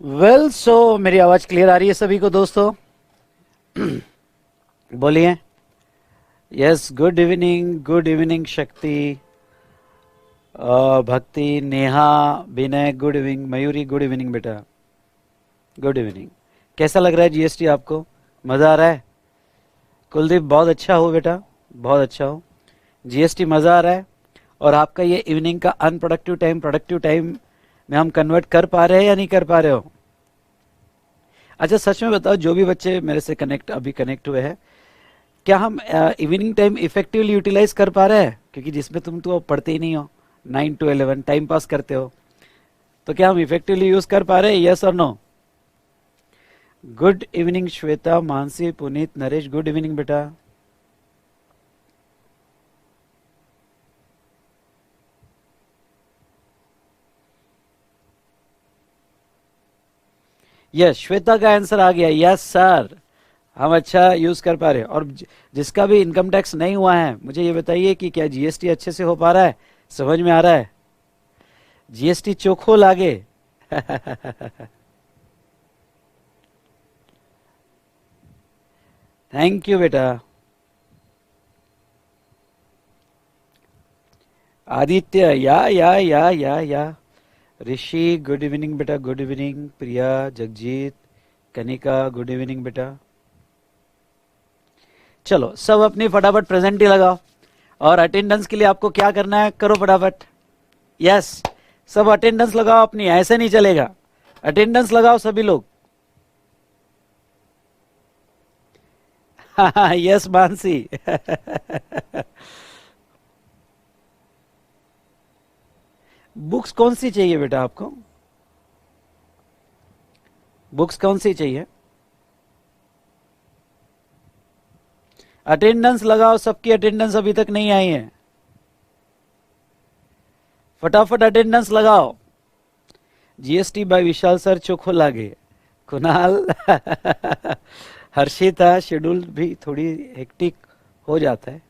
सो मेरी आवाज क्लियर आ रही है सभी को दोस्तों? बोलिए। Yes, good evening Shakti, Bhakti, Neha, Vinay, good evening, Mayuri, good evening बेटा, गुड इवनिंग। कैसा लग रहा है जीएसटी आपको? मज़ा आ रहा है? कुलदीप बहुत अच्छा हो बेटा, बहुत अच्छा हो। जीएसटी मज़ा आ रहा है? और आपका ये इवनिंग का अनप्रोडक्टिव टाइम प्रोडक्टिव टाइम में हम कन्वर्ट कर पा रहे हैं या नहीं कर पा रहे हो? अच्छा सच में बताओ, जो भी बच्चे मेरे से अभी कनेक्ट हुए हैं, क्या हम इवनिंग टाइम इफेक्टिवली यूटिलाइज कर पा रहे हैं? क्योंकि जिसमें तुम तो पढ़ते ही नहीं हो, 9 to 11 टाइम पास करते हो, तो क्या हम इफेक्टिवली यूज कर पा रहे हैं? यस और no? Good evening Shweta, Mansi, Puneet, Naresh, good evening बेटा। यस, श्वेता का आंसर आ गया, यस सर, हम अच्छा यूज कर पा रहे हैं। और जिसका भी इनकम टैक्स नहीं हुआ है, मुझे ये बताइए कि क्या जीएसटी अच्छे से हो पा रहा है? समझ में आ रहा है? जीएसटी चोखो लागे। थैंक यू बेटा। आदित्य, या ऋषि, गुड इवनिंग बेटा, गुड इवनिंग। प्रिया, जगजीत, कनिका, गुड इवनिंग बेटा। चलो सब अपनी फटाफट प्रेजेंट ही लगाओ, और अटेंडेंस के लिए आपको क्या करना है करो फटाफट। यस, सब अटेंडेंस लगाओ अपनी, ऐसे नहीं चलेगा। अटेंडेंस लगाओ सभी लोग। यस मानसी। बुक्स कौन सी चाहिए बेटा आपको? बुक्स कौन सी चाहिए? अटेंडेंस लगाओ, सबकी अटेंडेंस अभी तक नहीं आई है, फटाफट अटेंडेंस लगाओ। जीएसटी बाय विशाल सर चोखो लागे। कुणाल, हर्षिता, शेड्यूल भी थोड़ी हेक्टिक हो जाता है।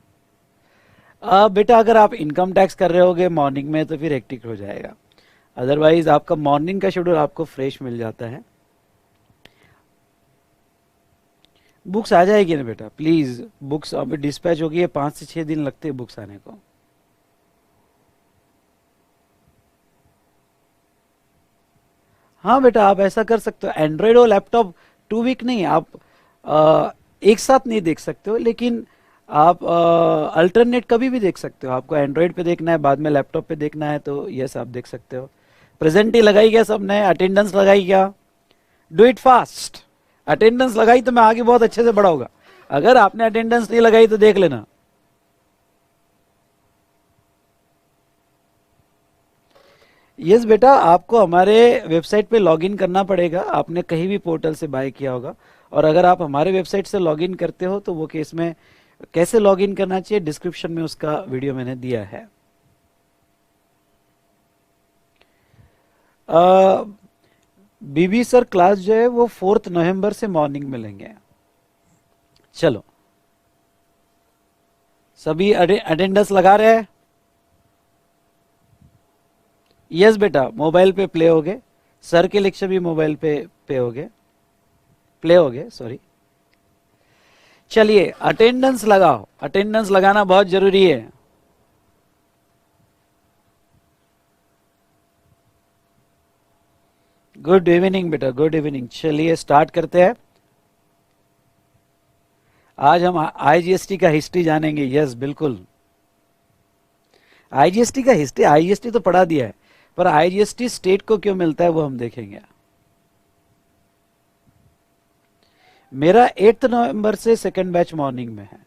बेटा अगर आप इनकम टैक्स कर रहे होगे मॉर्निंग में तो फिर हेक्टिक हो जाएगा, अदरवाइज आपका मॉर्निंग का शेड्यूल आपको फ्रेश मिल जाता है। बुक्स आ जाएगी ना बेटा, प्लीज। बुक्स अभी डिस्पैच होगी, 5 से 6 दिन लगते हैं बुक्स आने को। हाँ बेटा, आप ऐसा कर सकते हो, एंड्रॉयड और लैपटॉप 2 वीक नहीं, आप एक साथ नहीं देख सकते हो, लेकिन आप अल्टरनेट कभी भी देख सकते हो। आपको एंड्रॉयड पे देखना है, बाद में लैपटॉप पे देखना है, तो यस आप देख सकते हो। प्रेजेंट ही लगाई क्या सबने? अटेंडेंस लगाई क्या? Do it fast. अटेंडेंस लगाई तो मैं आगे बहुत अच्छे से बढ़ाऊंगा। अगर आपने अटेंडेंस नहीं लगाई तो देख लेना। यस बेटा, आपको हमारे वेबसाइट पे लॉगिन करना पड़ेगा, आपने कहीं भी पोर्टल से बाय किया होगा। और अगर आप हमारे वेबसाइट से लॉगिन करते हो तो वो केस में कैसे लॉगिन करना चाहिए, डिस्क्रिप्शन में उसका वीडियो मैंने दिया है। बीबी सर क्लास जो है वो 4 नवंबर से मॉर्निंग में लेंगे। चलो सभी अटेंडेंस लगा रहे हैं? यस बेटा, मोबाइल पे प्ले हो गए, सर के लेक्चर भी मोबाइल पे हो गए, प्ले हो गए, सॉरी। चलिए अटेंडेंस लगाओ, अटेंडेंस लगाना बहुत जरूरी है। गुड इवनिंग बेटा, गुड इवनिंग। चलिए स्टार्ट करते हैं। आज हम आईजीएसटी का हिस्ट्री जानेंगे। यस बिल्कुल, आईजीएसटी का हिस्ट्री, आईजीएसटी तो पढ़ा दिया है, पर आईजीएसटी स्टेट को क्यों मिलता है वो हम देखेंगे। मेरा 8 नवंबर से सेकंड बैच मॉर्निंग में है।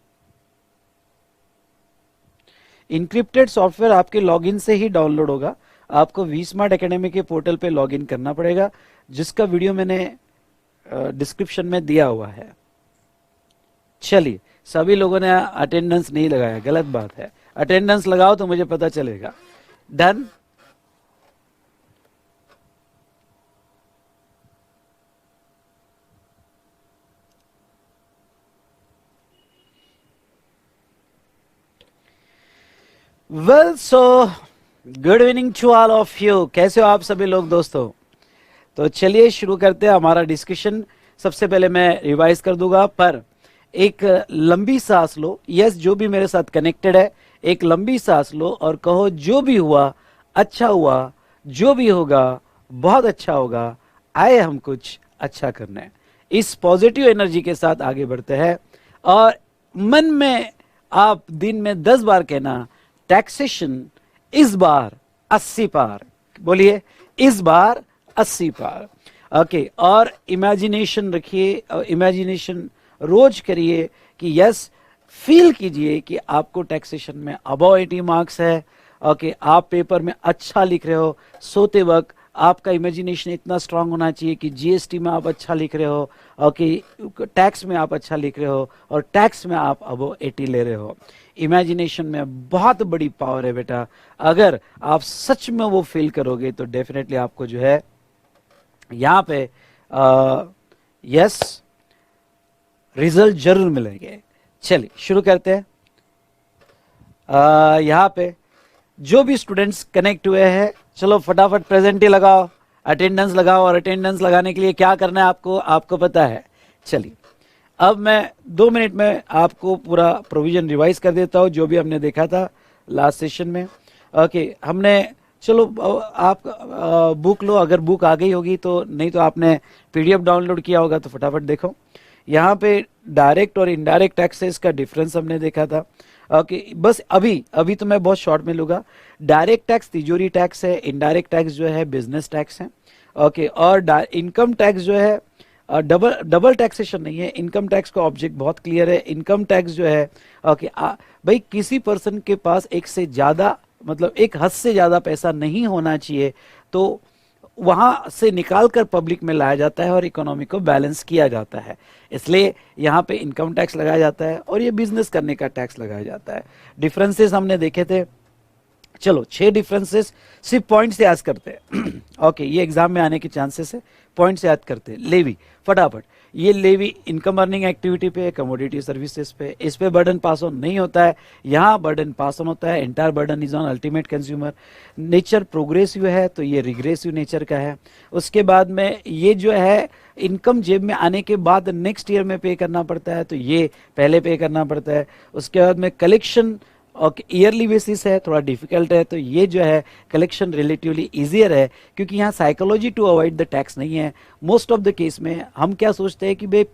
इंक्रिप्टेड सॉफ्टवेयर आपके लॉगिन से ही डाउनलोड होगा। आपको वी स्मार्ट एकेडमी के पोर्टल पे लॉगिन करना पड़ेगा, जिसका वीडियो मैंने डिस्क्रिप्शन में दिया हुआ है। चलिए, सभी लोगों ने अटेंडेंस नहीं लगाया, गलत बात है। अटेंडेंस लगाओ तो मुझे पता चलेगा। Done. Well so good evening to all of you. कैसे हो आप सभी लोग दोस्तों? तो चलिए शुरू करते हैं हमारा डिस्कशन। सबसे पहले मैं रिवाइज कर दूंगा, पर एक लंबी सांस लो। यस, जो भी मेरे साथ कनेक्टेड है, एक लंबी सांस लो और कहो जो भी हुआ अच्छा हुआ, जो भी होगा बहुत अच्छा होगा, आए हम कुछ अच्छा करने। इस पॉजिटिव एनर्जी के साथ आगे बढ़ते हैं और मन में आप दिन में 10 बार कहना, टैक्सेशन इस बार 80 पार। बोलिए, इस बार 80 पार। ओके, और इमेजिनेशन रखिए, इमेजिनेशन रोज करिए कि यस, फील कीजिए कि आपको टैक्सेशन में अबव 80 मार्क्स है। ओके, आप पेपर में अच्छा लिख रहे हो। सोते वक्त आपका इमेजिनेशन इतना स्ट्रांग होना चाहिए कि जीएसटी में आप अच्छा लिख रहे हो, ओके, टैक्स में आप अच्छा लिख रहे हो और टैक्स में आप अबव 80 ले रहे हो। इमेजिनेशन में बहुत बड़ी पावर है बेटा। अगर आप सच में वो फील करोगे तो डेफिनेटली आपको जो है यहाँ पे यस रिजल्ट जरूर मिलेंगे। चलिए शुरू करते हैं। यहाँ पे जो भी स्टूडेंट्स कनेक्ट हुए हैं, चलो फटाफट प्रेजेंट लगाओ, अटेंडेंस लगाओ। और अटेंडेंस लगाने के लिए क्या करना है आपको, आपको पता है। चलिए अब मैं 2 मिनट में आपको पूरा प्रोविजन रिवाइज कर देता हूँ, जो भी हमने देखा था लास्ट सेशन में। ओके, हमने चलो आप बुक लो, अगर बुक आ गई होगी तो, नहीं तो आपने पीडीएफ डाउनलोड किया होगा तो फटाफट देखो। यहाँ पे डायरेक्ट और इनडायरेक्ट टैक्सेस का डिफरेंस हमने देखा था। ओके, बस अभी तो मैं बहुत शॉर्ट में लूंगा। डायरेक्ट टैक्स तिजोरी टैक्स है, इनडायरेक्ट टैक्स जो है बिजनेस टैक्स है। ओके, और इनकम टैक्स जो है डबल टैक्सेशन नहीं है। इनकम टैक्स का ऑब्जेक्ट बहुत क्लियर है। इनकम टैक्स जो है, ओके, भाई किसी पर्सन के पास एक से ज्यादा, मतलब एक हद से ज्यादा पैसा नहीं होना चाहिए, तो वहां से निकाल कर पब्लिक में लाया जाता है और इकोनॉमी को बैलेंस किया जाता है। इसलिए यहाँ पे इनकम टैक्स लगाया जाता है और ये बिजनेस करने का टैक्स लगाया जाता है। डिफरेंसेस हमने देखे थे। चलो 6 डिफरेंसेस सिर्फ पॉइंट से याद करते हैं। ओके, ये एग्जाम में आने के चांसेस है, पॉइंट से याद करते हैं। लेवी, फटाफट, ये लेवी इनकम अर्निंग एक्टिविटी पे, कमोडिटी सर्विसेज पे, इस पे बर्डन पास ऑन नहीं होता है। यहाँ बर्डन पास ऑन होता है। Entire burden is on ultimate consumer. Nature progressive है तो ये रिग्रेसिव नेचर का है। उसके बाद में ये जो है इनकम जेब में आने के बाद नेक्स्ट ईयर में पे करना पड़ता है, तो ये पहले पे करना पड़ता है। उसके बाद में कलेक्शन और ईयरली बेसिस है, थोड़ा डिफिकल्ट है, तो ये जो है कलेक्शन रिलेटिवली इजियर है, क्योंकि यहाँ psychology to avoid the tax नहीं है। मोस्ट ऑफ द केस में हम क्या सोचते हैं कि भाई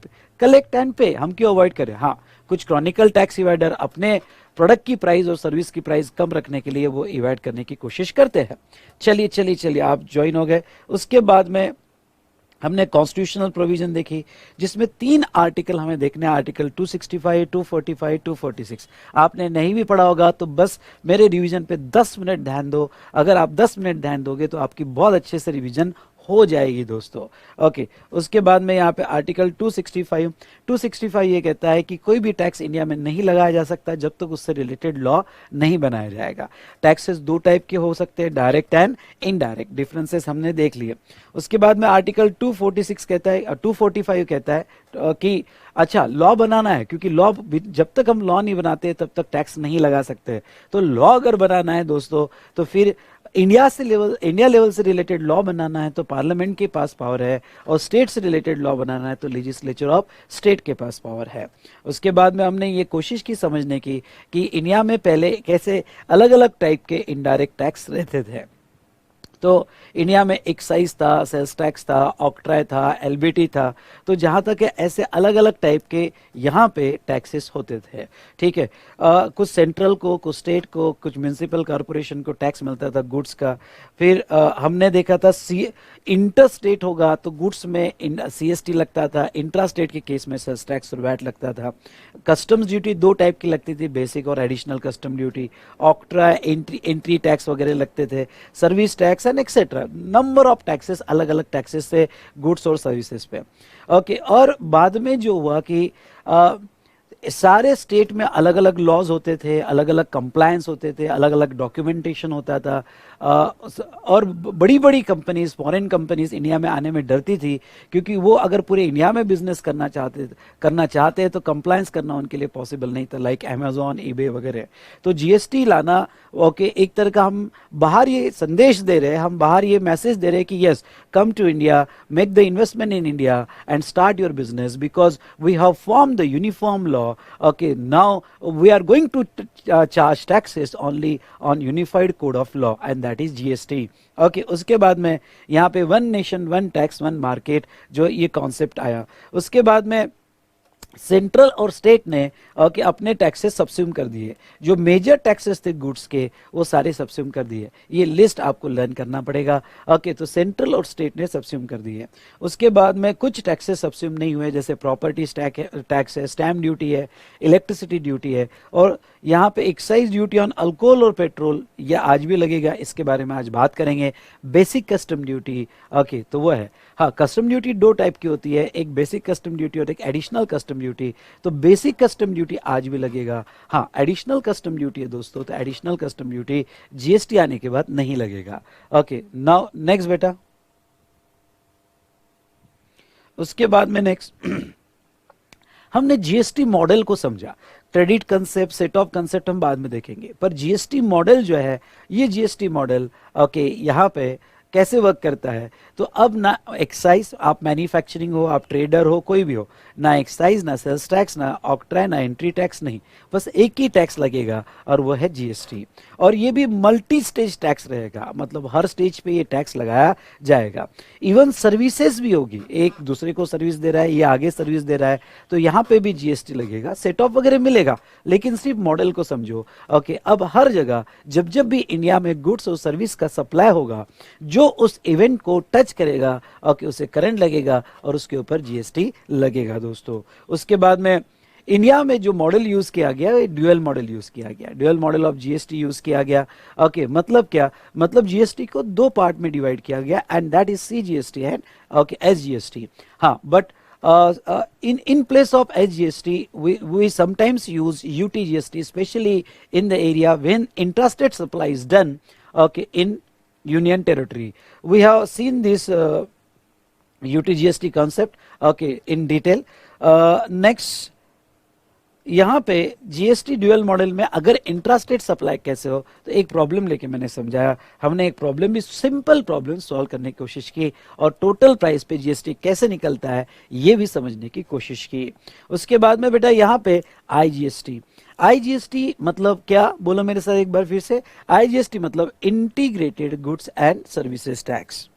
कलेक्ट एंड पे, हम क्यों अवॉइड करें। हाँ, कुछ क्रॉनिकल टैक्स इवाइडर अपने प्रोडक्ट की प्राइस और सर्विस की प्राइस कम रखने के लिए वो इवाइड करने की कोशिश करते हैं। चलिए चलिए चलिए, आप ज्वाइन हो गए। उसके बाद में हमने कॉन्स्टिट्यूशनल प्रोविजन देखी, जिसमें 3 आर्टिकल हमें देखने हैं, आर्टिकल 265, 245, 246। आपने नहीं भी पढ़ा होगा तो बस मेरे रिवीजन पे 10 मिनट ध्यान दो। अगर आप 10 मिनट ध्यान दोगे तो आपकी बहुत अच्छे से रिवीजन हो जाएगी दोस्तों। ओके, उसके बाद में यहाँ पे आर्टिकल 265 ये कहता है कि कोई भी टैक्स इंडिया में नहीं लगाया जा सकता जब तक उससे रिलेटेड लॉ नहीं बनाया जाएगा। टैक्सेस 2 टाइप के हो सकते हैं, डायरेक्ट एंड इनडायरेक्ट। डिफरेंसेस हमने देख लिए। उसके बाद में आर्टिकल 246 कहता है, 245 कहता है कि अच्छा लॉ बनाना है, क्योंकि लॉ, जब तक हम लॉ नहीं बनाते तब तक टैक्स नहीं लगा सकते। तो लॉ अगर बनाना है दोस्तों, तो फिर इंडिया लेवल से रिलेटेड लॉ बनाना है तो पार्लियामेंट के पास पावर है, और स्टेट से रिलेटेड लॉ बनाना है तो लेजिस्लेचर ऑफ स्टेट के पास पावर है। उसके बाद में हमने ये कोशिश की समझने की कि इंडिया में पहले कैसे अलग अलग टाइप के इनडायरेक्ट टैक्स रहते थे। तो इंडिया में एक्साइज था, सेल्स टैक्स था, ऑक्ट्राय था, एलबीटी था। तो जहाँ तक है ऐसे अलग अलग टाइप के यहाँ पे टैक्सेस होते थे। ठीक है, कुछ सेंट्रल को, कुछ स्टेट को, कुछ म्यूनिसिपल कॉरपोरेशन को टैक्स मिलता था गुड्स का। फिर हमने देखा था इंटर स्टेट होगा तो गुड्स में सीएसटी लगता था, इंट्रा स्टेट के केस में सेल्स टैक्स और वैट लगता था। कस्टम्स ड्यूटी 2 टाइप की लगती थी, बेसिक और additional custom duty. ऑक्ट्रा entry tax वगैरह लगते थे, service tax and etcetera. Number of taxes, अलग अलग टैक्सेस थे गुड्स और सर्विसेज पे। ओके, और बाद में जो हुआ कि सारे स्टेट में अलग अलग लॉज होते थे, अलग अलग कंप्लायंस होते थे, अलग अलग डॉक्यूमेंटेशन होता था। और बड़ी बड़ी कंपनीज, फॉरेन कंपनीज इंडिया में आने में डरती थी, क्योंकि वो अगर पूरे इंडिया में बिजनेस करना चाहते हैं तो कंप्लायंस करना उनके लिए पॉसिबल नहीं था, लाइक अमेजोन, ईबे वगैरह। तो जीएसटी लाना, ओके, एक तरह का हम बाहर ये संदेश दे रहे हैं, हम बाहर ये मैसेज दे रहे हैं कि yes, come to India, make the investment in India and start your business because we have formed the uniform law. Okay, now we are going to charge taxes only on unified code of law and that is GST. Okay, उसके बाद में यहाँ पे one nation one tax one market जो ये concept आया, उसके बाद में सेंट्रल और स्टेट ने कि अपने टैक्सेस सब्स्यूम कर दिए, जो मेजर टैक्सेस थे गुड्स के वो सारे सब्स्यूम कर दिए। ये लिस्ट आपको लर्न करना पड़ेगा। ओके, तो सेंट्रल और स्टेट ने सब्स्यूम कर दिए। उसके बाद में कुछ टैक्सेस सब्स्यूम नहीं हुए, जैसे प्रॉपर्टी टैक्स है, स्टैम्प ड्यूटी है, इलेक्ट्रिसिटी ड्यूटी है, और यहाँ पे एक्साइज ड्यूटी ऑन अल्कोहल और पेट्रोल ये आज भी लगेगा, इसके बारे में आज बात करेंगे। बेसिक कस्टम ड्यूटी, ओके, तो वो है। हाँ, कस्टम ड्यूटी दो टाइप की होती है, एक बेसिक कस्टम ड्यूटी और एक एडिशनल कस्टम ड्यूटी। तो बेसिक कस्टम ड्यूटी आज भी लगेगा। हाँ, एडिशनल कस्टम ड्यूटी है दोस्तों, तो एडिशनल कस्टम ड्यूटी जीएसटी आने के बाद नहीं लगेगा। ओके, नाउ नेक्स्ट बेटा, उसके बाद में नेक्स्ट हमने जीएसटी मॉडल को समझा। Credit concept, set of concept हम बाद में देखेंगे, पर जीएसटी मॉडल जो है, ये जीएसटी मॉडल ओके यहाँ पे कैसे वर्क करता है। तो अब ना एक्साइज, आप मैन्युफैक्चरिंग हो, आप ट्रेडर हो, कोई भी हो, ना एक्साइज, ना सेल्स टैक्स, ना ऑक्ट्रा, ना एंट्री टैक्स, नहीं, बस एक ही टैक्स लगेगा और वो है जीएसटी। और ये भी मल्टी स्टेज टैक्स रहेगा, मतलब हर स्टेज पे ये टैक्स लगाया जाएगा। इवन सर्विसेज भी होगी, एक दूसरे को सर्विस दे रहा है, ये आगे सर्विस दे रहा है, तो यहाँ पे भी जीएसटी लगेगा। सेट ऑफ वगैरह मिलेगा, लेकिन सिर्फ मॉडल को समझो। ओके, अब हर जगह जब जब भी इंडिया में गुड्स और सर्विस का सप्लाई होगा, जो उस इवेंट को टच करेगा, ओके, उसे करंट लगेगा और उसके ऊपर जीएसटी लगेगा दोस्तों। उसके बाद में इंडिया में जो मॉडल यूज किया गया, ड्यूअल मॉडल यूज किया गया, dual model of GST use किया गया। ओके, मतलब क्या, मतलब जीएसटी को दो पार्ट में डिवाइड किया गया, and that is CGST and okay SGST. हाँ, but in place of SGST, we sometimes use UTGST, especially in the area when intrastate supply is done, okay, in union territory. We have seen this UTGST concept, okay, in detail. Next, यहाँ पे GST dual model में अगर intrastate supply कैसे हो, तो एक problem लेके मैंने समझाया। हमने एक प्रॉब्लम भी, सिंपल प्रॉब्लम सॉल्व करने की कोशिश की, और टोटल प्राइस पे जीएसटी कैसे निकलता है ये भी समझने की कोशिश की। उसके बाद में बेटा यहाँ पे आईजीएसटी। आईजीएसटी मतलब क्या, बोलो मेरे साथ एक बार फिर से। आईजीएसटी मतलब integrated goods and services tax,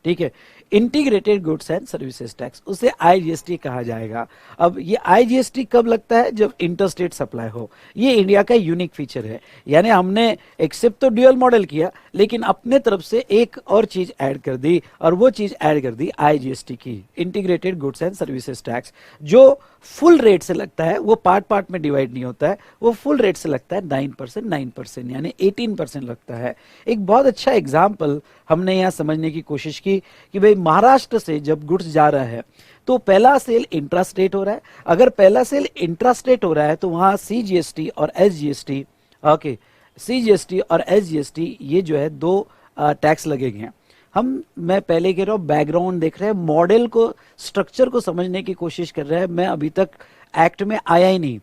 ठीक है, integrated goods and services tax, उसे आईजीएसटी कहा जाएगा। अब ये आईजीएसटी कब लगता है, जब इंटरस्टेट सप्लाई हो। ये इंडिया का यूनिक फीचर है, यानी हमने एक्सेप्ट तो ड्यूअल मॉडल किया, लेकिन अपने तरफ से एक और चीज ऐड कर दी, और वो चीज ऐड कर दी आईजीएसटी की, integrated goods and services tax, जो फुल रेट से लगता है, वो पार्ट पार्ट में डिवाइड नहीं होता है, वो फुल रेट से लगता है 9% यानी 18% लगता है। एक बहुत अच्छा एग्जाम्पल हमने यहाँ समझने की कोशिश की कि भाई महाराष्ट्र से जब गुड्स जा रहा है तो पहला सेल इंट्रास्टेट हो रहा है। अगर पहला सेल इंट्रास्टेट हो रहा है तो वहां सीजीएसटी और एसजीएसटी, ओके, सीजीएसटी और एसजीएसटी ये जो है दो टैक्स लगेंगे। मैं पहले कह रहा हूँ, बैकग्राउंड देख रहे हैं, मॉडल को, स्ट्रक्चर को समझने की कोशिश कर रहे हैं। मैं अभी तक एक्ट में आया ही नहीं।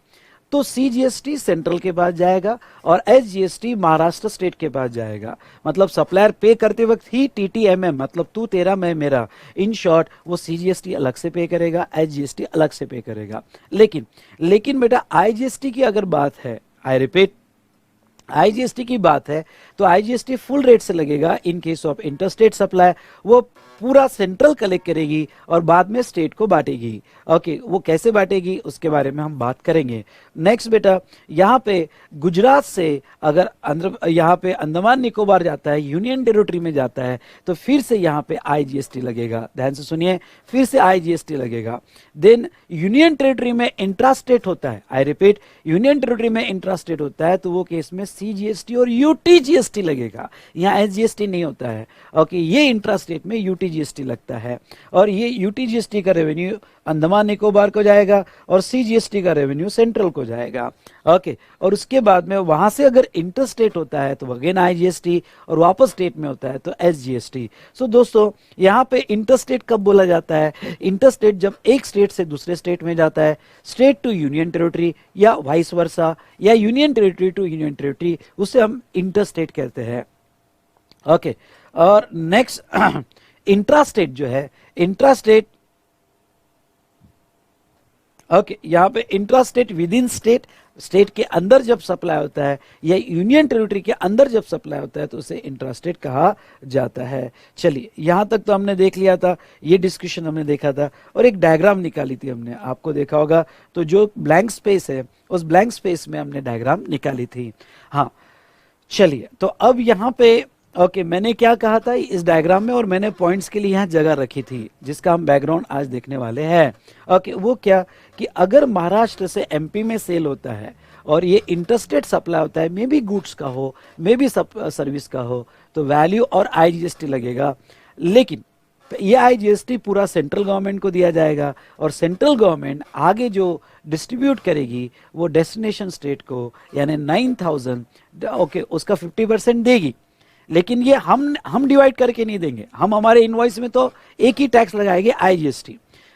तो सीजीएसटी सेंट्रल के पास जाएगा और एसजीएसटी महाराष्ट्र स्टेट के पास जाएगा। मतलब सप्लायर पे करते वक्त ही टीटीएमएम, मतलब तू तेरा मैं मेरा, इन शॉर्ट वो सीजीएसटी अलग से पे करेगा, एसजीएसटी अलग से पे करेगा। लेकिन बेटा आईजीएसटी की अगर बात है, आई रिपीट, आईजीएसटी की बात है, तो आईजीएसटी फुल रेट से लगेगा इन केस ऑफ इंटरस्टेट सप्लाई। वो पूरा सेंट्रल कलेक्ट करेगी और बाद में स्टेट को बांटेगी। ओके, वो कैसे बांटेगी उसके बारे में हम बात करेंगे। नेक्स्ट बेटा, यहाँ पे गुजरात से अगर यहाँ पे अंडमान निकोबार जाता है, यूनियन टेरिटरी में जाता है, तो फिर से यहाँ पे आईजीएसटी लगेगा। ध्यान से सुनिए, फिर से आईजीएसटी लगेगा। देन यूनियन टेरिटरी में इंट्रास्टेट होता है, आई रिपीट, यूनियन टेरिटरी में इंट्रास्टेट होता है, तो वो केस में CGST और UTGST लगेगा, यहाँ SGST नहीं होता है। ओके, ये इंट्रा स्टेट में UTGST लगता है, और ये UTGST का रेवेन्यू अंडमान निकोबार को जाएगा और CGST का रेवेन्यू सेंट्रल को जाएगा। ओके, और उसके बाद में वहां से अगर इंटर स्टेट होता है तो अगेन IGST, और वापस स्टेट में होता है तो SGST। सो दोस्तों, यहाँ पे इंटर स्टेट कब बोला जाता है? इंटर स्टेट जब एक स्टेट से दूसरे स्टेट में जाता है, स्टेट टू यूनियन टेरिटरी या वाइस वर्सा, या union territory to union territory, उसे हम इंटर स्टेट कहते हैं। ओके, और नेक्स्ट इंट्रा स्टेट जो है, इंट्रा स्टेट, ओके, यहाँ पे intra state with in state, state के अंदर जब सप्लाई होता है या यूनियन टेरिटरी के अंदर जब सप्लाई होता है तो उसे इंट्रा स्टेट कहा जाता है। चलिए, यहां तक तो हमने देख लिया था, ये डिस्कशन हमने देखा था, और एक डायग्राम निकाली थी हमने, आपको देखा होगा, तो जो ब्लैंक स्पेस है उस ब्लैंक स्पेस में हमने डायग्राम निकाली थी। हाँ, चलिए, तो अब यहाँ पे ओके, मैंने क्या कहा था इस डायग्राम में, और मैंने पॉइंट्स के लिए यहाँ जगह रखी थी जिसका हम बैकग्राउंड आज देखने वाले हैं। ओके, वो क्या कि अगर महाराष्ट्र से MP में सेल होता है और ये इंटरस्टेट सप्लाई होता है, मे बी गुड्स का हो, मे बी सर्विस का हो, तो वैल्यू और IGST लगेगा। लेकिन ये IGST पूरा सेंट्रल गवर्नमेंट को दिया जाएगा, और सेंट्रल गवर्नमेंट आगे जो डिस्ट्रीब्यूट करेगी वो डेस्टिनेशन स्टेट को, यानी 9000, ओके, उसका 50% देगी। लेकिन ये हम डिवाइड करके नहीं देंगे, हम हमारे इनवॉइस में तो एक ही टैक्स लगाएंगे, IGST।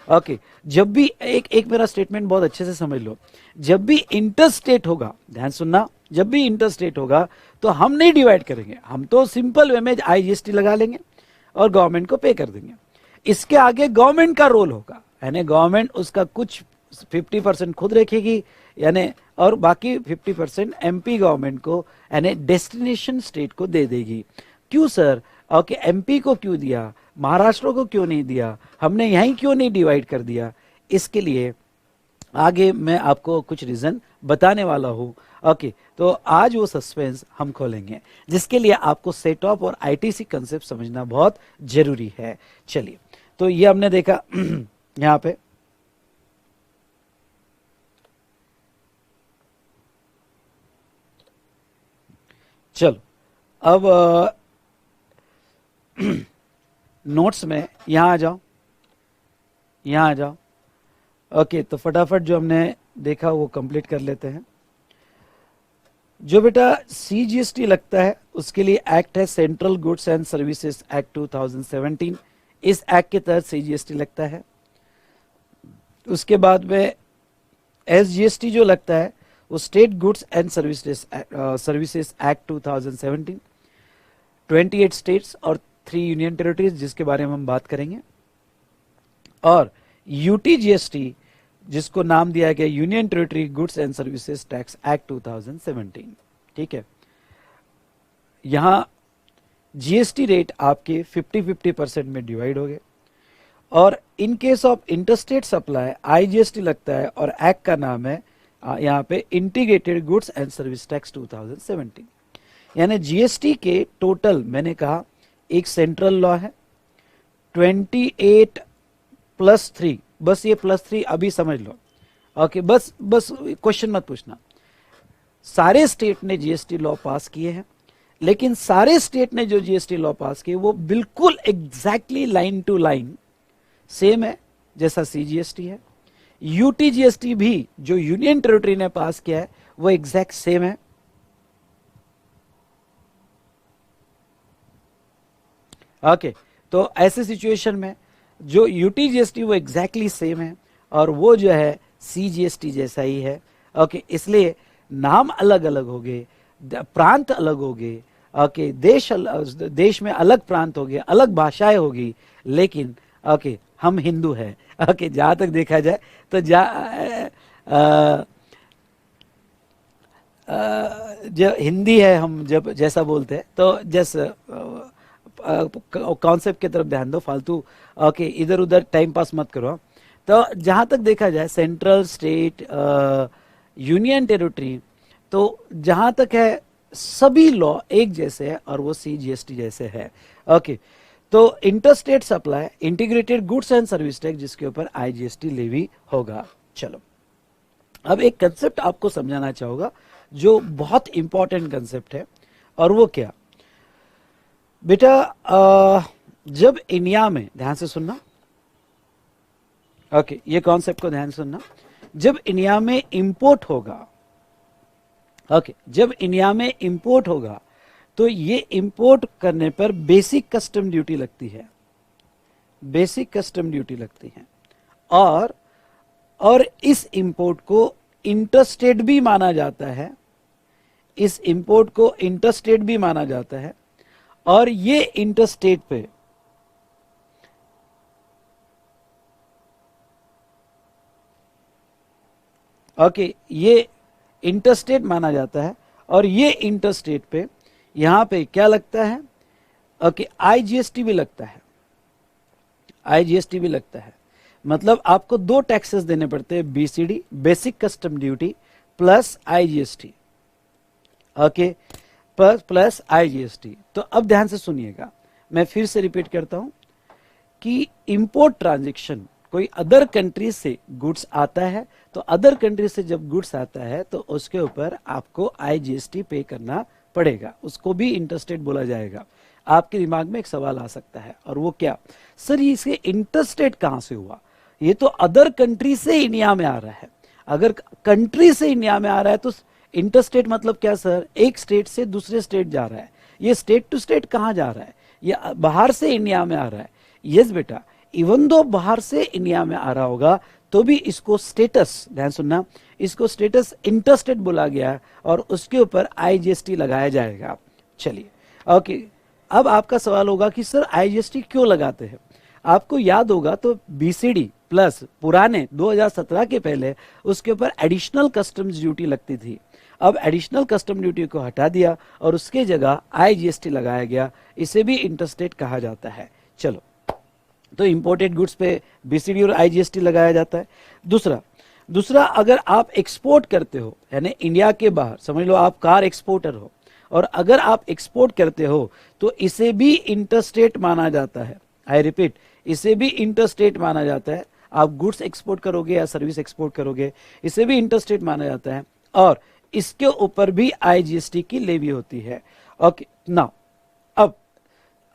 ओके, जब भी एक मेरा स्टेटमेंट बहुत अच्छे से समझ लो, जब भी इंटर स्टेट होगा, ध्यान सुनना, जब भी इंटर स्टेट होगा तो हम नहीं डिवाइड करेंगे, हम तो सिंपल वे में IGST लगा लेंगे और गवर्नमेंट को पे कर देंगे। इसके आगे गवर्नमेंट का रोल होगा, यानी गवर्नमेंट उसका कुछ 50% खुद रखेगी, यानी, और बाकी 50% MP गवर्नमेंट को, यानी डेस्टिनेशन स्टेट को दे देगी। क्यों सर? ओके, MP को क्यों दिया, महाराष्ट्र को क्यों नहीं दिया, हमने यहीं क्यों नहीं डिवाइड कर दिया? इसके लिए आगे मैं आपको कुछ रीजन बताने वाला हूं। ओके, तो आज वो सस्पेंस हम खोलेंगे, जिसके लिए आपको सेट ऑफ और ITC कंसेप्ट समझना बहुत जरूरी है। चलिए, तो ये हमने देखा यहां पे, चलो अब नोट्स में यहां आ जाओ, यहां आ जाओ। ओके, तो फटाफट जो हमने देखा वो कंप्लीट कर लेते हैं। जो बेटा CGST लगता है उसके लिए एक्ट है central goods and services act 2017, इस एक्ट के तहत CGST लगता है। उसके बाद में SGST जो लगता है वो state goods and services act 2017, 28 states और 3 यूनियन टेरिटरीज, जिसके बारे में हम बात करेंगे। और UTGST जिसको नाम दिया गया union territory goods and services tax act 2017, ठीक है। यहां GST रेट आपके 50-50% में डिवाइड हो गए, और इन case of interstate supply IGST लगता है, और एक्ट का नाम है यहाँ पे integrated goods and service tax 2017। यानी GST के टोटल, मैंने कहा एक सेंट्रल लॉ है 28 + 3, बस ये +3 अभी समझ लो। ओके, बस क्वेश्चन मत पूछना। सारे स्टेट ने GST लॉ पास किए हैं, लेकिन सारे स्टेट ने जो GST लॉ पास किए वो बिल्कुल exactly line to line same है जैसा CGST है। UTGST भी जो यूनियन टेरिटरी ने पास किया है वो एग्जैक्ट सेम है। ओके, तो ऐसे सिचुएशन में जो UTGST वो एग्जैक्टली सेम है, और वो जो है CGST जैसा ही है। ओके, इसलिए नाम अलग अलग हो गए, प्रांत अलग हो गए, ओके, देश में अलग प्रांत हो गए, अलग भाषाएं होगी, लेकिन ओके हम हिंदू हैं। ओके, जहां तक देखा जाए तो जो हिंदी है हम जब जैसा बोलते हैं, तो जैसे कॉन्सेप्ट की तरफ ध्यान दो, फालतू ओके इधर उधर टाइम पास मत करो। तो जहां तक देखा जाए सेंट्रल, स्टेट, यूनियन टेरिटरी, तो जहां तक है सभी लॉ एक जैसे है और वो CGST जैसे है। ओके, तो interstate supply integrated goods and service tax, जिसके ऊपर IGST लेवी होगा। चलो, अब एक कंसेप्ट आपको समझाना चाहूंगा जो बहुत इंपॉर्टेंट कंसेप्ट है, और वो क्या बेटा, जब इंडिया में, ध्यान से सुनना, ओके, ये कॉन्सेप्ट को ध्यान से सुनना, जब इंडिया में इंपोर्ट होगा, ओके, जब इंडिया में इंपोर्ट होगा तो ये इंपोर्ट करने पर बेसिक कस्टम ड्यूटी लगती है, बेसिक कस्टम ड्यूटी लगती है, और इस इंपोर्ट को इंटरस्टेट भी माना जाता है, इस इंपोर्ट को इंटरस्टेट भी माना जाता है, और ये इंटरस्टेट पे ओके, ये इंटरस्टेट माना जाता है, और ये इंटरस्टेट पे यहां पे क्या लगता है, ओके, आईजीएसटी भी लगता है, आईजीएसटी भी लगता है। मतलब आपको दो टैक्सेस देने पड़ते हैं, BCD, basic custom duty, plus IGST, okay, plus IGST. तो अब ध्यान से सुनिएगा, मैं फिर से रिपीट करता हूं कि इंपोर्ट ट्रांजैक्शन, कोई अदर कंट्री से गुड्स आता है, तो अदर कंट्री से जब गुड्स आता है तो उसके ऊपर आपको आईजीएसटी पे करना पड़ेगा, उसको भी इंटरस्टेट बोला जाएगा। आपके दिमाग में एक सवाल आ सकता है, और वो क्या, सर ये इसके इंटरस्टेट कहां से हुआ, ये तो अदर कंट्री से इंडिया में आ रहा है। अगर कंट्री से इंडिया में आ रहा है तो इंटरस्टेट मतलब क्या सर, एक स्टेट से दूसरे स्टेट जा रहा है, ये स्टेट टू स्टेट कहां जा रहा है, ये बाहर से इंडिया में आ रहा है। यस बेटा, इवन दो बाहर से इंडिया में आ रहा होगा तो भी इसको स्टेटस, ध्यान सुनना, इसको स्टेटस इंटरस्टेट बोला गया है, और उसके ऊपर आईजीएसटी लगाया जाएगा। चलिए, ओके, अब आपका सवाल होगा कि सर आईजीएसटी क्यों लगाते हैं। आपको याद होगा तो बीसीडी प्लस पुराने 2017 के पहले उसके ऊपर एडिशनल कस्टम्स ड्यूटी लगती थी। अब एडिशनल कस्टम ड्यूटी को हटा दिया और उसके जगह आईजीएसटी लगाया गया, इसे भी इंटरस्टेट कहा जाता है। चलो, तो इंपोर्टेड गुड्स पे बीसीडी और आईजीएसटी लगाया जाता है। दूसरा अगर आप एक्सपोर्ट करते हो, यानी इंडिया के बाहर, समझ लो आप कार एक्सपोर्टर हो, और अगर आप एक्सपोर्ट करते हो तो इसे भी इंटरस्टेट माना जाता है। आई रिपीट, इसे भी इंटरस्टेट माना जाता है। आप गुड्स एक्सपोर्ट करोगे या सर्विस एक्सपोर्ट करोगे, इसे भी इंटरस्टेट माना जाता है, और इसके ऊपर भी आईजीएसटी की लेवी होती है। ओके, नाउ अब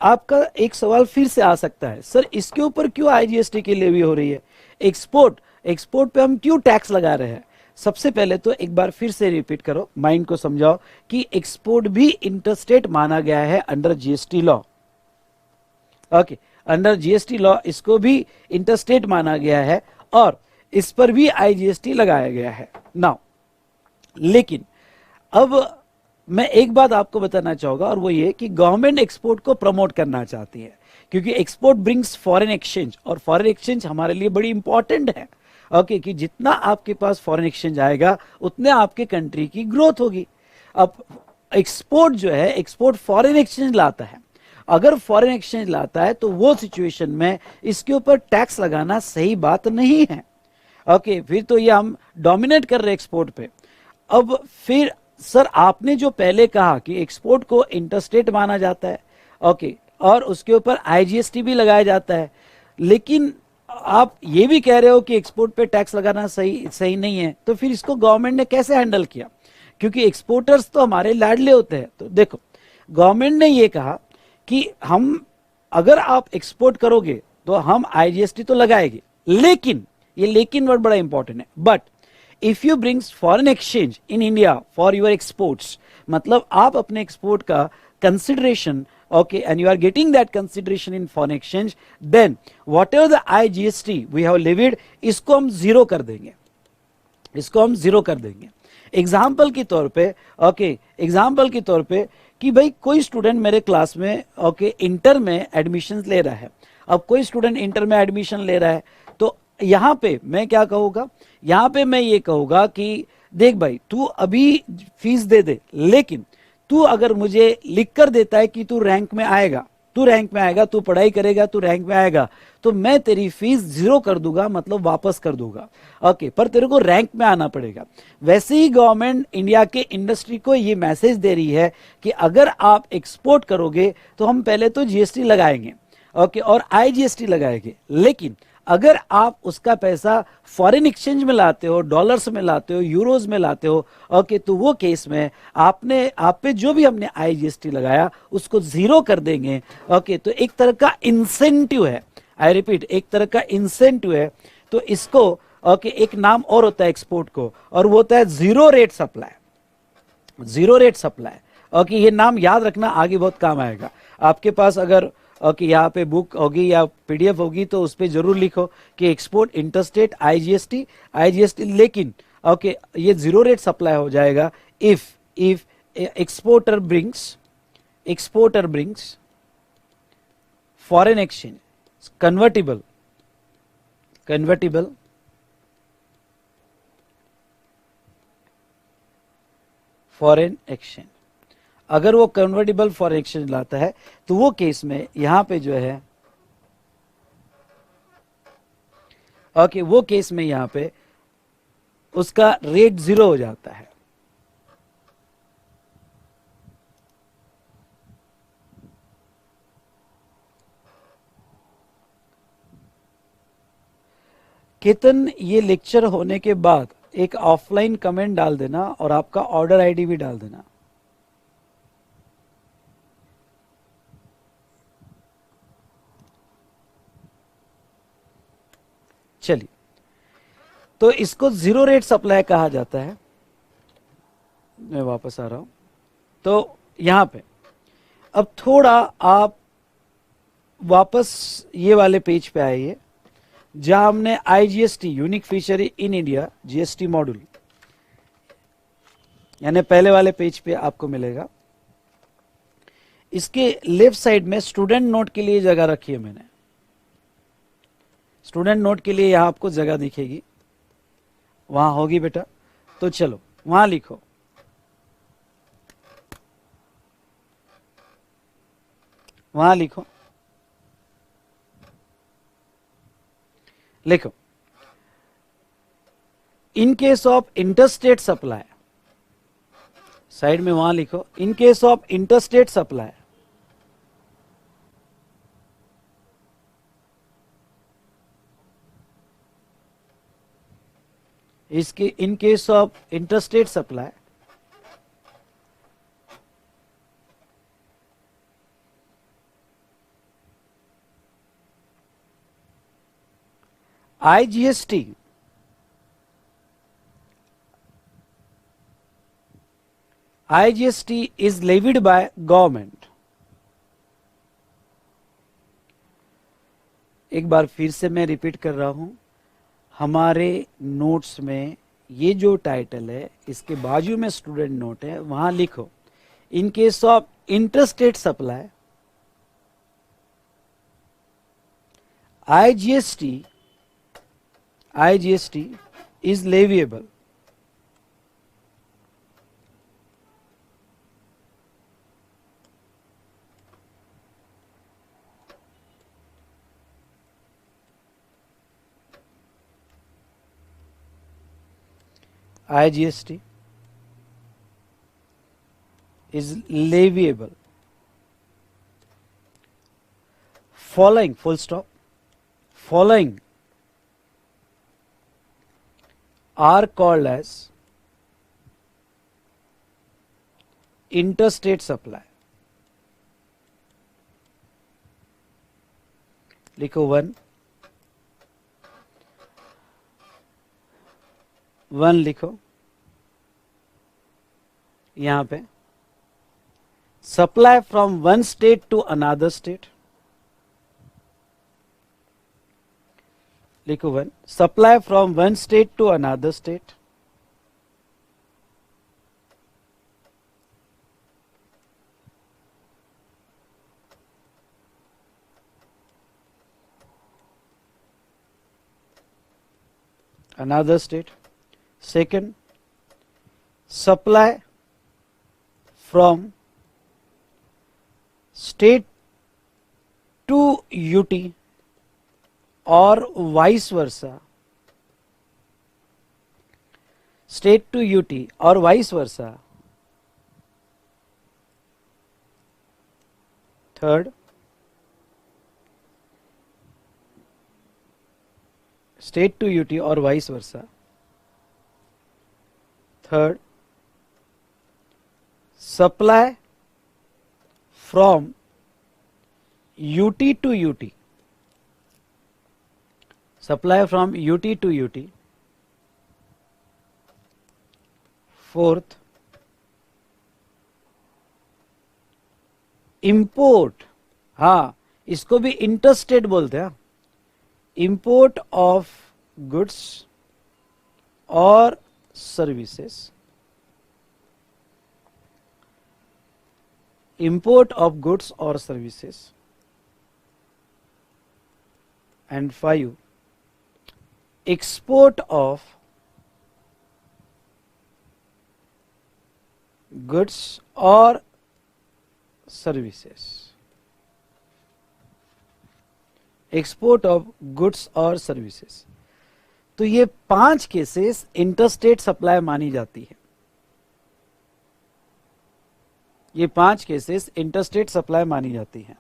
आपका एक सवाल फिर से आ सकता है, सर इसके ऊपर क्यों आईजीएसटी की लेवी हो रही है, एक्सपोर्ट पे हम क्यों टैक्स लगा रहे हैं। सबसे पहले तो एक बार फिर से रिपीट करो, माइंड को समझाओ कि एक्सपोर्ट भी इंटरस्टेट माना गया है under GST law. Okay, under GST law इसको भी इंटरस्टेट माना गया है, और इस पर भी आईजीएसटी लगाया गया है। नाउ लेकिन अब मैं एक बात आपको बताना चाहूंगा, और वो ये कि गवर्नमेंट एक्सपोर्ट को प्रमोट करना चाहती है, क्योंकि एक्सपोर्ट ब्रिंग्स फॉरेन एक्सचेंज, और फॉरेन एक्सचेंज हमारे लिए बड़ी इंपॉर्टेंट है। ओके, कि जितना आपके पास फॉरेन एक्सचेंज आएगा उतने आपके कंट्री की ग्रोथ होगी। अब एक्सपोर्ट जो है, एक्सपोर्ट फॉरेन एक्सचेंज लाता है, अगर फॉरेन एक्सचेंज लाता है तो वो सिचुएशन में इसके ऊपर टैक्स लगाना सही बात नहीं है। ओके, फिर तो ये हम डोमिनेट कर रहे एक्सपोर्ट पे। अब फिर सर आपने जो पहले कहा कि एक्सपोर्ट को इंटरस्टेट माना जाता है, ओके, और उसके ऊपर आईजीएसटी भी लगाया जाता है, लेकिन आप ये भी कह रहे हो कि एक्सपोर्ट पे टैक्स लगाना सही नहीं है, तो फिर इसको गवर्नमेंट ने कैसे हैंडल किया, क्योंकि एक्सपोर्टर्स तो हमारे लाडले होते हैं। तो देखो, गवर्नमेंट ने ये कहा कि हम, अगर आप एक्सपोर्ट करोगे तो हम आईजीएसटी तो लगाएंगे, लेकिन ये लेकिन वर्ड बड़ा इंपॉर्टेंट है, but if you brings foreign exchange in India for your exports, मतलब आप अपने एक्सपोर्ट का consideration, okay, and you are getting that consideration in foreign exchange, then whatever the IGST we have levied, इसको हम zero कर देंगे, इसको हम जीरो कर देंगे। एग्जाम्पल के तौर पे, ओके, एग्जाम्पल के तौर पे कि भाई कोई स्टूडेंट मेरे क्लास में, ओके, इंटर में एडमिशन ले रहा है। अब कोई स्टूडेंट इंटर में एडमिशन ले रहा है, तो यहां पे मैं क्या कहूंगा, यहां पे मैं ये कहूंगा कि देख भाई तू अभी फीस दे दे, लेकिन तू अगर मुझे लिख कर देता है कि तू रैंक में आएगा, तू पढ़ाई करेगा, तू रैंक में आएगा, तो मैं तेरी फीस जीरो कर दूंगा, मतलब वापस कर दूंगा। ओके, पर तेरे को रैंक में आना पड़ेगा। वैसे ही गवर्नमेंट इंडिया के इंडस्ट्री को ये मैसेज दे रही है कि अगर आप एक्सपोर्ट करोगे तो हम पहले तो जीएसटी लगाएंगे, ओके, और आईजीएसटी लगाएंगे, लेकिन अगर आप उसका पैसा फॉरेन एक्सचेंज में लाते हो, डॉलर्स में लाते हो, यूरोज में लाते हो, ओके, तो वो केस में आप पे जो भी हमने आईजीएसटी लगाया उसको जीरो कर देंगे। ओके, तो एक तरह का इंसेंटिव है, आई रिपीट, एक तरह का इंसेंटिव है। तो इसको ओके एक नाम और होता है एक्सपोर्ट को, और वो होता है zero rate supply. Zero rate supply, okay, ये नाम याद रखना, आगे बहुत काम आएगा। आपके पास अगर ओके यहाँ पे बुक होगी या पीडीएफ होगी तो उस पर जरूर लिखो कि एक्सपोर्ट इंटरस्टेट आईजीएसटी, आईजीएसटी, लेकिन ओके ये जीरो रेट सप्लाई हो जाएगा if exporter brings foreign exchange convertible foreign exchange. अगर वो कन्वर्टिबल फॉरेन एक्सचेंज लाता है तो वो केस में यहां पे जो है ओके वो केस में यहां पे उसका रेट जीरो हो जाता है। केतन, ये लेक्चर होने के बाद एक ऑफलाइन कमेंट डाल देना और आपका ऑर्डर आईडी भी डाल देना। चलिए, तो इसको जीरो रेट सप्लाई कहा जाता है। मैं वापस आ रहा हूं, तो यहां पे अब थोड़ा आप वापस ये वाले पेज पे आइए जहां हमने IGST unique feature in India GST module, यानी पहले वाले पेज पे आपको मिलेगा। इसके लेफ्ट साइड में स्टूडेंट नोट के लिए जगह रखी है मैंने, स्टूडेंट नोट के लिए यहां आपको जगह दिखेगी, वहां होगी बेटा, तो चलो वहां लिखो, वहां लिखो, लिखो in case of interstate supply, side में वहां लिखो in case of interstate supply, इसके in case of interstate supply IGST is levied by government। एक बार फिर से मैं रिपीट कर रहा हूं, हमारे नोट्स में ये जो टाइटल है इसके बाजू में स्टूडेंट नोट है, वहां लिखो in case of interstate supply IGST is leviable। IGST is leviable following, full stop, following are called as interstate supply। लिखो वन लिखो यहां पे, supply from one state to another state, लिखो one, supply from one state to another state, another state। Second, supply from state to UT or vice versa, state to UT or vice versa। Third, state to UT or vice versa. Third, supply from UT to UT. Supply from UT to UT. Fourth, import, हाँ इसको भी interstate बोलते हैं, import of goods or services, import of goods or services. And 5, export of goods or services. Export of goods और services. तो ये 5 cases interstate supply मानी जाती है. ये 5 केसेस इंटरस्टेट सप्लाई मानी जाती है.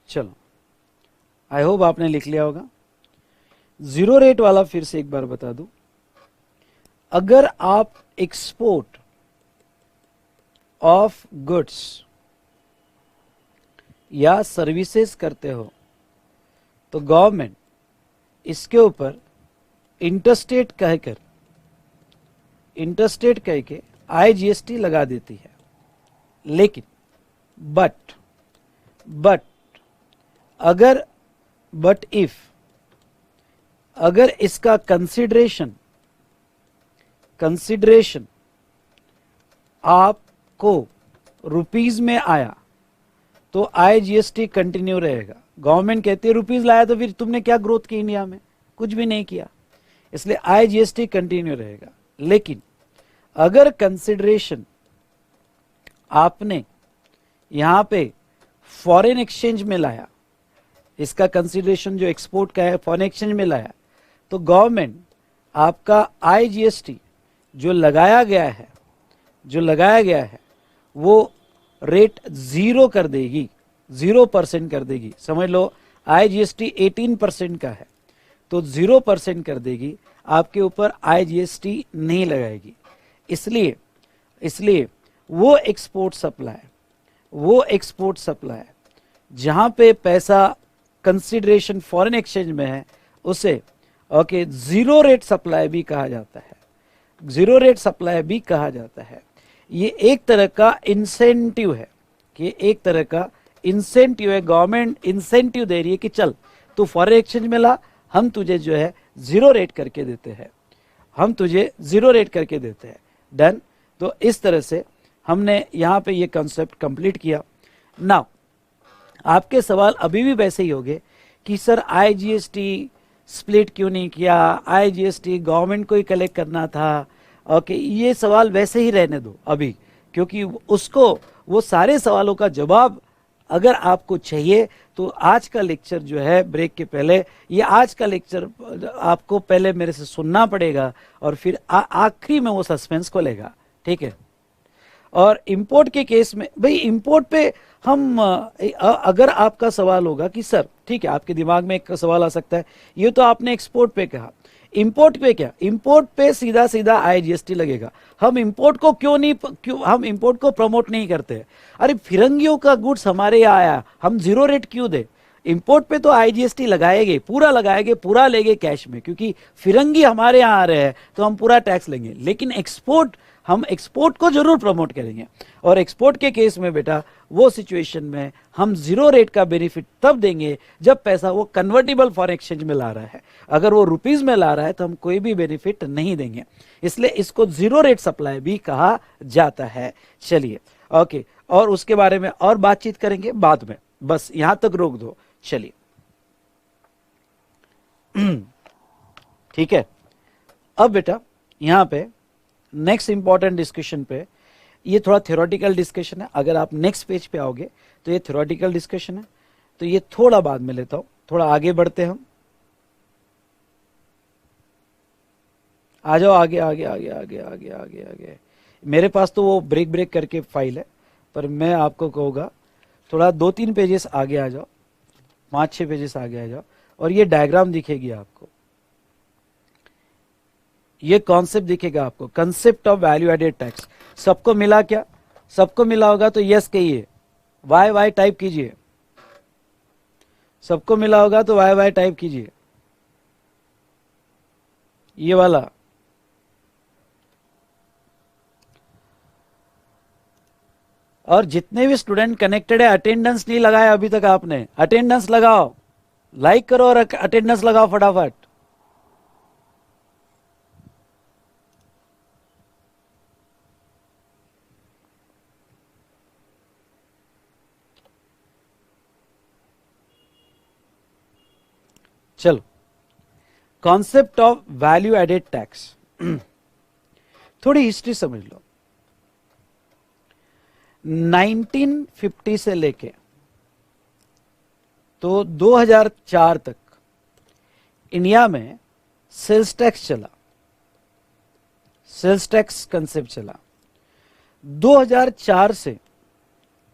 चलो, आई होप आपने लिख लिया होगा. जीरो रेट वाला फिर से एक बार बता दूं. अगर आप एक्सपोर्ट ऑफ गुड्स या सर्विसेज करते हो तो गवर्नमेंट इसके ऊपर इंटरस्टेट कह के IGST लगा देती है. लेकिन बट इफ अगर इसका कंसिडरेशन आपको रुपीज में आया तो IGST कंटिन्यू रहेगा. गवर्नमेंट कहती है रुपीज लाया तो फिर तुमने क्या ग्रोथ की इंडिया में, कुछ भी नहीं किया, इसलिए IGST कंटिन्यू रहेगा. लेकिन अगर कंसिडरेशन आपने यहां पे फॉरेन एक्सचेंज में लाया, इसका कंसिडरेशन जो एक्सपोर्ट का है फॉरेन एक्सचेंज में लाया, तो गवर्नमेंट आपका IGST जो लगाया गया है वो रेट 0 कर देगी, 0% कर देगी. समझ लो IGST 18% का है तो 0% कर देगी, आपके ऊपर IGST नहीं लगाएगी. इसलिए वो एक्सपोर्ट सप्लाई जहां पे पैसा कंसिडरेशन फॉरेन एक्सचेंज में है उसे जीरो रेट सप्लाई भी कहा जाता है. ये एक तरह का इंसेंटिव है गवर्नमेंट इंसेंटिव दे रही है कि चल तू फॉरेन एक्सचेंज में ला, हम तुझे जो है जीरो रेट करके देते हैं. डन. तो इस तरह से हमने यहां पे ये कॉन्सेप्ट कंप्लीट किया. नाउ आपके सवाल अभी भी वैसे ही होंगे कि सर IGST स्प्लिट क्यों नहीं किया, IGST गवर्नमेंट को ही कलेक्ट करना था. ये सवाल वैसे ही रहने दो अभी, क्योंकि वो सारे सवालों का जवाब अगर आपको चाहिए तो आज का लेक्चर जो है ब्रेक के पहले, ये आज का लेक्चर आपको पहले मेरे से सुनना पड़ेगा और फिर आखिरी में वो सस्पेंस को लेगा. ठीक है. और इंपोर्ट के केस में भाई इंपोर्ट पे हम अगर आपका सवाल होगा कि सर ठीक है, आपके दिमाग में एक सवाल आ सकता है, ये तो आपने एक्सपोर्ट पे कहा, इंपोर्ट पे क्या, इंपोर्ट पे सीधा IGST लगेगा. हम इंपोर्ट को हम इंपोर्ट को प्रमोट नहीं करते. अरे फिरंगियों का गुड्स हमारे यहाँ आया, हम जीरो रेट क्यों दे. इंपोर्ट पे तो IGST लगाएंगे, पूरा लेंगे कैश में, क्योंकि फिरंगी हमारे यहाँ आ रहे हैं तो हम पूरा टैक्स लेंगे. लेकिन हम एक्सपोर्ट को जरूर प्रमोट करेंगे. और एक्सपोर्ट के केस में बेटा वो सिचुएशन में हम जीरो रेट का बेनिफिट तब देंगे जब पैसा वो कन्वर्टिबल फॉरेन एक्सचेंज में ला रहा है. अगर वो रुपीज में ला रहा है तो हम कोई भी बेनिफिट नहीं देंगे. इसलिए इसको जीरो रेट सप्लाई भी कहा जाता है. चलिए ओके, और उसके बारे में और बातचीत करेंगे बाद में, बस यहां तक रोक दो. चलिए ठीक है. अब बेटा यहां पे नेक्स्ट इंपॉर्टेंट डिस्कशन पे, ये थोड़ा थ्योरेटिकल डिस्कशन है. अगर आप नेक्स्ट पेज पे आओगे तो ये थ्योरेटिकल डिस्कशन है, तो ये थोड़ा बाद में लेता हूं, थोड़ा आगे बढ़ते हम. आ जाओ आगे आगे आगे आगे आगे आगे आगे। मेरे पास तो वो ब्रेक ब्रेक करके फाइल है, पर मैं आपको कहूँगा थोड़ा 2-3 पेजेस आगे आ जाओ, 5-6 पेजेस आगे आ जाओ, और ये डायग्राम दिखेगी आपको, ये कॉन्सेप्ट दिखेगा आपको, concept of value added tax. सबको मिला क्या? सबको मिला होगा तो यस कहिए, वाई वाई टाइप कीजिए। सबको मिला होगा तो वाई वाई टाइप कीजिए, ये वाला। और जितने भी स्टूडेंट कनेक्टेड है, अटेंडेंस नहीं लगाया अभी तक आपने, अटेंडेंस लगाओ, लाइक करो और अटेंडेंस लगाओ फटाफट। चलो, concept of value added tax, थोड़ी हिस्ट्री समझ लो। 1950 से लेके तो 2004 तक इंडिया में सेल्स टैक्स चला, सेल्स टैक्स कंसेप्ट चला। 2004 से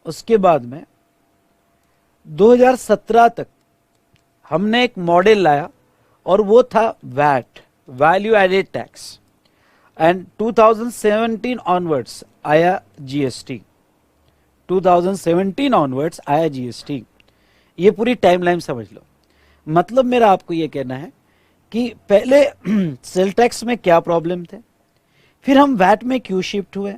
उसके बाद में 2017 तक हमने एक मॉडल लाया और वो था VAT, value added tax, and 2017 onwards आया जीएसटी। 2017 ऑनवर्ड्स आया जीएसटी। ये पूरी टाइमलाइन समझ लो। मतलब मेरा आपको ये कहना है कि पहले सेल टैक्स में क्या प्रॉब्लम थे, फिर हम वैट में क्यों शिफ्ट हुए,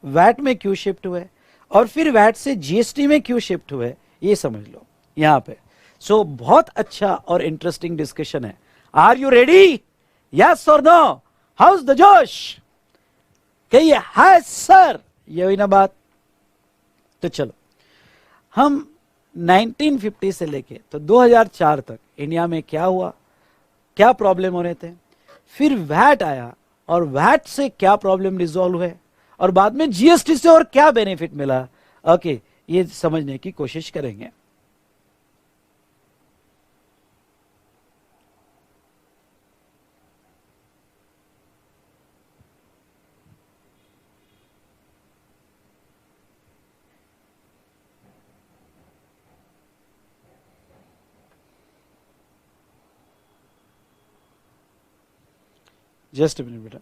वैट में क्यों शिफ्ट हुए, और फिर वैट से जीएसटी में क्यों शिफ्ट हुए, ये समझ लो यहां पे। सो बहुत अच्छा और इंटरेस्टिंग डिस्कशन है। Are you ready? यस और नो? How's the josh? कहिए हाय सर, ये हुई ना बात। तो चलो, हम 1950 से लेके तो 2004 तक इंडिया में क्या हुआ, क्या प्रॉब्लम हो रहे थे, फिर वैट आया और वैट से क्या प्रॉब्लम रिजॉल्व हुए, और बाद में जीएसटी से और क्या बेनिफिट मिला। ओके, ये समझने की कोशिश करेंगे। जस्ट अ मिनट बेटा।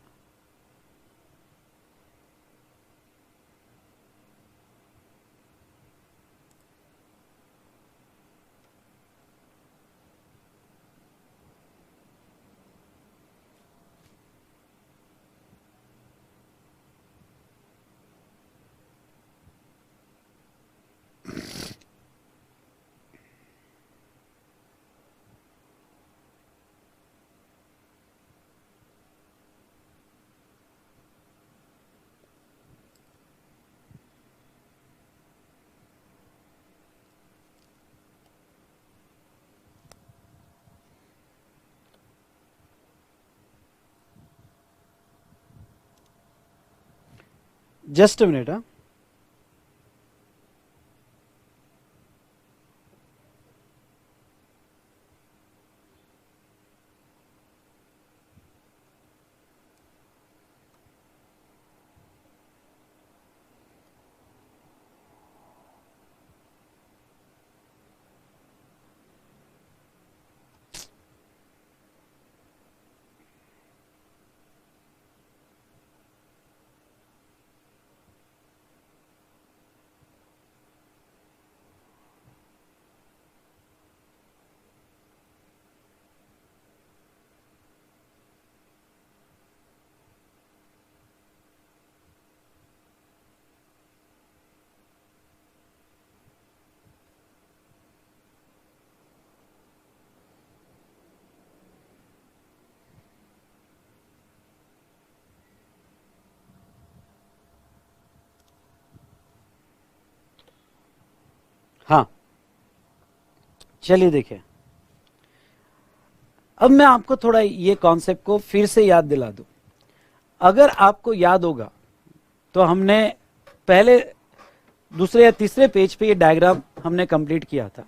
Just a minute. हाँ, हाँ, चलिए देखिए, अब मैं आपको थोड़ा ये कॉन्सेप्ट को फिर से याद दिला दूं। अगर आपको याद होगा तो हमने पहले दूसरे या तीसरे पेज पे ये डायग्राम हमने कंप्लीट किया था।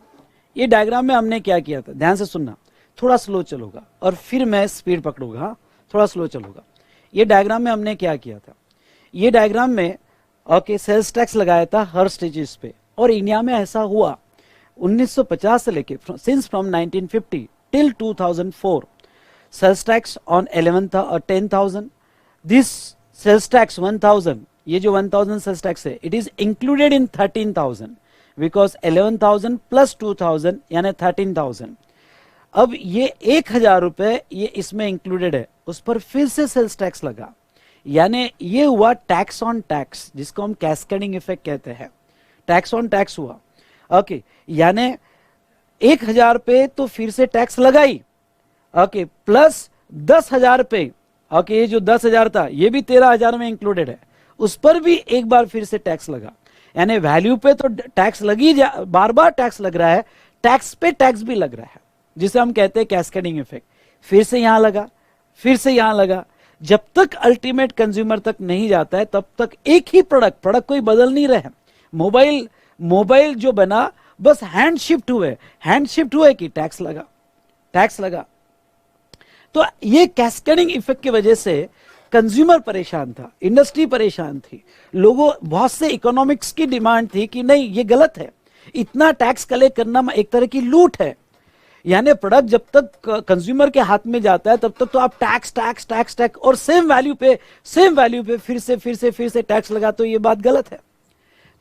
ये डायग्राम में हमने क्या किया था, ध्यान से सुनना, थोड़ा स्लो चलूंगा और फिर मैं स्पीड पकड़ूंगा। हाँ, थोड़ा स्लो चलूंगा। ये डायग्राम में हमने क्या किया था, ये डायग्राम में ओके सेल्स टैक्स लगाया था हर स्टेजेस पे, और इंडिया में ऐसा हुआ 1950 से लेके since from 1950 till 2004 sales tax on 11 था और 10,000, दिस सेल्स टैक्स 1,000, ये जो 1,000 सेल्स टैक्स है it is included in 13,000 because 11,000 plus 2,000 यानी 13,000। अब ये 1,000 रुपए ये इसमें इंक्लूडेड है, उस पर फिर से सेल्स टैक्स लगा, यानी ये हुआ टैक्स ऑन टैक्स, जिसको हम कैस्केडिंग इफेक्ट कहते हैं, टैक्स ऑन टैक्स हुआ। ओके यानी 1,000 पे तो फिर से टैक्स लगाई, ओके प्लस 10,000 पे, ओके ये जो 10,000 था ये भी 13,000 में इंक्लूडेड है, उस पर भी एक बार फिर से टैक्स लगा, यानी वैल्यू पे तो टैक्स लगी बार बार टैक्स लग रहा है, टैक्स पे टैक्स भी लग रहा है, जिसे हम कहते हैं कैस्केडिंग इफेक्ट। फिर से यहां लगा, फिर से यहां लगा, जब तक अल्टीमेट कंज्यूमर तक नहीं जाता है तब तक एक ही प्रोडक्ट कोई बदल नहीं रहे। मोबाइल जो बना बस हैंड शिफ्ट हुए कि टैक्स लगा। तो ये कैस्केडिंग इफेक्ट की वजह से कंज्यूमर परेशान था, इंडस्ट्री परेशान थी, लोगों बहुत से इकोनॉमिक्स की डिमांड थी कि नहीं ये गलत है, इतना टैक्स कलेक्ट करना एक तरह की लूट है, यानी प्रोडक्ट जब तक कंज्यूमर के हाथ में जाता है तब तक तो आप टैक्स और सेम वैल्यू पे फिर से टैक्स लगा, तो ये बात गलत है।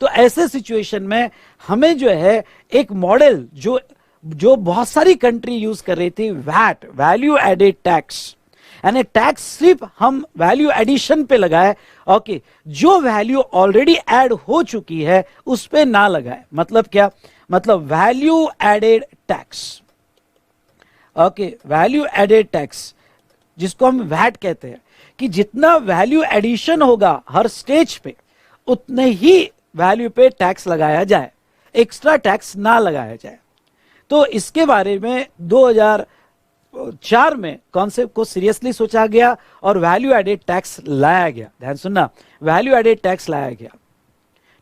तो ऐसे सिचुएशन में हमें जो है एक मॉडल जो बहुत सारी कंट्री यूज कर रही थी, वैट वैल्यू एडेड टैक्स, यानी टैक्स सिर्फ हम वैल्यू एडिशन पे लगाए, ओके जो वैल्यू ऑलरेडी ऐड हो चुकी है उस पे ना लगाए। मतलब क्या, मतलब value added tax, okay value added tax जिसको हम वैट कहते हैं, कि जितना वैल्यू एडिशन होगा हर स्टेज पे उतने ही वैल्यू पे टैक्स लगाया जाए, एक्स्ट्रा टैक्स ना लगाया जाए। तो इसके बारे में 2004 में कॉन्सेप्ट को सीरियसली सोचा गया और वैल्यू एडेड टैक्स लाया गया। ध्यान सुनना, वैल्यू एडेड टैक्स लाया गया,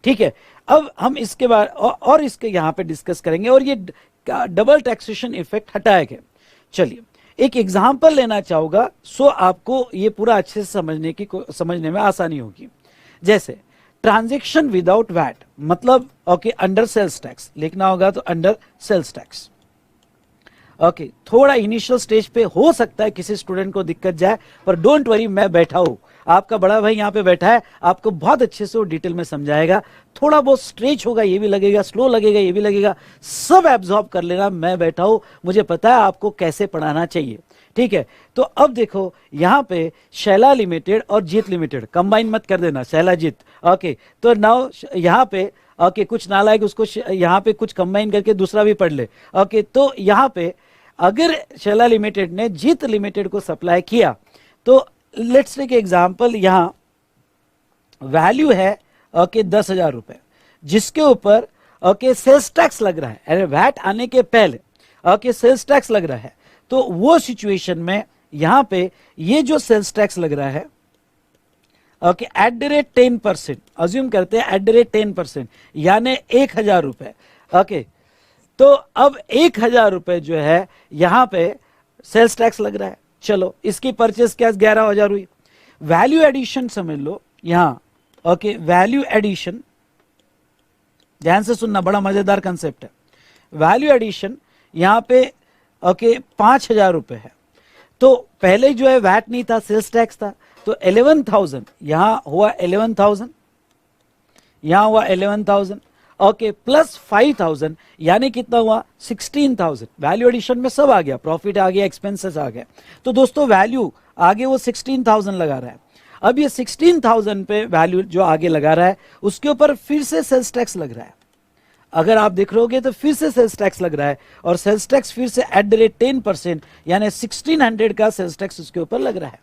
ठीक है। अब हम इसके बारे और इसके यहां पे डिस्कस करेंगे और ये डबल टैक्सेशन इफेक्ट हटाया गया। चलिए एक एग्जांपल लेना चाहूंगा सो आपको ये पूरा अच्छे से समझने में आसानी होगी। जैसे ट्रांजैक्शन विदाउट वैट, मतलब ओके अंडर सेल्स टैक्स लिखना होगा, तो अंडर सेल्स टैक्स, ओके थोड़ा इनिशियल स्टेज पे हो सकता है किसी स्टूडेंट को दिक्कत जाए, पर डोंट वरी, मैं बैठा हूं, आपका बड़ा भाई यहां पे बैठा है, आपको बहुत अच्छे से वो डिटेल में समझाएगा। थोड़ा बहुत स्ट्रेच होगा, ये भी लगेगा, स्लो लगेगा, ये भी लगेगा, सब एब्जॉर्ब कर लेना, मैं बैठा हूं, मुझे पता है आपको कैसे पढ़ाना चाहिए, ठीक है। तो अब देखो यहां पे शैला लिमिटेड और जीत लिमिटेड, कंबाइन मत कर देना शैला जीत, ओके। तो नाउ यहां पे ओके कुछ नालायक उसको यहां पे कुछ कंबाइन करके दूसरा भी पढ़ ले, ओके। तो यहां पे अगर शैला लिमिटेड ने जीत लिमिटेड को सप्लाई किया, तो लेट्स टेक एग्जांपल, यहां वैल्यू है ओके 10,000 रुपए, जिसके ऊपर ओके सेल्स टैक्स लग रहा है, अरे वैट आने के पहले ओके सेल्स टैक्स लग रहा है। तो वो सिचुएशन में यहां पे ये जो सेल्स टैक्स लग रहा है okay at the rate 10%, assume करते हैं एट द रेट 10%, यानी 1,000 रुपए, ओके। तो अब 1,000 रुपए जो है यहां पे सेल्स टैक्स लग रहा है, चलो इसकी परचेस क्या 11,000 हुई। वैल्यू एडिशन समझ लो यहां, ओके वैल्यू एडिशन, ध्यान से सुनना, बड़ा मजेदार कंसेप्ट है। वैल्यू एडिशन यहां पे ओके 5,000 रुपए है, तो पहले जो है वैट नहीं था, सेल्स टैक्स था, तो 11,000 यहां हुआ 11,000, यहां हुआ 11,000, ओके प्लस 5,000 यानी कितना हुआ 16,000। वैल्यू एडिशन में सब आ गया, प्रॉफिट आ गया, एक्सपेंसेस आ गया, तो दोस्तों वैल्यू आगे वो 16,000 लगा रहा है। अब ये 16,000 पे वैल्यू जो आगे लगा रहा है उसके ऊपर फिर से सेल्स टैक्स लग रहा है। अगर आप देख रहोगे तो फिर से सेल्स टैक्स लग रहा है, और सेल्स टैक्स फिर से एट द रेट 10%, यानी 1600 का सेल्स टैक्स उसके ऊपर लग रहा है।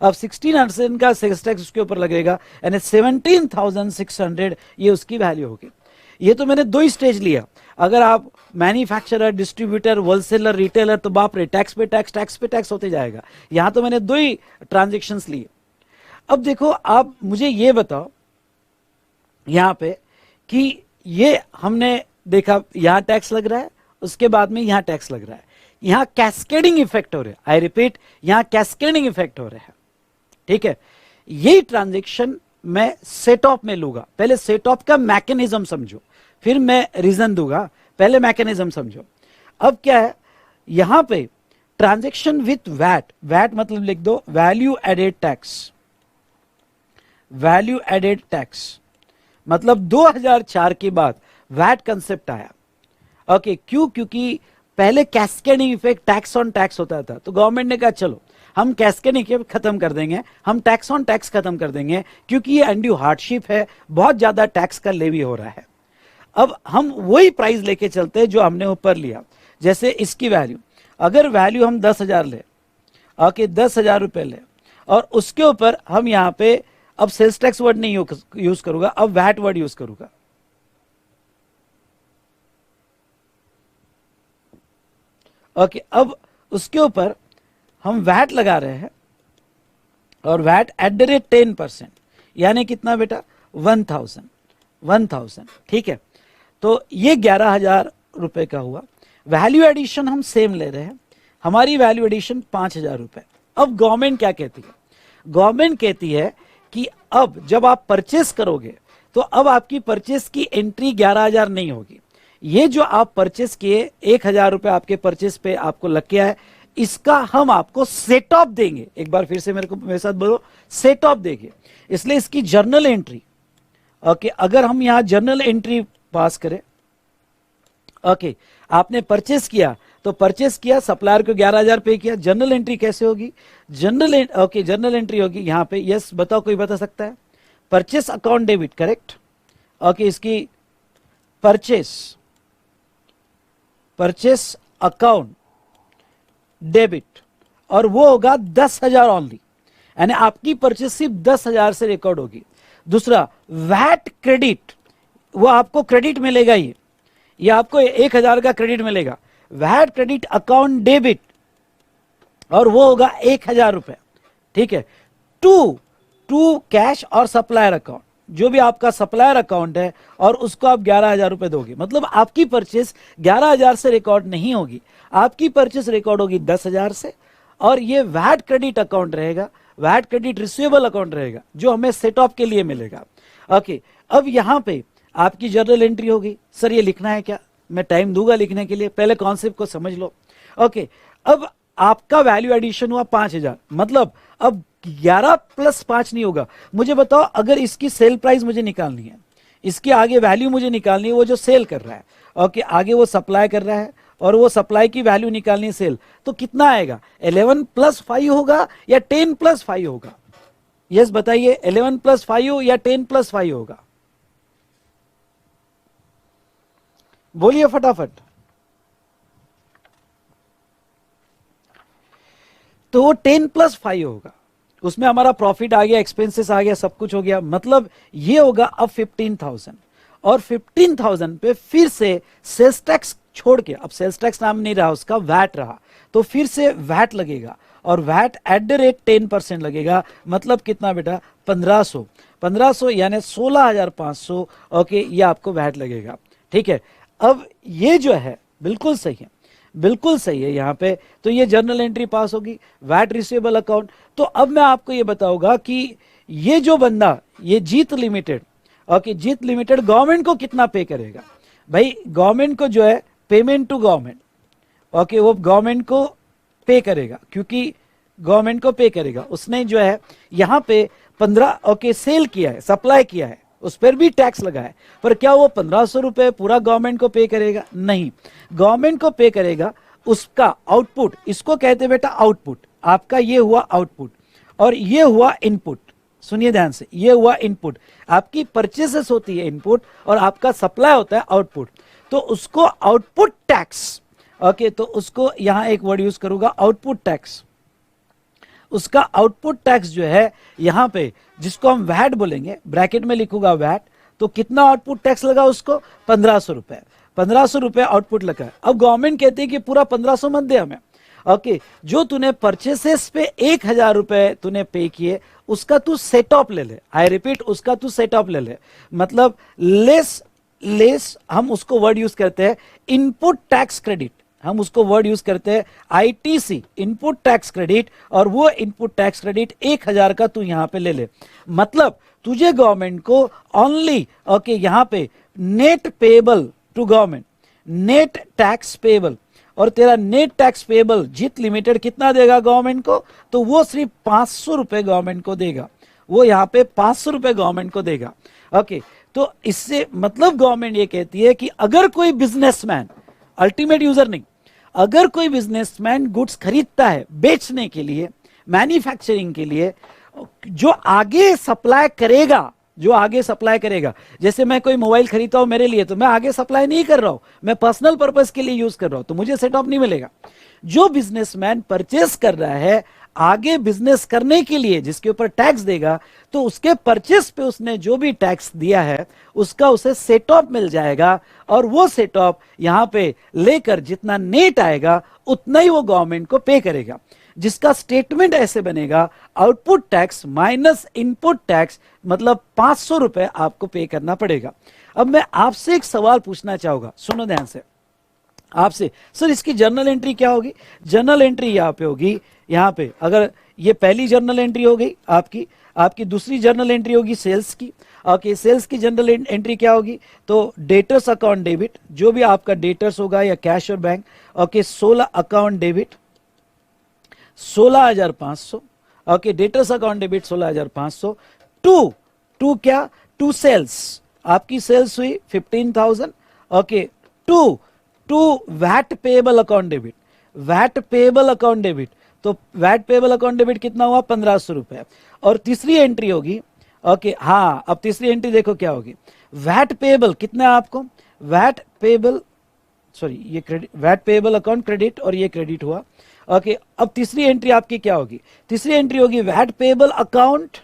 अब 1600 का सेल्स टैक्स उसके ऊपर लगेगा, यानी 17,600 ये उसकी वैल्यू होगी। ये तो मैंने दो ही स्टेज लिया, अगर आप मैन्युफैक्चरर, डिस्ट्रीब्यूटर, होलसेलर, रिटेलर, तो बाप रे टैक्स पे टैक्स होते जाएगा। यहां तो मैंने दो ही ट्रांजेक्शन्स लिए। अब देखो आप मुझे ये बताओ यहां पे कि ये हमने देखा यहां टैक्स लग रहा है, उसके बाद में यहां टैक्स लग रहा है, यहां कैस्केडिंग इफेक्ट हो रहा है। आई रिपीट, यहां कैस्केडिंग इफेक्ट हो रहा है, ठीक है, यही ट्रांजैक्शन मैं सेट ऑफ में लूंगा। पहले सेट ऑफ का मैकेनिज्म समझो, फिर मैं रीजन दूंगा, पहले मैकेनिज्म समझो। अब क्या है यहां पे ट्रांजैक्शन विथ वैट, वैट मतलब लिख दो value added tax, value added tax मतलब 2004 के बाद वैट कंसेप्ट आया। ओके क्यों? क्योंकि पहले cascading effect tax on tax होता था, तो गवर्नमेंट ने कहा चलो हम कैस्केडिंग इफेक्ट खत्म कर देंगे, हम टैक्स ऑन टैक्स खत्म कर देंगे, क्योंकि ये अनड्यू हार्डशिप है, बहुत ज्यादा टैक्स का लेवी हो रहा है। अब हम वही प्राइस लेके चलते हैं जो हमने ऊपर लिया। जैसे इसकी वैल्यू, अगर वैल्यू हम 10,000 ले, ओके 10,000 रुपए ले, और उसके ऊपर हम यहाँ पे अब सेल्स टैक्स वर्ड नहीं यूज करूंगा, अब वैट वर्ड यूज करूंगा। ओके अब उसके ऊपर हम वैट लगा रहे हैं, और वैट एट द रेट 10%, यानी कितना बेटा 1,000, ठीक है। तो ये 11,000 रुपए का हुआ। वैल्यू एडिशन हम सेम ले रहे हैं, हमारी वैल्यू एडिशन 5,000 रुपए। अब गवर्नमेंट क्या कहती है? गवर्नमेंट कहती है कि अब जब आप परचेस करोगे तो अब आपकी परचेस की एंट्री 11,000 नहीं होगी। ये जो आप परचेस किए 1,000 रुपए आपके परचेस पे आपको लग गया है, इसका हम आपको सेट ऑफ देंगे। एक बार फिर से मेरे साथ बोलो, सेट ऑफ देंगे। इसलिए इसकी जर्नल एंट्री, ओके अगर हम यहां जर्नल एंट्री पास करें, ओके आपने परचेस किया तो परचेस किया, सप्लायर को 11,000 पे किया, जर्नल एंट्री कैसे होगी? जर्नल एंट्री होगी यहां पे। यस बताओ, कोई बता सकता है? Purchase account debit, correct. Okay इसकी परचेस अकाउंट डेबिट, और वो होगा 10,000 ओनली, यानी आपकी परचेस सिर्फ 10,000 से रिकॉर्ड होगी। दूसरा वैट क्रेडिट, वो आपको क्रेडिट मिलेगा, ये आपको 1,000 का क्रेडिट मिलेगा। वैट क्रेडिट अकाउंट डेबिट, और वो होगा 1,000 रुपए, ठीक है। टू कैश और सप्लायर अकाउंट, जो भी आपका सप्लायर अकाउंट है, और उसको आप 11,000 रुपए दोगे। मतलब आपकी परचेस 11,000 से रिकॉर्ड नहीं होगी, आपकी परचेस रिकॉर्ड होगी 10,000 से। और ये वैट क्रेडिट अकाउंट रहेगा, वैट क्रेडिट रिसीवेबल अकाउंट रहेगा, जो हमें सेट ऑफ के लिए मिलेगा। ओके अब यहां पे आपकी जर्नल एंट्री होगी। सर ये लिखना है क्या? मैं टाइम दूंगा लिखने के लिए, पहले कॉन्सेप्ट को समझ लो। ओके अब आपका वैल्यू एडिशन हुआ 5,000, मतलब अब 11 प्लस 5 नहीं होगा। मुझे बताओ, अगर इसकी सेल प्राइस मुझे निकालनी है, इसके आगे वैल्यू मुझे निकालनी है, वो जो सेल कर रहा है, ओके आगे वो सप्लाई कर रहा है, और वो सप्लाई की वैल्यू निकालनी है सेल, तो कितना आएगा? 11 प्लस 5 होगा या 10 प्लस 5 होगा? यस बताइए, 11 प्लस 5 या 10 प्लस 5 होगा? बोलिए फटाफट। तो वो 10 प्लस 5 होगा, उसमें हमारा प्रॉफिट आ गया, एक्सपेंसेस आ गया, सब कुछ हो गया। मतलब ये होगा अब 15,000, और 15,000 पे फिर से सेल्स टैक्स छोड़ के, अब सेल्स टैक्स नाम नहीं रहा उसका, वैट रहा, तो फिर से वैट लगेगा, और वैट एट द रेट 10% लगेगा। मतलब कितना बेटा? 1,500 यानी 16,500। ओके ये आपको वैट लगेगा, ठीक है। अब ये जो है बिल्कुल सही है, बिल्कुल सही है यहाँ पे। तो ये जर्नल एंट्री पास होगी, वैट रिसीवेबल अकाउंट। तो अब मैं आपको ये बताऊंगा कि ये जो बंदा, ये जीत लिमिटेड, ओके जीत लिमिटेड गवर्नमेंट को कितना पे करेगा? भाई गवर्नमेंट को जो है पेमेंट टू गवर्नमेंट, ओके वो गवर्नमेंट को पे करेगा, क्योंकि गवर्नमेंट को पे करेगा। उसने जो है यहाँ पे 15 ओके सेल किया है, सप्लाई किया है, उस पर भी टैक्स लगा है, पर क्या वो 1,500 रुपए पूरा गवर्नमेंट को पे करेगा? नहीं, गवर्नमेंट को पे करेगा उसका आउटपुट। इसको कहते बेटा आउटपुट। आपका ये हुआ आउटपुट, और ये हुआ इनपुट। सुनिए ध्यान से, ये हुआ इनपुट। आपकी परचेसेस होती है इनपुट, और आपका सप्लाई होता है आउटपुट। तो उसको आउटपुट टैक्स, ओके तो उसको यहां एक वर्ड यूज करूंगा, आउटपुट टैक्स। उसका आउटपुट टैक्स जो है यहां पे, जिसको हम वैट बोलेंगे, ब्रैकेट में लिखूंगा वैट, तो कितना आउटपुट टैक्स लगा उसको? 1,500 रुपए। 1,500 रुपए आउटपुट लगा। अब गवर्नमेंट कहती है कि पूरा 1,500 मत दे हमें, ओके जो तूने परचेसेस पे 1,000 रुपए तूने पे किए, उसका तू सेट ऑफ ले ले। आई रिपीट, उसका तू सेट ऑफ ले ले। मतलब लेस हम उसको वर्ड यूज करते हैं इनपुट टैक्स क्रेडिट, हम उसको वर्ड यूज करते हैं आईटीसी, इनपुट टैक्स क्रेडिट, और वो इनपुट टैक्स क्रेडिट 1000 का तू यहां पे ले ले। मतलब तुझे गवर्नमेंट को ओनली ओके यहां पे net payable to government, net tax payable, और तेरा नेट टैक्स पेएबल जित लिमिटेड कितना देगा गवर्नमेंट को, तो वो सिर्फ 500 रुपए गवर्नमेंट को देगा। वो यहां पे 500 रुपए गवर्नमेंट को देगा। ओके, तो इससे मतलब गवर्नमेंट ये कहती है कि अगर कोई बिजनेसमैन, अल्टीमेट यूजर नहीं, अगर कोई बिजनेसमैन गुड्स खरीदता है बेचने के लिए, मैन्युफैक्चरिंग के लिए, जो आगे सप्लाई करेगा, जो आगे सप्लाई करेगा, जैसे मैं कोई मोबाइल खरीदता हूं मेरे लिए, तो मैं आगे सप्लाई नहीं कर रहा हूं, मैं पर्सनल पर्पस के लिए यूज कर रहा हूं, तो मुझे सेट ऑफ नहीं मिलेगा। जो बिजनेसमैन परचेस कर रहा है आगे बिजनेस करने के लिए, जिसके ऊपर टैक्स देगा, तो उसके परचेस पे उसने जो भी टैक्स दिया है उसका उसे सेट ऑफ मिल जाएगा, और वो सेट ऑफ यहां पे लेकर जितना नेट आएगा उतना ही वो गवर्नमेंट को पे करेगा, जिसका स्टेटमेंट ऐसे बनेगा output tax minus input tax, मतलब 500 रुपए आपको पे करना पड़ेगा। अब मैं आपसे एक सवाल पूछना चाहूंगा, सुनो ध्यान से आपसे, सर इसकी जर्नल एंट्री क्या होगी? जर्नल एंट्री यहां पे होगी, यहां पे अगर ये पहली जर्नल एंट्री हो गई आपकी, आपकी दूसरी जर्नल एंट्री होगी सेल्स की। ओके, सेल्स की जनरल एंट्री क्या होगी? तो डेटर्स अकाउंट डेबिट, जो भी आपका डेटर्स होगा या कैश और bank, okay 16 account debit 16,500, okay debtors account debit 16,500, to to क्या, टू सेल्स, आपकी सेल्स हुई 15,000, okay to to VAT payable account debit, VAT payable account debit, तो वैट पेएबल अकाउंट डेबिट कितना हुआ 1500 रुपए। और तीसरी एंट्री होगी, ओके हाँ अब तीसरी एंट्री देखो क्या होगी, वैट पेएबल कितना है आपको, वैट पेएबल, सॉरी ये credit, VAT payable account credit और ये क्रेडिट हुआ। ओके, अब तीसरी एंट्री आपकी क्या होगी, तीसरी एंट्री होगी वैट पेएबल अकाउंट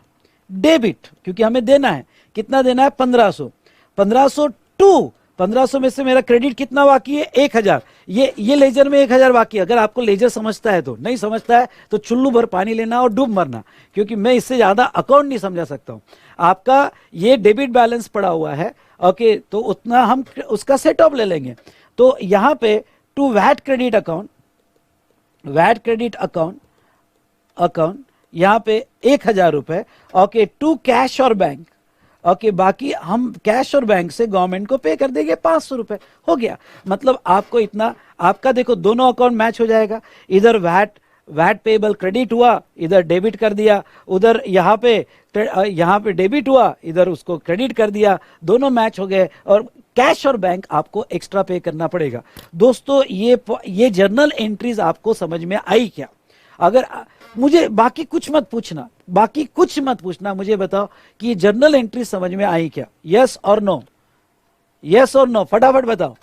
डेबिट, क्योंकि हमें देना है, कितना देना है 1500, 1500 टू 1500 में से मेरा क्रेडिट कितना बाकी है 1000, ये लेजर में 1000 बाकी है। अगर आपको लेजर समझता है तो, नहीं समझता है तो चुल्लू भर पानी लेना और डूब मरना, क्योंकि मैं इससे ज्यादा अकाउंट नहीं समझा सकता हूं। आपका ये डेबिट बैलेंस पड़ा हुआ है, ओके तो उतना हम उसका सेट ऑफ ले लेंगे। तो यहां पे to VAT credit account, VAT credit account account यहां पे 1000 रुपए, ओके टू कैश और बैंक, ओके बाकी हम कैश और बैंक से गवर्नमेंट को पे कर देंगे 500 रुपए, हो गया। मतलब आपको इतना, आपका देखो दोनों अकाउंट मैच हो जाएगा, इधर वैट पेएबल क्रेडिट हुआ, इधर डेबिट कर दिया, उधर यहाँ पे डेबिट हुआ, इधर उसको क्रेडिट कर दिया, दोनों मैच हो गए, और कैश और बैंक आपको एक्स्ट्रा पे करना पड़ेगा। दोस्तों ये जर्नल एंट्रीज आपको समझ में आई क्या? अगर मुझे बाकी कुछ मत पूछना, बाकी कुछ मत पूछना, मुझे बताओ कि ये जर्नल एंट्री समझ में आई क्या? यस और नो, यस और नो, फटाफट बताओ।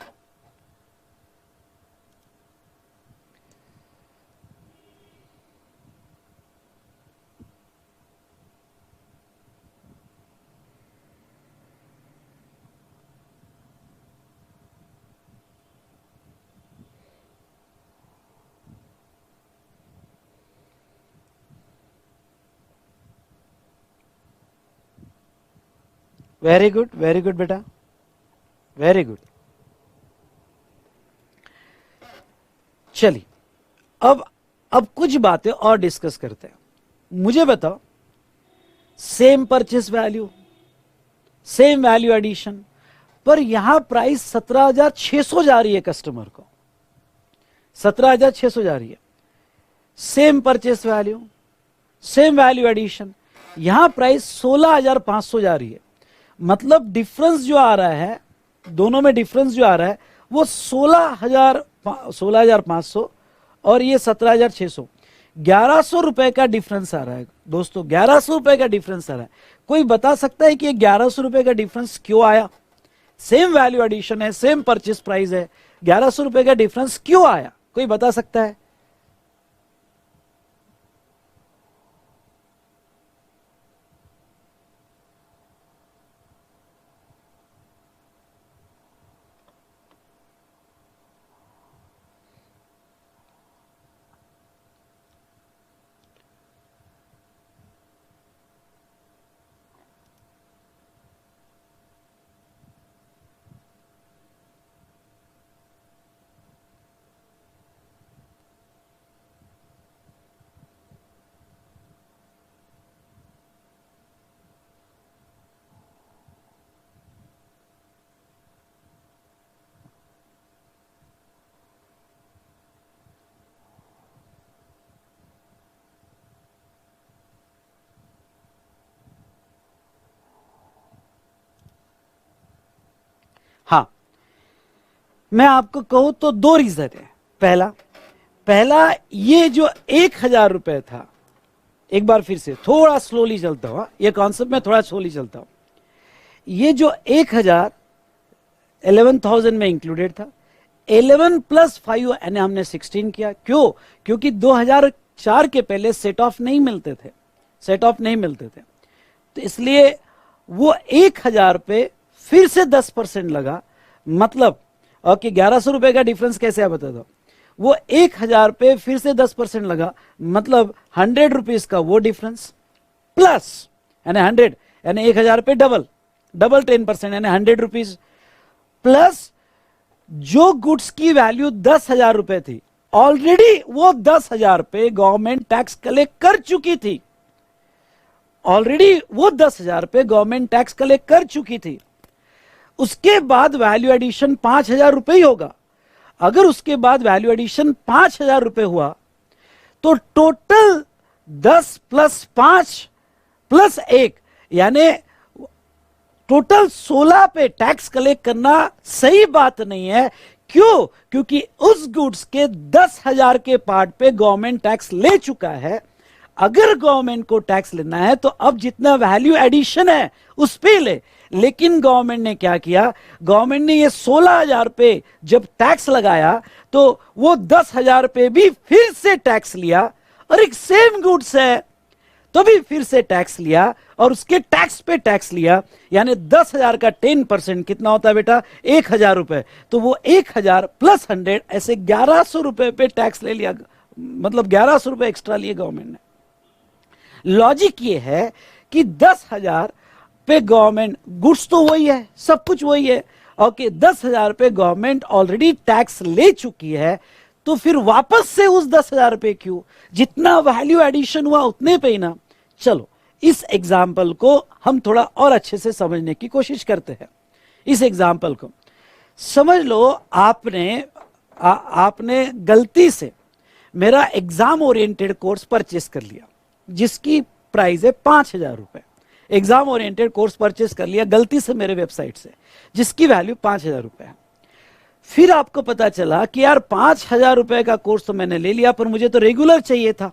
वेरी गुड बेटा, वेरी गुड। चलिए अब कुछ बातें और डिस्कस करते हैं। मुझे बताओ, same purchase value, same value addition, पर यहां प्राइस 17,600 जा रही है कस्टमर को, 17,600 जा रही है। Same purchase value, same value addition, यहां प्राइस 16,500 जा रही है। मतलब डिफरेंस जो आ रहा है, दोनों में डिफरेंस जो आ रहा है वो 16,500 और ये 17,600, 1,100 रुपए का डिफरेंस आ रहा है दोस्तों, 1,100 रुपए का डिफरेंस आ रहा है। कोई बता सकता है कि ये 1,100 रुपए का डिफरेंस क्यों आया? सेम वैल्यू एडिशन है, सेम परचेस प्राइस है, 1,100 रुपए का डिफरेंस क्यों आया? कोई बता सकता है? मैं आपको कहूं तो दो रीजन है। पहला ये जो 1,000 रुपए था, एक बार फिर से थोड़ा स्लोली चलता हुआ, ये कॉन्सेप्ट में थोड़ा स्लोली चलता हूं। ये जो 1,000 11,000 में इंक्लूडेड था, 11 प्लस 5 यानी हमने 16 किया। क्यों? क्योंकि 2004 के पहले सेट ऑफ नहीं मिलते थे, तो इसलिए वो 1,000 पे फिर से 10% लगा। मतलब ओके, 1,100 रुपए का डिफरेंस कैसे है बता दो। वो 1,000 पे फिर से 10% लगा, मतलब 100 रुपीज का वो डिफरेंस प्लस यानी 100 यानी 1,000 पे डबल 10% यानी 100 रुपीज प्लस जो गुड्स की वैल्यू 10,000 रुपए थी, ऑलरेडी वो 10,000 पे गवर्नमेंट टैक्स कलेक्ट कर चुकी थी। उसके बाद वैल्यू एडिशन 5,000 रुपए ही होगा। अगर उसके बाद वैल्यू एडिशन 5,000 रुपए हुआ तो टोटल 10 प्लस 5 प्लस 1 यानी टोटल 16 पे टैक्स कलेक्ट करना सही बात नहीं है। क्यों? क्योंकि उस गुड्स के 10,000 के पार्ट पे गवर्नमेंट टैक्स ले चुका है। अगर गवर्नमेंट को टैक्स लेना है तो अब जितना वैल्यू एडिशन है उस पे ले। लेकिन गवर्नमेंट ने क्या किया, गवर्नमेंट ने ये 16,000 पे जब टैक्स लगाया तो वो 10,000 पे भी फिर से टैक्स लिया, और एक सेम गुड्स है तो भी फिर से टैक्स लिया, और उसके टैक्स पे टैक्स लिया। यानी 10,000 का 10% कितना होता है बेटा? 1,000 रुपए। तो वो 1,000 प्लस 100 ऐसे 1,100 रुपए पे टैक्स ले लिया, मतलब 1,100 रुपए एक्स्ट्रा लिए गवर्नमेंट ने। लॉजिक ये है कि 10,000 पे गवर्नमेंट, गुड्स तो वही है, सब कुछ वही है, ओके, 10,000 पे गवर्नमेंट ऑलरेडी टैक्स ले चुकी है, तो फिर वापस से उस 10,000 पे क्यों? जितना वैल्यू एडिशन हुआ उतने पे ही ना। चलो इस एग्जाम्पल को हम थोड़ा और अच्छे से समझने की कोशिश करते हैं। इस एग्जाम्पल को समझ लो, आपने गलती से मेरा एग्जाम ओरिएंटेड कोर्स परचेस कर लिया जिसकी प्राइस है 5,000 रुपए। एग्जाम ओरिएंटेड कोर्स परचेस कर लिया गलती से मेरे वेबसाइट से, जिसकी वैल्यू 5,000 रुपए है। फिर आपको पता चला कि यार 5,000 रुपए का कोर्स तो मैंने ले लिया, पर मुझे तो रेगुलर चाहिए था,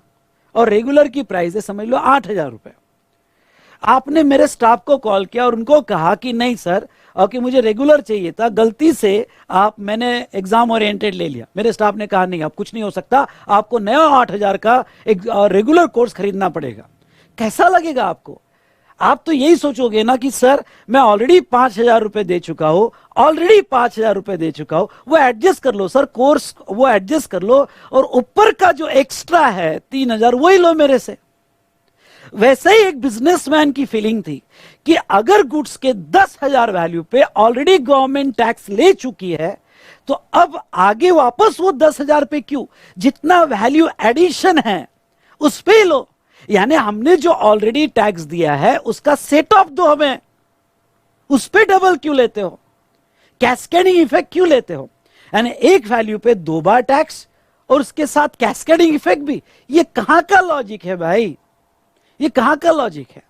और रेगुलर की प्राइस है समझ लो 8,000 रुपए। आपने मेरे स्टाफ को कॉल किया और उनको कहा कि नहीं सर, ओके, मुझे रेगुलर चाहिए था, गलती से मैंने एग्जाम ओरिएंटेड ले लिया। मेरे स्टाफ ने कहा नहीं, अब कुछ नहीं हो सकता, आपको नया 8,000 का एक रेगुलर कोर्स खरीदना पड़ेगा। कैसा लगेगा आपको? आप तो यही सोचोगे ना कि सर मैं ऑलरेडी 5,000 रुपए दे चुका हूं, वो एडजस्ट कर लो सर, कोर्स वो एडजस्ट कर लो, और ऊपर का जो एक्स्ट्रा है 3,000 वही लो मेरे से। वैसे ही एक बिजनेसमैन की फीलिंग थी कि अगर गुड्स के 10,000 वैल्यू पे ऑलरेडी गवर्नमेंट टैक्स ले चुकी है, तो अब आगे वापस वो 10,000 पे क्यों? जितना वैल्यू एडिशन है उस पे लो। यानी हमने जो ऑलरेडी टैक्स दिया है उसका सेट ऑफ दो हमें, उस पे डबल क्यों लेते हो? कैस्केडिंग इफेक्ट क्यों लेते हो? यानी एक वैल्यू पे 2 बार टैक्स और उसके साथ कैस्केडिंग इफेक्ट भी। ये कहां का लॉजिक है भाई? ये कहां का लॉजिक है?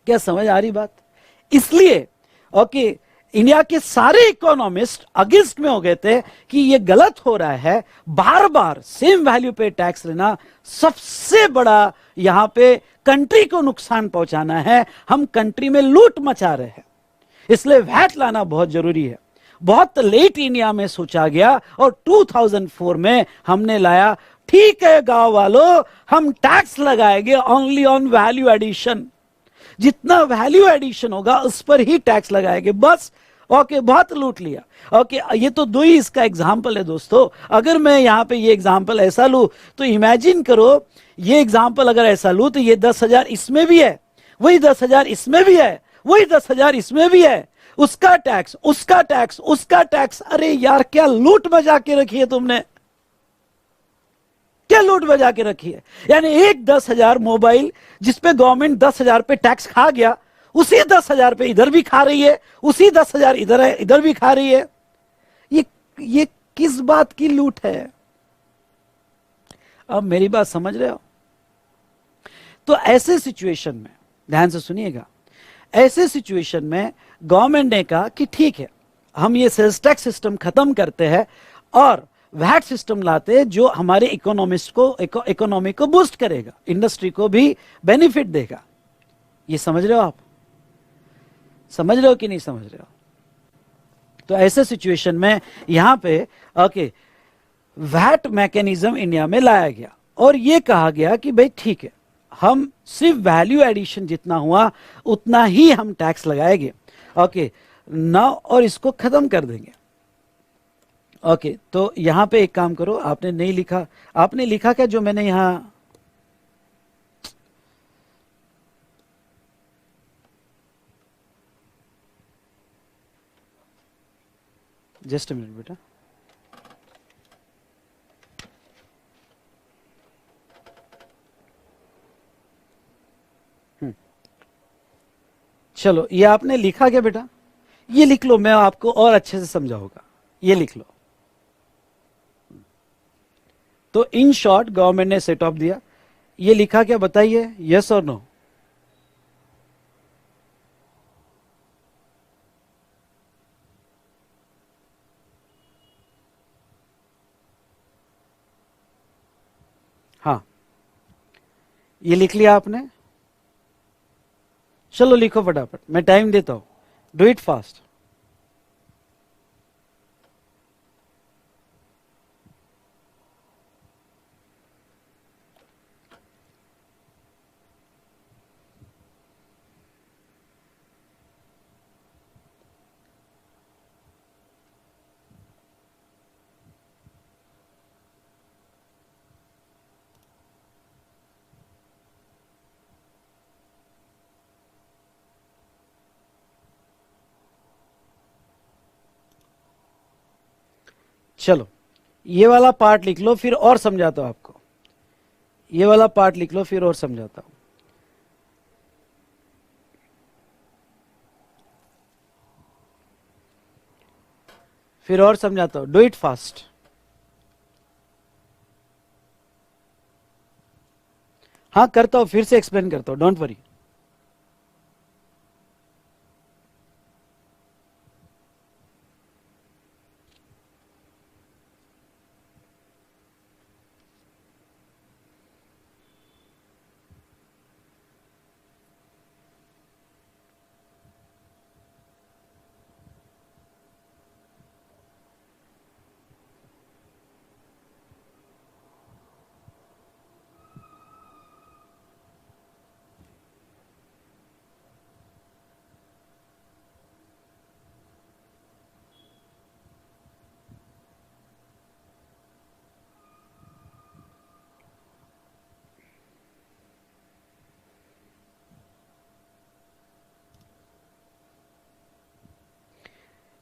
क्या समझ आ रही बात? इसलिए ओके, इंडिया के सारे इकोनॉमिस्ट अगेंस्ट में हो गए थे कि ये गलत हो रहा है, बार बार सेम वैल्यू पे टैक्स लेना सबसे बड़ा यहां पे कंट्री को नुकसान पहुंचाना है, हम कंट्री में लूट मचा रहे हैं, इसलिए वैट लाना बहुत जरूरी है। बहुत लेट इंडिया में सोचा गया और 2004 में हमने लाया। ठीक है गांव वालों, हम टैक्स लगाएंगे ओनली ऑन वैल्यू एडिशन, जितना वैल्यू एडिशन होगा उस पर ही टैक्स लगाएंगे बस। ओके, बहुत लूट लिया। ओके, ये तो दो ही इसका एग्जाम्पल है दोस्तों। अगर मैं यहां पे ये एग्जाम्पल ऐसा लूं तो इमेजिन करो, ये एग्जाम्पल अगर ऐसा लूं तो ये 10,000 इसमें भी है, वही 10,000 इसमें भी है, वही 10,000 इसमें भी है, उसका टैक्स, उसका टैक्स, उसका टैक्स। अरे यार, क्या लूट मचा के रखी है तुमने, क्या लूट बजा के रखी है। यानी एक 10,000 मोबाइल जिसपे गवर्नमेंट 10,000 पे टैक्स खा गया, उसी 10,000 पे इधर भी खा रही है, उसी 10,000 इधर है, इधर भी खा रही है। ये किस बात की लूट है? अब मेरी बात समझ रहे हो? तो ऐसे सिचुएशन में ध्यान से सुनिएगा, ऐसे सिचुएशन में गवर्नमेंट ने कहा कि ठीक है, हम ये सेल्स टैक्स सिस्टम खत्म करते हैं और वैट सिस्टम लाते हैं जो हमारे इकोनॉमिस्ट को इकोनॉमी को बूस्ट करेगा, इंडस्ट्री को भी बेनिफिट देगा। ये समझ रहे हो आप? समझ रहे हो कि नहीं समझ रहे हो? तो ऐसे सिचुएशन में यहां पे ओके वैट मैकेनिज्म इंडिया में लाया गया और ये कहा गया कि भाई ठीक है, हम सिर्फ वैल्यू एडिशन जितना हुआ उतना ही हम टैक्स लगाएंगे, ओके ना, और इसको खत्म कर देंगे। ओके तो यहां पे एक काम करो, आपने नहीं लिखा, आपने लिखा क्या जो मैंने यहां, जस्ट अ मिनट बेटा, चलो ये आपने लिखा क्या बेटा? ये लिख लो, मैं आपको और अच्छे से समझाऊंगा, ये लिख लो। तो इन शॉर्ट गवर्नमेंट ने सेट ऑफ दिया, ये लिखा क्या बताइए, यस और नो? हाँ ये लिख लिया आपने? चलो लिखो फटाफट, मैं टाइम देता हूं, डू इट फास्ट। चलो ये वाला पार्ट लिख लो, फिर और समझाता हूं आपको, ये वाला पार्ट लिख लो फिर और समझाता हूं। फिर और समझाता हूं, डू इट फास्ट। हाँ करता हूं, फिर से एक्सप्लेन करता हूं, डोंट वरी।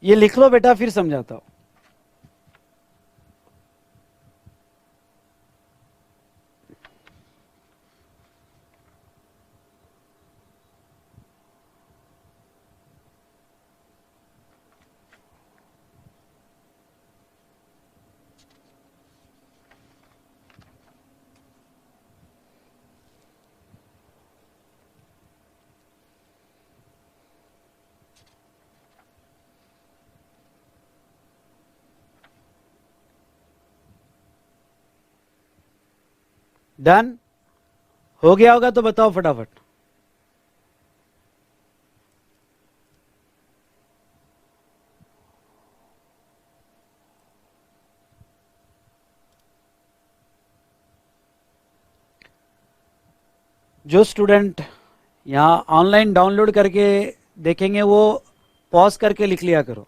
ये लिख लो बेटा, फिर समझाता हूं। डन हो गया होगा तो बताओ फटाफट। जो स्टूडेंट यहां ऑनलाइन डाउनलोड करके देखेंगे वो पॉज करके लिख लिया करो।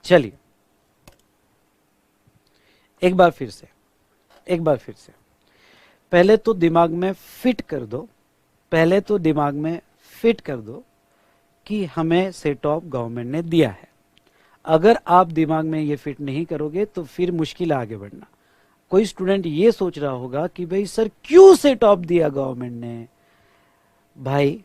चलिए एक बार फिर से, एक बार फिर से, पहले तो दिमाग में फिट कर दो, पहले तो दिमाग में फिट कर दो कि हमें सेट ऑफ गवर्नमेंट ने दिया है। अगर आप दिमाग में ये फिट नहीं करोगे तो फिर मुश्किल है आगे बढ़ना। कोई स्टूडेंट ये सोच रहा होगा कि भाई सर क्यों सेट ऑफ दिया गवर्नमेंट ने। भाई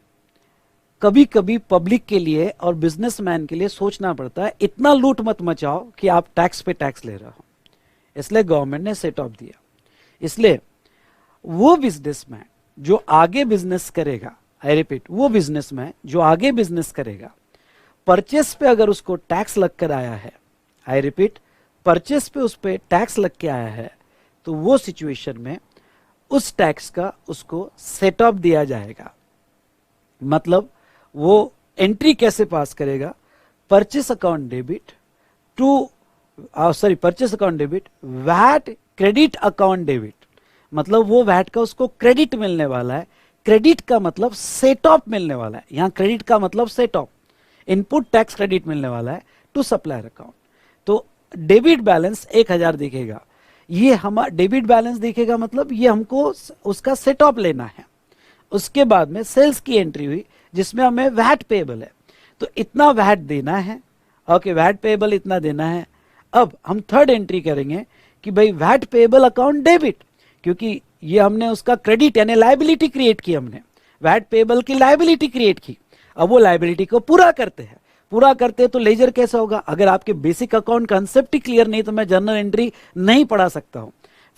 कभी कभी पब्लिक के लिए और बिजनेसमैन के लिए सोचना पड़ता है, इतना लूट मत मचाओ कि आप टैक्स पे टैक्स ले रहे हो, इसलिए गवर्नमेंट ने सेट ऑफ दिया। इसलिए वो बिजनेसमैन जो आगे बिजनेस करेगा, आई रिपीट, वो बिजनेसमैन जो आगे बिजनेस करेगा, परचेस पे अगर उसको टैक्स लग कर आया है, आई रिपीट, परचेस पे उस पे टैक्स लग के आया है, तो वो सिचुएशन में उस टैक्स का उसको सेट ऑफ दिया जाएगा। मतलब वो एंट्री कैसे पास करेगा, purchase account debit to purchase account debit VAT credit account debit, मतलब वो वैट का उसको क्रेडिट मिलने वाला है। क्रेडिट का मतलब सेट ऑफ मिलने वाला है, यहां क्रेडिट का मतलब set of, input tax credit मिलने वाला है टू सप्लायर अकाउंट। तो डेबिट बैलेंस 1000 दिखेगा, ये हमारा डेबिट बैलेंस दिखेगा, मतलब ये हमको उसका सेट ऑफ लेना है। उसके बाद में सेल्स की एंट्री हुई जिसमें हमें वैट पेबल है, तो इतना वैट देना है, ओके, वैट पेबल इतना देना है। अब हम थर्ड एंट्री करेंगे कि भाई वैट पेबल अकाउंट डेबिट, क्योंकि ये हमने उसका क्रेडिट यानी लायबिलिटी क्रिएट की, हमने वैट पेबल की लायबिलिटी क्रिएट की। अब वो लायबिलिटी को पूरा करते हैं, पूरा करते हैं तो लेजर कैसा होगा। अगर आपके बेसिक अकाउंट कंसेप्ट ही क्लियर नहीं तो मैं जर्नल एंट्री नहीं पढ़ा सकता हूं।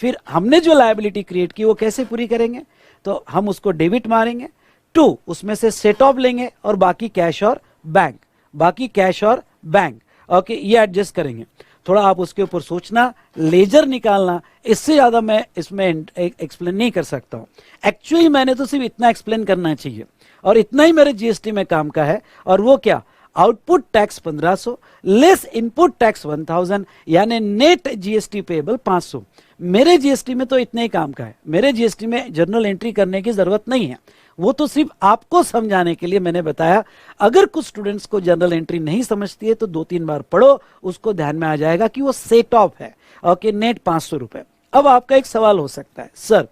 फिर हमने जो लायबिलिटी क्रिएट की वो कैसे पूरी करेंगे, तो हम उसको डेबिट मारेंगे टू, उसमें से सेट ऑफ लेंगे और बाकी कैश और बैंक, बाकी कैश और बैंक, ओके, ये एडजस्ट करेंगे। थोड़ा आप उसके ऊपर सोचना, लेजर निकालना, इससे ज्यादा मैं इसमें एक्सप्लेन नहीं कर सकता हूं। एक्चुअली मैंने तो सिर्फ इतना एक्सप्लेन करना चाहिए और इतना ही मेरे जीएसटी में काम का है, और वो क्या, output tax 1500 less input tax 1000 यानी नेट जीएसटी पेबल 500। मेरे जीएसटी में तो इतने ही काम का है, मेरे जीएसटी में जर्नल एंट्री करने की जरूरत नहीं है, वो तो सिर्फ आपको समझाने के लिए मैंने बताया। अगर कुछ स्टूडेंट्स को जनरल एंट्री नहीं समझती है तो 2-3 बार पढ़ो, उसको ध्यान में आ जाएगा कि वो सेट ऑफ है, ओके, नेट 500 रुपए। अब आपका एक सवाल हो सकता है, सर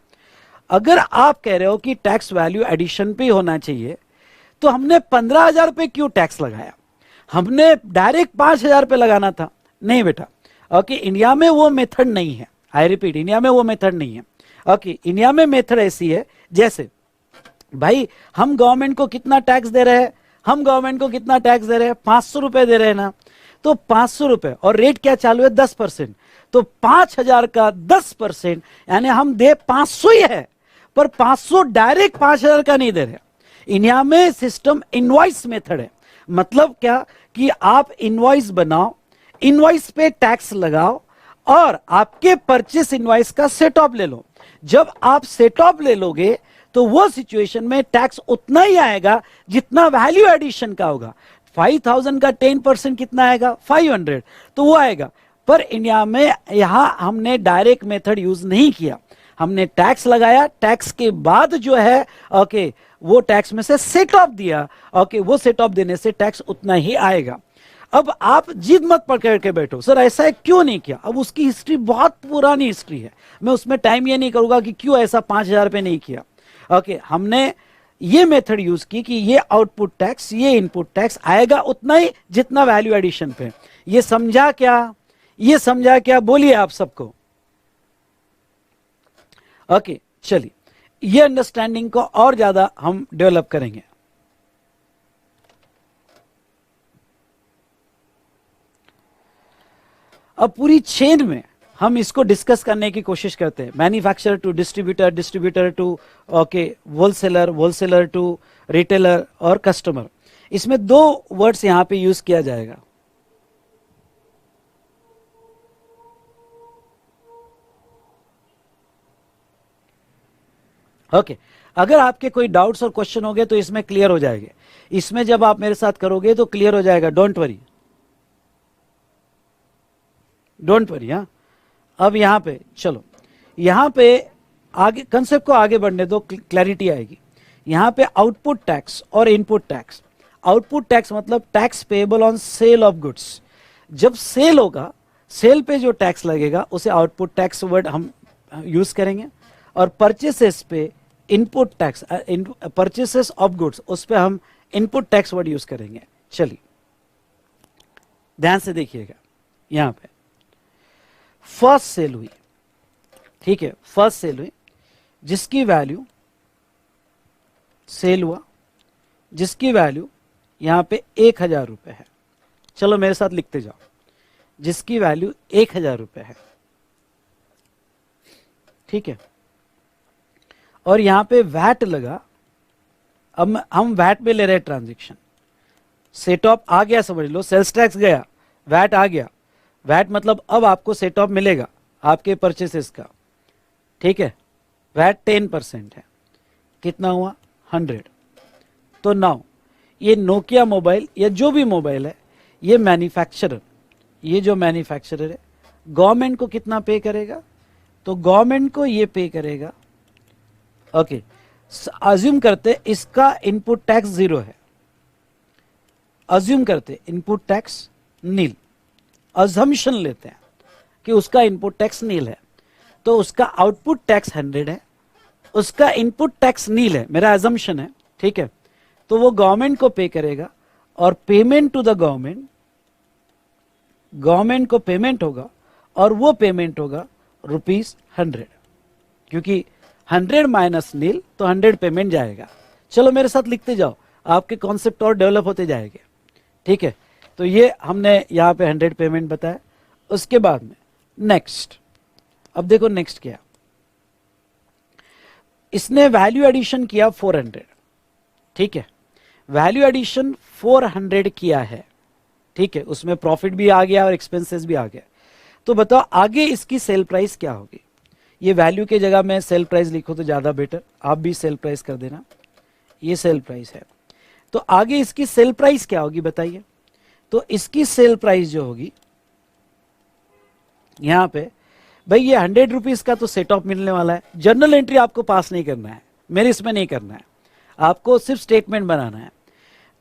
अगर आप कह रहे हो कि टैक्स वैल्यू एडिशन पे होना चाहिए तो हमने 15,000 पे क्यों टैक्स लगाया, हमने डायरेक्ट 5,000 पे लगाना था। नहीं बेटा, ओके, इंडिया में वो मेथड नहीं है, आई रिपीट, इंडिया में वो मेथड नहीं है। ओके, इंडिया में मेथड ऐसी है, जैसे भाई हम गवर्नमेंट को कितना टैक्स दे रहे हैं, हम गवर्नमेंट को कितना टैक्स दे रहे हैं, 500 रुपए दे रहे हैं ना, तो 500 रुपए, और रेट क्या चालू है 10%, तो 5,000 का 10% यानी हम दे 500 ही है, पर 500 डायरेक्ट 5,000 का नहीं दे रहे। इंडिया में सिस्टम इनवॉइस मेथड है, मतलब क्या कि आप इनवॉइस बनाओ, इनवॉइस पे टैक्स लगाओ और आपके परचेस इनवॉइस का सेट ऑफ ले लो। जब आप सेट ऑफ ले लोगे तो वो सिचुएशन में टैक्स उतना ही आएगा जितना वैल्यू एडिशन का होगा। 5,000 का 10% कितना आएगा, 500, तो वो आएगा। पर इंडिया में यहां हमने डायरेक्ट मेथड यूज नहीं किया, हमने टैक्स लगाया, टैक्स के बाद जो है ओके वो टैक्स में से सेट ऑफ दिया, ओके, वो सेट ऑफ देने से टैक्स उतना ही आएगा। अब आप जिद मत पकड़ के बैठो सर ऐसा है क्यों नहीं किया, अब उसकी हिस्ट्री बहुत पुरानी हिस्ट्री है, मैं उसमें टाइम ये नहीं करूंगा कि क्यों ऐसा 5,000 पे नहीं किया। ओके, हमने ये मेथड यूज की कि ये आउटपुट टैक्स, ये इनपुट टैक्स आएगा उतना ही जितना वैल्यू एडिशन पे। ये समझा क्या, ये समझा क्या, बोलिए आप सबको। ओके, चलिए ये अंडरस्टैंडिंग को और ज्यादा हम डेवलप करेंगे। अब पूरी चेन में हम इसको डिस्कस करने की कोशिश करते हैं, manufacturer to distributor, distributor to okay wholesaler, wholesaler to retailer और कस्टमर। इसमें 2 वर्ड्स यहां पे यूज किया जाएगा। ओके, अगर आपके कोई डाउट्स और क्वेश्चन होंगे तो इसमें क्लियर हो जाएंगे, इसमें जब आप मेरे साथ करोगे तो क्लियर हो जाएगा, डोंट वरी, डोंट वरी। हाँ, अब यहां पे चलो, यहां पे आगे कंसेप्ट को आगे बढ़ने दो, क्लैरिटी आएगी। यहां पे आउटपुट टैक्स और इनपुट टैक्स। आउटपुट टैक्स मतलब tax payable on sale of goods. जब सेल होगा, सेल पे जो टैक्स लगेगा उसे आउटपुट टैक्स वर्ड हम यूज करेंगे, और परचेसेस पे input tax, purchases of goods, उस पे हम इनपुट टैक्स वर्ड यूज करेंगे। चलिए ध्यान से देखिएगा, यहां पे फर्स्ट सेल हुई, ठीक है, फर्स्ट सेल हुई जिसकी वैल्यू, सेल हुआ जिसकी वैल्यू यहां पे 1,000 रुपए है। चलो मेरे साथ लिखते जाओ, जिसकी वैल्यू 1,000 रुपए है, ठीक है, और यहां पे वैट लगा। अब हम वैट में ले रहे हैं ट्रांजेक्शन, सेट ऑफ आ गया, समझ लो, सेल्स टैक्स गया, वैट आ गया। वैट मतलब अब आपको सेट ऑफ मिलेगा आपके परचेसेस का, ठीक है। वैट 10% है, कितना हुआ 100। तो नाउ ये नोकिया मोबाइल या जो भी मोबाइल है, ये मैन्युफैक्चरर, ये जो मैन्युफैक्चरर है, गवर्नमेंट को कितना पे करेगा, तो गवर्नमेंट को ये पे करेगा, ओके, अज्यूम करते इसका इनपुट टैक्स 0 है, अज्यूम करते इनपुट टैक्स नील, अजम्पशन लेते हैं कि उसका इनपुट टैक्स नील है, तो उसका आउटपुट टैक्स 100 है, उसका इनपुट टैक्स नील है, मेरा अजम्पशन है, ठीक है। तो वो गवर्नमेंट को पे करेगा और payment to the government, government को पेमेंट होगा और वो पेमेंट होगा ₹100, क्योंकि 100 माइनस नील तो 100 पेमेंट जाएगा। चलो मेरे साथ लिखते जाओ, आपके कॉन्सेप्ट और डेवलप होते जाएंगे, ठीक है। तो ये हमने यहाँ पे 100 पेमेंट बताया। उसके बाद में नेक्स्ट, अब देखो नेक्स्ट क्या, इसने वैल्यू एडिशन किया 400, ठीक है, वैल्यू एडिशन 400 किया है, ठीक है, उसमें प्रॉफिट भी आ गया और एक्सपेंसेस भी आ गया। तो बताओ आगे इसकी सेल प्राइस क्या होगी। ये वैल्यू के जगह में सेल प्राइस लिखो तो ज्यादा बेटर, आप भी सेल प्राइस कर देना, ये सेल प्राइस है। तो आगे इसकी सेल प्राइस क्या होगी बताइए। तो इसकी सेल प्राइस जो होगी यहां पे, भाई ये 100 रुपीज का तो सेट ऑफ मिलने वाला है, जर्नल एंट्री आपको पास नहीं करना है, मेरे इसमें नहीं करना है, आपको सिर्फ स्टेटमेंट बनाना है।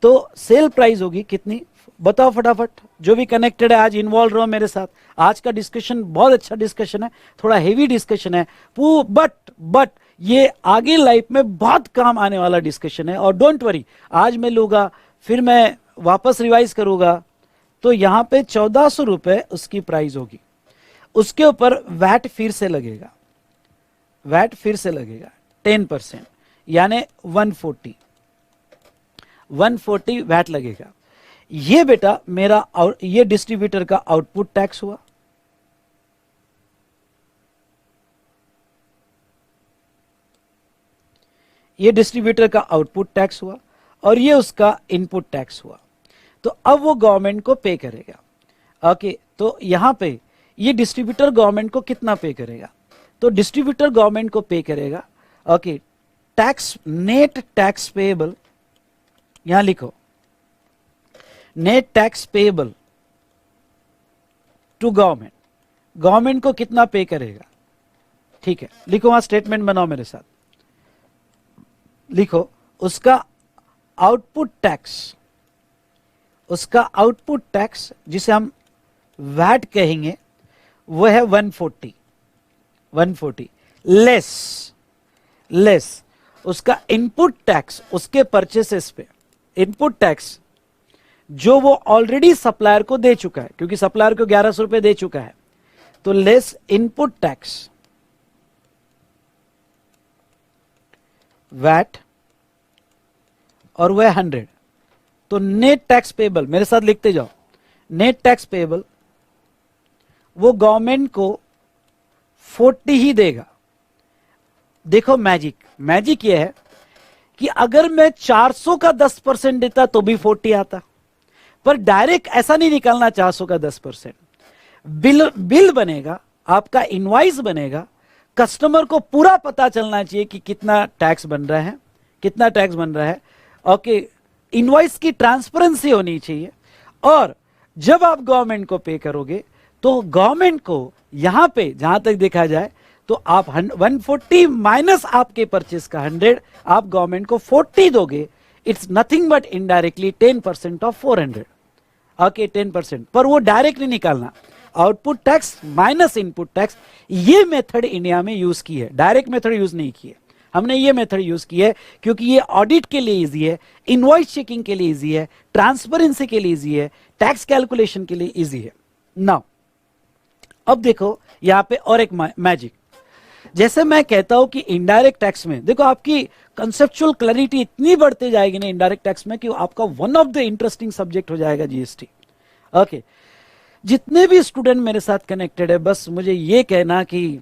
तो सेल प्राइस होगी कितनी, बताओ फटाफट, जो भी कनेक्टेड है आज इन्वॉल्व रहो मेरे साथ। आज का डिस्कशन बहुत अच्छा डिस्कशन है, थोड़ा हेवी डिस्कशन है, बट ये आगे लाइफ में बहुत काम आने वाला डिस्कशन है। और डोंट वरी, आज मैं लूंगा, फिर मैं वापस रिवाइज करूंगा। तो यहां पे 1400 रुपए उसकी प्राइस होगी, उसके ऊपर वैट फिर से लगेगा, वैट फिर से लगेगा 10%, यानी 140 वैट लगेगा। ये बेटा मेरा ये डिस्ट्रीब्यूटर का आउटपुट टैक्स हुआ, ये डिस्ट्रीब्यूटर का आउटपुट टैक्स हुआ और ये उसका इनपुट टैक्स हुआ। तो अब वो गवर्नमेंट को पे करेगा। ओके, तो यहां पे ये डिस्ट्रीब्यूटर गवर्नमेंट को कितना पे करेगा, तो डिस्ट्रीब्यूटर गवर्नमेंट को पे करेगा। Okay, tax, net tax payable, यहां लिखो net tax payable to government, government को कितना पे करेगा, ठीक है। लिखो, वहां स्टेटमेंट बनाओ मेरे साथ, लिखो उसका आउटपुट टैक्स, उसका आउटपुट टैक्स जिसे हम वैट कहेंगे वो है 140 लेस उसका इनपुट टैक्स, उसके परचेसेस पे इनपुट टैक्स जो वो ऑलरेडी सप्लायर को दे चुका है, क्योंकि सप्लायर को 1100 रुपए दे चुका है। तो लेस इनपुट टैक्स वैट और वह 100। तो नेट टैक्स पेबल, मेरे साथ लिखते जाओ, नेट टैक्स पेबल वो गवर्नमेंट को 40 ही देगा। देखो मैजिक ये है कि अगर मैं 400 का 10% देता तो भी 40 आता, पर डायरेक्ट ऐसा नहीं निकालना 400 का 10%। बिल बनेगा, आपका इनवॉइस बनेगा, कस्टमर को पूरा पता चलना चाहिए कि कितना टैक्स बन रहा है, कितना टैक्स बन रहा है। ओके, इनवॉइस की ट्रांसपेरेंसी होनी चाहिए। और जब आप गवर्नमेंट को पे करोगे तो गवर्नमेंट को यहां पे जहां तक देखा जाए तो आप 140 माइनस आपके परचेस का 100, आप गवर्नमेंट को 40 दोगे। It's nothing but indirectly 10% of 400। Okay, 10%, पर वो डायरेक्ट नहीं निकालना, output tax minus input tax. ये मेथड इंडिया में यूज की है, डायरेक्ट मेथड यूज नहीं की है। हमने ये मेथड यूज की है क्योंकि ये ऑडिट के लिए इजी है, इनवॉइस चेकिंग के लिए इजी है, ट्रांसपेरेंसी के लिए इजी है, टैक्स कैलकुलेशन के लिए इजी है। नाउ अब देखो यहां पे और एक मैजिक, जैसे मैं कहता हूं कि इनडायरेक्ट टैक्स में देखो आपकी कंसेप्चुअल क्लैरिटी इतनी बढ़ती जाएगी ना इनडायरेक्ट टैक्स में कि आपका one of the interesting subject हो जाएगा जीएसटी। ओके, जितने भी स्टूडेंट मेरे साथ कनेक्टेड है, बस मुझे ये कहना कि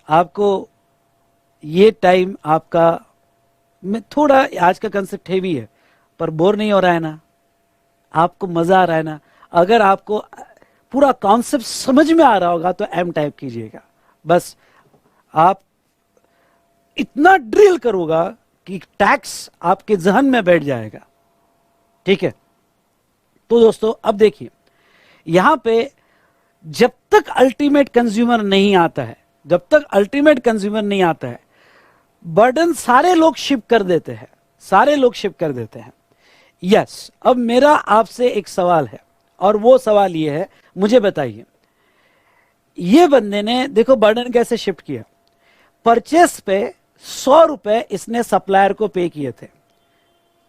आपको ये टाइम आपका, मैं थोड़ा आज का कंसेप्ट हेवी है पर बोर नहीं हो रहा है ना, आपको मजा आ रहा है ना, अगर आपको पूरा कॉन्सेप्ट समझ में आ रहा होगा तो एम टाइप कीजिएगा, बस आप इतना ड्रिल करोगा कि टैक्स आपके जहन में बैठ जाएगा। ठीक है, तो दोस्तों अब देखिए यहां पे जब तक अल्टीमेट कंज्यूमर नहीं आता है, जब तक अल्टीमेट कंज्यूमर नहीं आता है, बर्डन सारे लोग शिफ्ट कर देते हैं, सारे लोग शिफ्ट कर देते हैं। यस, अब मेरा आपसे एक सवाल है और वो सवाल ये है, मुझे बताइए ये बंदे ने देखो बर्डन कैसे शिफ्ट किया। परचेस पे 100 रुपए इसने सप्लायर को पे किए थे।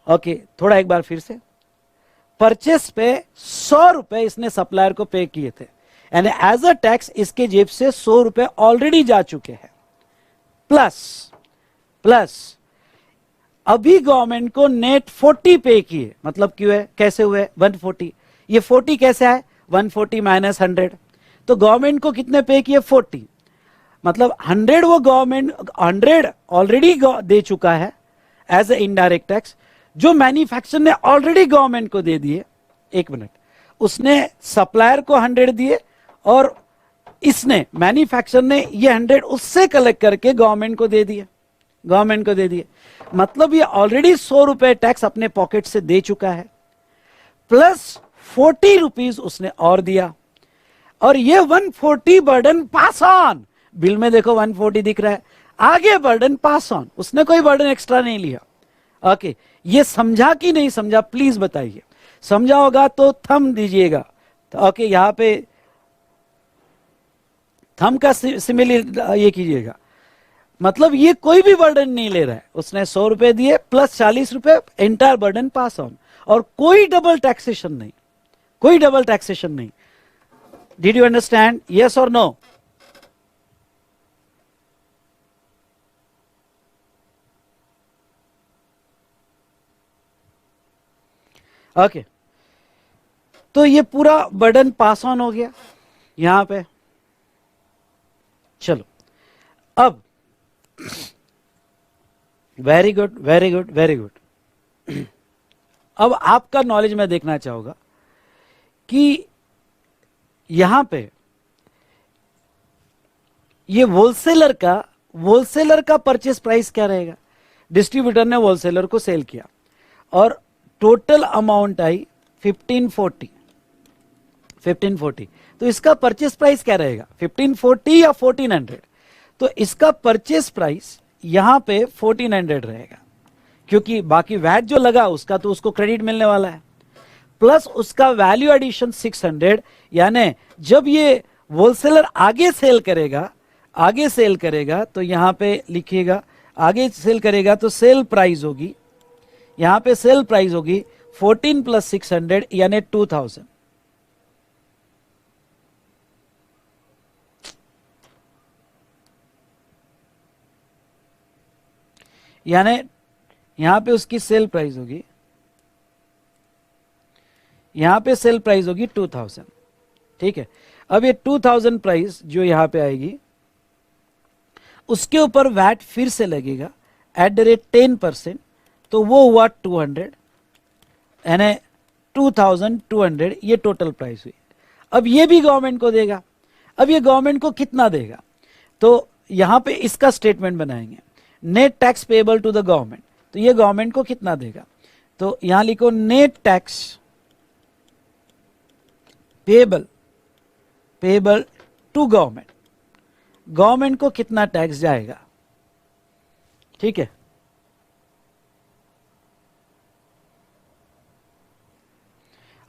ओके, थोड़ा एक बार फिर से, परचेस पे 100 रुपए इसने सप्लायर को पे किए थे एंड एज अ टैक्स इसके जेब से 100 रुपए ऑलरेडी जा चुके हैं, प्लस अभी गवर्नमेंट को नेट 40 पे किए, मतलब क्यों है, कैसे हुए 140, ये 40 कैसे है 140 माइनस 100, तो गवर्नमेंट को कितने पे किए 40, मतलब 100 वो गवर्नमेंट 100 ऑलरेडी दे चुका है एज ए इनडायरेक्ट टैक्स, जो मैन्युफैक्चरर ने ऑलरेडी गवर्नमेंट को दे दिए। एक मिनट, उसने सप्लायर को 100 दिए और इसने मैन्युफैक्चरर ने ये 100 उससे कलेक्ट करके गवर्नमेंट को दे दिए, गवर्नमेंट को दे दिए, मतलब ये ऑलरेडी 100 रुपए टैक्स अपने पॉकेट से दे चुका है, प्लस 40 रुपीज उसने और दिया, और ये 140 बर्डन पास ऑन, बिल में देखो 140 दिख रहा है, आगे बर्डन पास ऑन, उसने कोई बर्डन एक्स्ट्रा नहीं लिया। ओके, ये समझा कि नहीं समझा प्लीज बताइए, समझा होगा तो थंब दीजिएगा। तो ओके, यहां पे थंब का सिमिलर ये कीजिएगा, मतलब ये कोई भी बर्डन नहीं ले रहा है, उसने 100 रुपए दिए प्लस 40 रुपए, एंटायर बर्डन पास ऑन, और कोई डबल टैक्सेशन नहीं, कोई डबल टैक्सेशन नहीं। डिड यू अंडरस्टैंड, यस और नो? ओके, तो ये पूरा बर्डन पास ऑन हो गया यहां पे। चलो अब very good very good very good, अब आपका नॉलेज मैं देखना चाहूंगा कि यहां पे ये होलसेलर का परचेस प्राइस क्या रहेगा। डिस्ट्रीब्यूटर ने होलसेलर को सेल किया और टोटल अमाउंट आई 1540, तो इसका परचेस प्राइस क्या रहेगा 1540 या 1400, तो इसका परचेस प्राइस यहां पे 1400 रहेगा, क्योंकि बाकी वैट जो लगा उसका तो उसको क्रेडिट मिलने वाला है, प्लस उसका वैल्यू एडिशन 600, यानी जब ये होलसेलर आगे सेल करेगा तो यहां पे लिखिएगा, आगे सेल करेगा तो सेल प्राइस होगी, यहां पे सेल प्राइस होगी 14 प्लस 600 यानी 2000, यानी यहां पे उसकी सेल प्राइस होगी, यहां पे सेल प्राइस होगी 2000। ठीक है, अब ये 2000 प्राइस जो यहां पे आएगी उसके ऊपर वैट फिर से लगेगा एट द रेट 10%, तो वो हुआ 200, यानी 2200 ये टोटल प्राइस हुई। अब ये भी गवर्नमेंट को देगा, अब ये गवर्नमेंट को कितना देगा, तो यहां पे इसका स्टेटमेंट बनाएंगे, net tax payable to the government, तो ये गवर्नमेंट को कितना देगा, तो यहां लिखो net tax payable to government, government को कितना टैक्स जाएगा। ठीक है,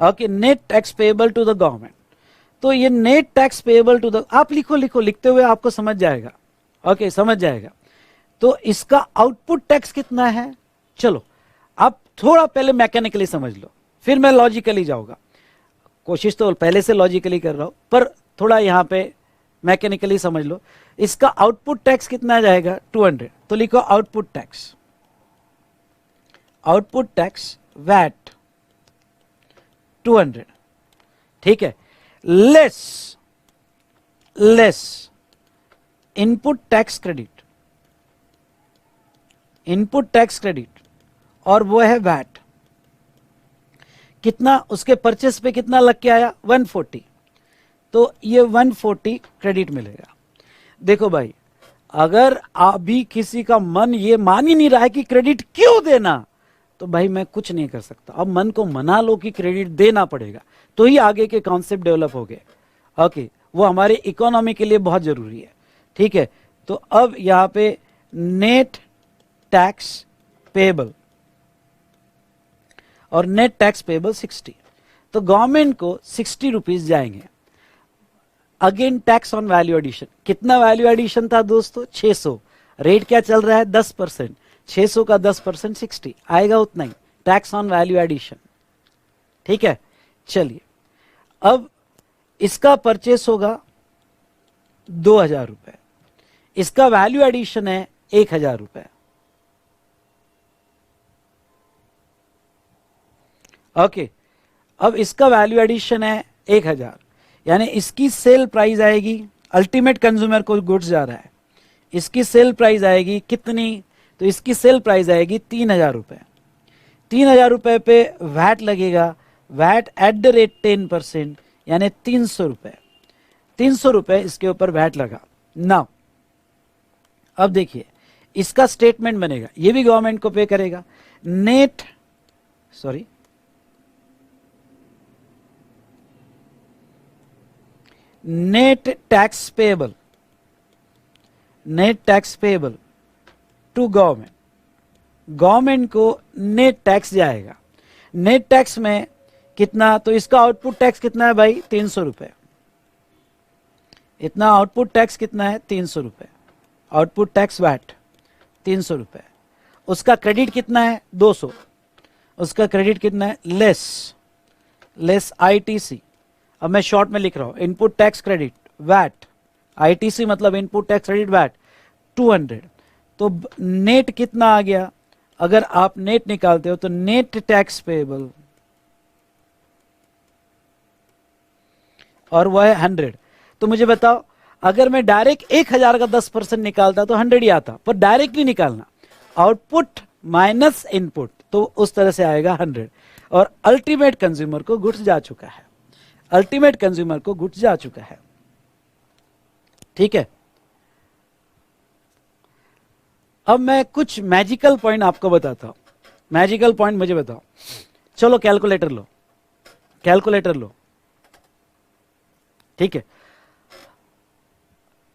okay, net tax payable to the government, तो ये net tax payable to the, आप लिखो लिखते हुए आपको समझ जाएगा। ओके, समझ जाएगा, तो इसका आउटपुट टैक्स कितना है? चलो आप थोड़ा पहले मैकेनिकली समझ लो, फिर मैं लॉजिकली जाऊंगा। कोशिश तो पहले से लॉजिकली कर रहा हूं, पर थोड़ा यहां पे मैकेनिकली समझ लो। इसका आउटपुट टैक्स कितना जाएगा? 200। तो लिखो output tax, output tax VAT 200, ठीक है, less input tax credit, input tax credit, और वो है वैट। कितना? उसके परचेस पे कितना लग के आया? 140। तो ये 140 क्रेडिट मिलेगा। देखो भाई, अगर अभी किसी का मन ये मान ही नहीं रहा है कि क्रेडिट क्यों देना, तो भाई मैं कुछ नहीं कर सकता। अब मन को मना लो कि क्रेडिट देना पड़ेगा, तो ही आगे के कॉन्सेप्ट डेवलप हो गए। ओके, वो हमारे इकोनॉमी के लिए बहुत जरूरी है, ठीक है। तो अब यहां पे नेट टैक्स पेबल और नेट टैक्स पेबल 60, तो गवर्नमेंट को 60 रुपीज जाएंगे। Again tax on value addition, कितना वैल्यू एडिशन था दोस्तों? 600। रेट क्या चल रहा है? 10%। 600 का 10% 60 आएगा, उतना ही टैक्स ऑन वैल्यू एडिशन, ठीक है। चलिए, अब इसका परचेस होगा 2000 रुपए, इसका वैल्यू एडिशन है 1000 रुपए। ओके, अब इसका वैल्यू एडिशन है 1000, यानी इसकी सेल प्राइस आएगी, अल्टीमेट कंज्यूमर को गुड्स जा रहा है, इसकी सेल प्राइस आएगी कितनी? तो इसकी सेल प्राइस आएगी 3000 रुपए। 3000 रुपए पे वैट लगेगा, वैट एट द रेट 10%, यानी 300 रुपए। 300 रुपए इसके ऊपर वैट लगा। नाउ अब देखिए, इसका स्टेटमेंट बनेगा, ये भी गवर्नमेंट को पे करेगा। Net tax payable, net tax payable to government, government को नेट टैक्स जाएगा। नेट टैक्स में कितना? तो इसका आउटपुट टैक्स कितना है भाई? 300 रुपए। इतना आउटपुट टैक्स कितना है? 300 रुपए। आउटपुट टैक्स वैट 300 रुपए। उसका क्रेडिट कितना है? 200। उसका क्रेडिट कितना है? Less ITC. अब मैं शॉर्ट में लिख रहा हूं, input tax credit VAT, ITC मतलब इनपुट टैक्स क्रेडिट वैट 200। तो नेट कितना आ गया? अगर आप नेट निकालते हो तो नेट टैक्स पेबल, और वह है 100। तो मुझे बताओ, अगर मैं डायरेक्ट 1000 का 10% निकालता तो 100 ही आता, पर डायरेक्ट नहीं निकालना, आउटपुट माइनस इनपुट, तो उस तरह से आएगा 100। और अल्टीमेट कंज्यूमर को गुड्स जा चुका है, अल्टीमेट कंज्यूमर को गुड्स जा चुका है, ठीक है। अब मैं कुछ मैजिकल पॉइंट आपको बताता हूं। मैजिकल पॉइंट मुझे बताओ। चलो कैलकुलेटर लो, कैलकुलेटर लो, ठीक है।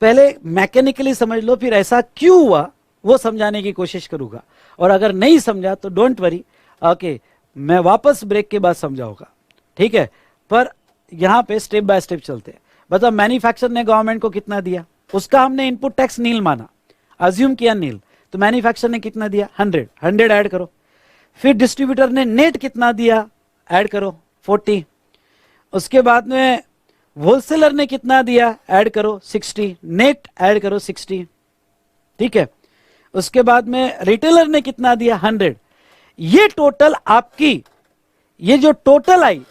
पहले मैकेनिकली समझ लो, फिर ऐसा क्यों हुआ वो समझाने की कोशिश करूंगा। और अगर नहीं समझा तो डोंट वरी, ओके, मैं वापस ब्रेक के बाद समझाऊंगा, ठीक है। पर यहां पे स्टेप बाय स्टेप चलते हैं। बताओ, मैन्युफैक्चरर ने गवर्नमेंट को कितना दिया? उसका हमने इनपुट टैक्स नील माना, अज्यूम किया नील, तो मैन्युफैक्चरर ने कितना दिया? 100 ऐड करो। फिर डिस्ट्रीब्यूटर ने नेट कितना दिया? ऐड करो 40। उसके बाद में होलसेलर ने कितना दिया? ऐड करो 60, नेट ऐड करो 60, ठीक है। उसके बाद में रिटेलर ने कितना दिया? 100। ये टोटल आपकी, ये जो टोटल आई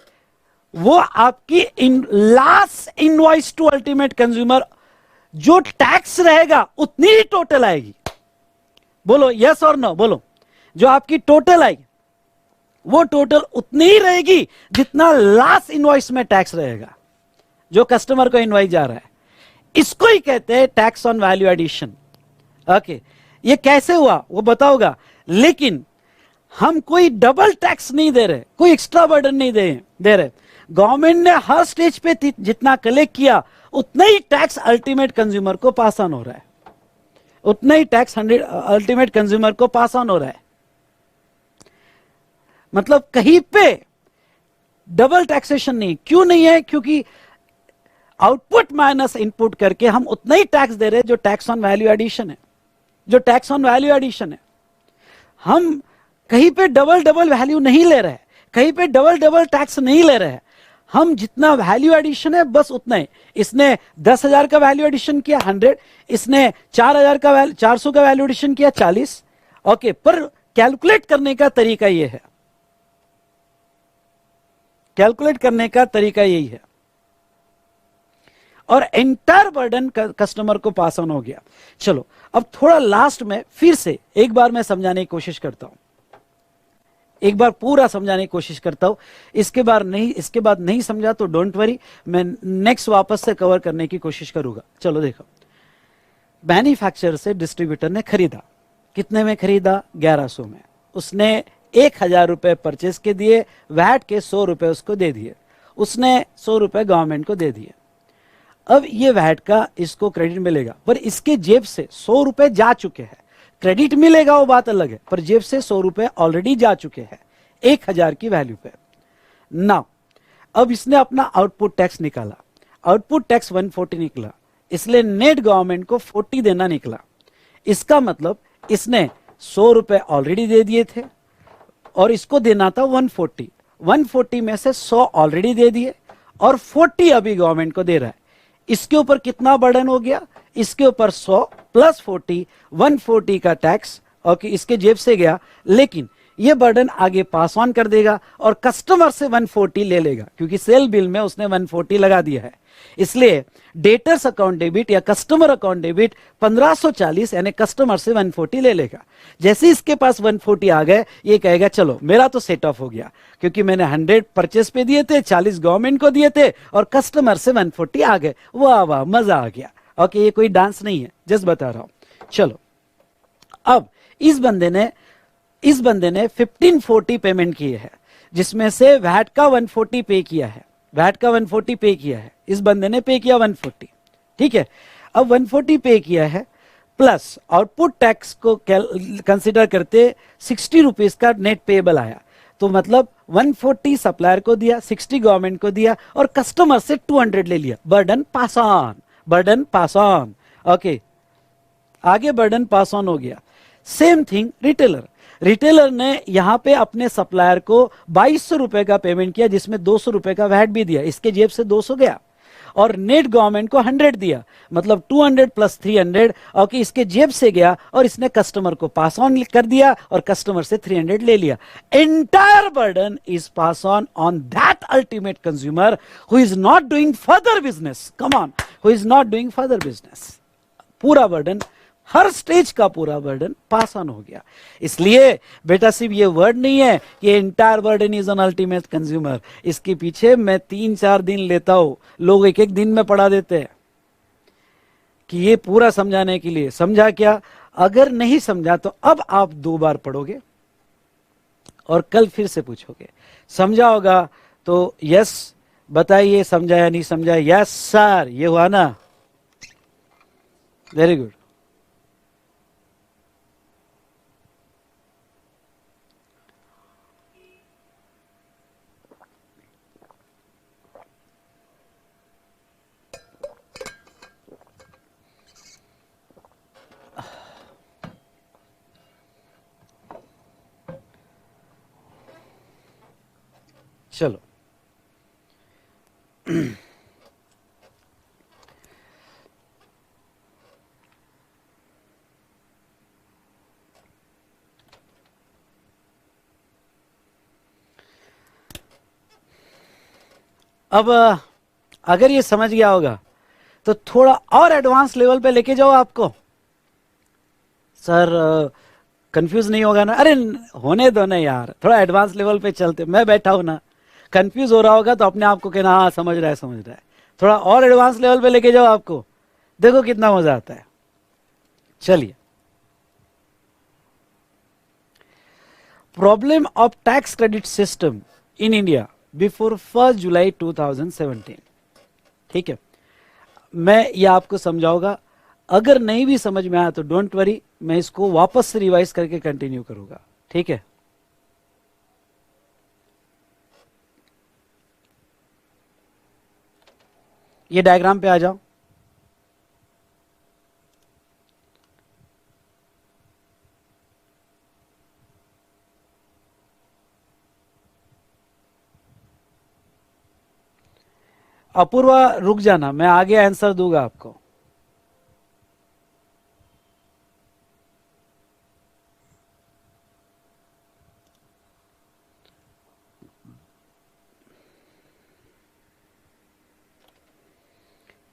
वो आपकी last invoice to ultimate consumer, जो टैक्स रहेगा उतनी ही टोटल आएगी। बोलो यस और नो, बोलो। जो आपकी टोटल आई वो टोटल उतनी ही रहेगी जितना लास्ट इनवॉइस में टैक्स रहेगा, जो कस्टमर को इनवॉइस जा रहा है। इसको ही कहते हैं tax on value addition. Okay, ये कैसे हुआ वो बताओगा, लेकिन हम कोई डबल टैक्स नहीं दे रहे, कोई एक्स्ट्रा बर्डन नहीं दे रहे। गवर्नमेंट ने हर स्टेज पे जितना कलेक्ट किया उतना ही टैक्स अल्टीमेट कंज्यूमर को पास ऑन हो रहा है, उतना ही टैक्स अल्टीमेट कंज्यूमर को पास ऑन हो रहा है। मतलब कहीं पे डबल टैक्सेशन नहीं। क्यों नहीं है? क्योंकि आउटपुट माइनस इनपुट करके हम उतना ही टैक्स दे रहे हैं जो टैक्स ऑन वैल्यू एडिशन है। जो टैक्स ऑन वैल्यू एडिशन है। हम कहीं पे डबल डबल वैल्यू नहीं ले रहे, कहीं पे डबल डबल टैक्स नहीं ले रहे हैं। हम जितना वैल्यू एडिशन है बस उतना ही। इसने 10,000 का वैल्यू एडिशन किया 100, इसने 4,000 का 400 का वैल्यू एडिशन किया 40। ओके, पर कैलकुलेट करने का तरीका ये है, कैलकुलेट करने का तरीका यही है, और एंटायर बर्डन कस्टमर को पास ऑन हो गया। चलो अब थोड़ा लास्ट में फिर से एक बार मैं समझाने की कोशिश करता हूं, एक बार पूरा समझाने की कोशिश करता हूं। इसके बाद नहीं समझा तो डोंट वरी, मैं नेक्स्ट वापस से कवर करने की कोशिश करूंगा। चलो देखो, मैन्युफैक्चरर से डिस्ट्रीब्यूटर ने खरीदा, कितने में खरीदा? 1100 में। उसने 1,000 रुपए परचेस के दिए, वैट के 100 रुपए उसको दे दिए, उसने 100 रुपए गवर्नमेंट को दे दिए। अब ये वैट का इसको क्रेडिट मिलेगा, पर इसके जेब से 100 रुपए जा चुके हैं। क्रेडिट मिलेगा वो बात अलग है, पर जेब से 100 रुपए ऑलरेडी जा चुके हैं 1,000 की वैल्यू पे। नाउ अब इसने अपना आउटपुट टैक्स निकाला, आउटपुट टैक्स 140 निकला, इसलिए नेट गवर्नमेंट को 40 देना निकला। इसका मतलब इसने 100 रुपए ऑलरेडी दे दिए थे और इसको देना था 140। 140 में से 100 ऑलरेडी दे दिए और 40 अभी गवर्नमेंट को दे रहा है। इसके ऊपर कितना बर्डन हो गया? इसके ऊपर 100 प्लस 40, 140 का टैक्स। ओके, इसके जेब से गया, लेकिन ये बर्डन आगे पास ऑन कर देगा और कस्टमर से 140 ले लेगा, क्योंकि सेल बिल में उसने 140 लगा दिया है। इसलिए डेटर्स अकाउंट डेबिट या कस्टमर अकाउंट डेबिट 1540, यानी कस्टमर से 140 ले लेगा। जैसे इसके पास 140 आ गए, ये कहेगा चलो मेरा तो सेट ऑफ हो गया, क्योंकि मैंने 100 परचेस पे दिए थे, 40 गवर्नमेंट को दिए थे और कस्टमर से 140 आ गए। वाह वाह, मजा आ गया। ओके, ये कोई डांस नहीं है, जस्ट बता रहा हूं। चलो अब इस बंदे ने 1540 पेमेंट किए है, जिसमें से वैट का 140 पे किया है, वैट का 140 पे किया है, इस बंदे ने पे किया 140। ठीक है, अब 140 पे किया है, प्लस आउटपुट टैक्स को कंसिडर करते 60 रुपीज का नेट पेएबल आया। तो मतलब 140 सप्लायर को दिया, 60 गवर्नमेंट को दिया और कस्टमर से 200 ले लिया। Burden pass on, burden pass on. Okay, आगे बर्डन पास ऑन हो गया। सेम थिंग रिटेलर ने यहां पे अपने सप्लायर को 2200 रुपए का पेमेंट किया, जिसमें 200 रुपए का वैट भी दिया, इसके जेब से 200 गया और नेट गवर्नमेंट को 100 दिया, मतलब 200 प्लस 300। ओके, इसके जेब से गया और इसने कस्टमर को पास ऑन कर दिया और कस्टमर से 300 ले लिया। Entire burden is pass on that ultimate consumer who is not doing further business. Come on, who is not doing further business. पूरा बर्डन, हर स्टेज का पूरा बर्डन पास ऑन हो गया। इसलिए बेटा सिर्फ ये वर्ड नहीं है कि entire burden is on ultimate consumer, इसके पीछे मैं 3-4 दिन लेता हूं, लोग एक एक दिन में पढ़ा देते हैं कि ये पूरा समझाने के लिए। समझा क्या? अगर नहीं समझा तो अब आप 2 बार पढ़ोगे और कल फिर से पूछोगे। समझा होगा तो यस बताइए, समझा या नहीं समझा? यस सर, ये हुआ ना, वेरी गुड। चलो अब अगर ये समझ गया होगा तो थोड़ा और एडवांस लेवल पे लेके जाओ आपको। सर कंफ्यूज नहीं होगा ना? अरे होने दो ना यार, थोड़ा एडवांस लेवल पे चलते। मैं बैठा हूं ना, कंफ्यूज हो रहा होगा तो अपने आप को कहना हाँ समझ रहा है समझ रहा है। थोड़ा और एडवांस लेवल पे लेके जाओ आपको, देखो कितना मजा आता है। चलिए, problem of tax credit system in India before 1 जुलाई 2017। ठीक है, मैं ये आपको समझाऊंगा। अगर नहीं भी समझ में आया तो डोंट वरी, मैं इसको वापस से रिवाइज करके कंटिन्यू करूंगा। ठीक है, ये डायग्राम पे आ जाओ। अपूर्वा रुक जाना, मैं आगे आंसर दूंगा आपको।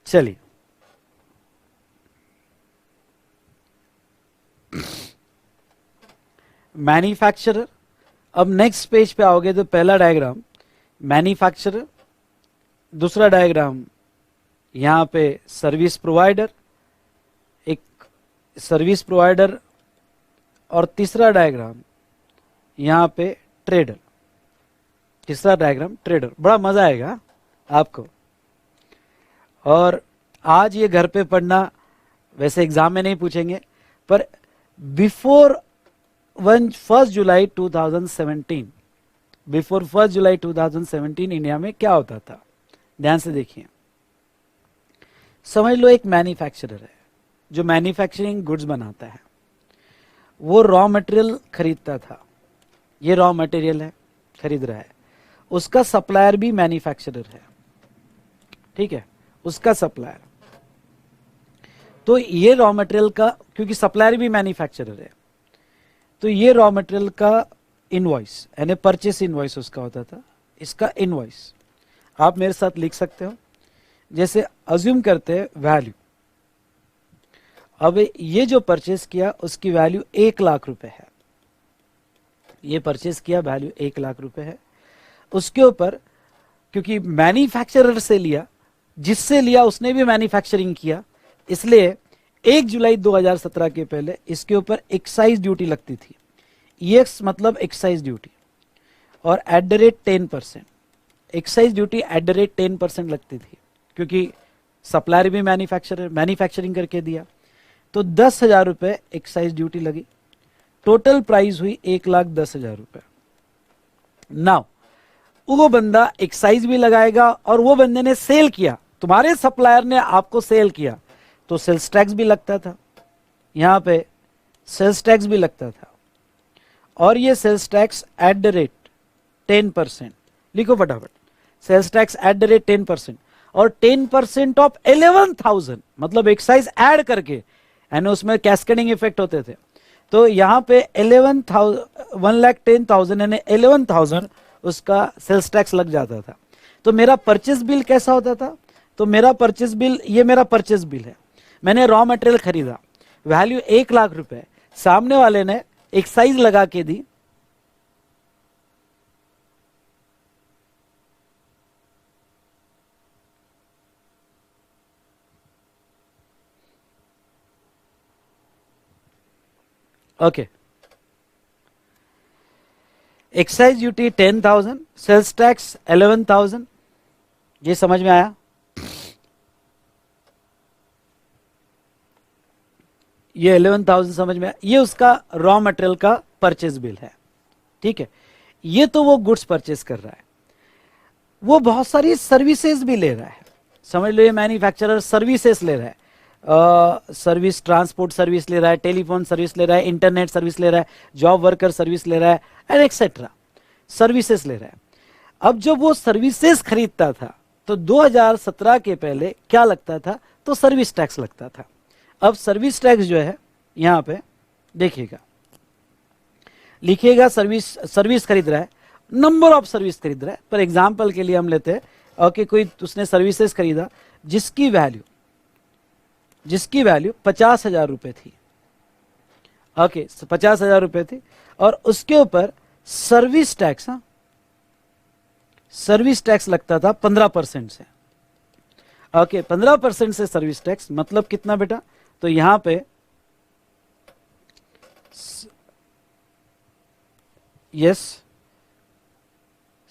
चलिए, मैन्युफैक्चरर। अब नेक्स्ट पेज पे आओगे तो पहला डायग्राम मैन्युफैक्चरर, दूसरा डायग्राम यहां पे सर्विस प्रोवाइडर, एक सर्विस प्रोवाइडर, और तीसरा डायग्राम यहां पे ट्रेडर। तीसरा डायग्राम ट्रेडर। बड़ा मजा आएगा आपको, और आज ये घर पे पढ़ना, वैसे एग्जाम में नहीं पूछेंगे, पर बिफोर 1 जुलाई 2017, बिफोर 1 जुलाई 2017 इंडिया में क्या होता था, ध्यान से देखिए। समझ लो एक मैन्युफैक्चरर है जो मैन्युफैक्चरिंग गुड्स बनाता है, वो रॉ मटेरियल खरीदता था, ये रॉ मटेरियल है, खरीद रहा है, उसका सप्लायर भी मैन्युफैक्चरर है, ठीक है, उसका सप्लायर। तो ये रॉ मटेरियल का, क्योंकि सप्लायर भी मैन्युफैक्चरर है, तो ये रॉ मटेरियल का इनवॉइस यानी परचेस इनवॉइस उसका होता था, इसका इनवॉइस आप मेरे साथ लिख सकते हो। जैसे अज्यूम करते हैं वैल्यू, अब ये जो परचेस किया उसकी वैल्यू 1 लाख रुपए है, ये परचेस किया वैल्यू 1 लाख रुपए है। उसके ऊपर क्योंकि मैन्युफैक्चरर से लिया, जिससे लिया उसने भी मैन्युफैक्चरिंग किया, इसलिए 1 जुलाई 2017 के पहले इसके ऊपर एक्साइज ड्यूटी लगती थी। EX मतलब एक्साइज ड्यूटी, और @10%, एक्साइज ड्यूटी @10% लगती थी, क्योंकि सप्लायर भी मैन्युफैक्चरिंग करके दिया। तो 10,000 रुपए एक्साइज ड्यूटी लगी, टोटल प्राइस हुई 1,10,000 रुपए। नाउ वो बंदा एक्साइज भी लगाएगा, और वो बंदे ने सेल किया, तुम्हारे सप्लायर ने आपको सेल किया, तो सेल्स टैक्स भी लगता था, यहां पे सेल्स टैक्स भी लगता था, और ये सेल्स टैक्स @10%, लिखो फटाफट, सेल्स टैक्स @10%, और 10% ऑफ 11,000 मतलब एक्साइज ऐड करके, यानी उसमें कैस्केडिंग इफेक्ट होते थे। तो यहां पे 1,10,000 यानी 11,000 उसका सेल्स टैक्स लग जाता था। तो मेरा परचेस बिल कैसा होता था, तो मेरा परचेस बिल, ये मेरा परचेस बिल है, मैंने रॉ मटेरियल खरीदा, वैल्यू 1 लाख रुपए, सामने वाले ने एक्साइज लगा के दी, okay, excise duty 10,000, sales tax 11,000, ये समझ में आया? ये 11,000 समझ में आया, ये उसका रॉ मटेरियल का परचेज बिल है, ठीक है। ये तो वो गुड्स परचेज कर रहा है, वो बहुत सारी सर्विसेज भी ले रहा है, समझ लो ये मैन्युफैक्चरर सर्विसेज ले रहा है, सर्विस, ट्रांसपोर्ट सर्विस ले रहा है, टेलीफोन सर्विस ले रहा है, इंटरनेट सर्विस ले रहा है, जॉब वर्कर सर्विस ले रहा है, एंड एक्सेट्रा सर्विसेज ले रहा है। अब जब वो सर्विसेज खरीदता था तो 2017 के पहले क्या लगता था, तो सर्विस टैक्स लगता था। अब सर्विस टैक्स जो है यहां पे देखिएगा, लिखिएगा सर्विस खरीद रहा है, नंबर ऑफ सर्विस खरीद रहा है, पर एग्जाम्पल के लिए हम लेते हैं, ओके, कोई उसने सर्विसेज खरीदा जिसकी वैल्यू 50,000 रुपए थी, ओके, 50,000 रुपए थी, और उसके ऊपर सर्विस टैक्स, सर्विस टैक्स लगता था 15% से, ओके, 15% से सर्विस टैक्स, मतलब कितना बेटा, तो यहां पे यस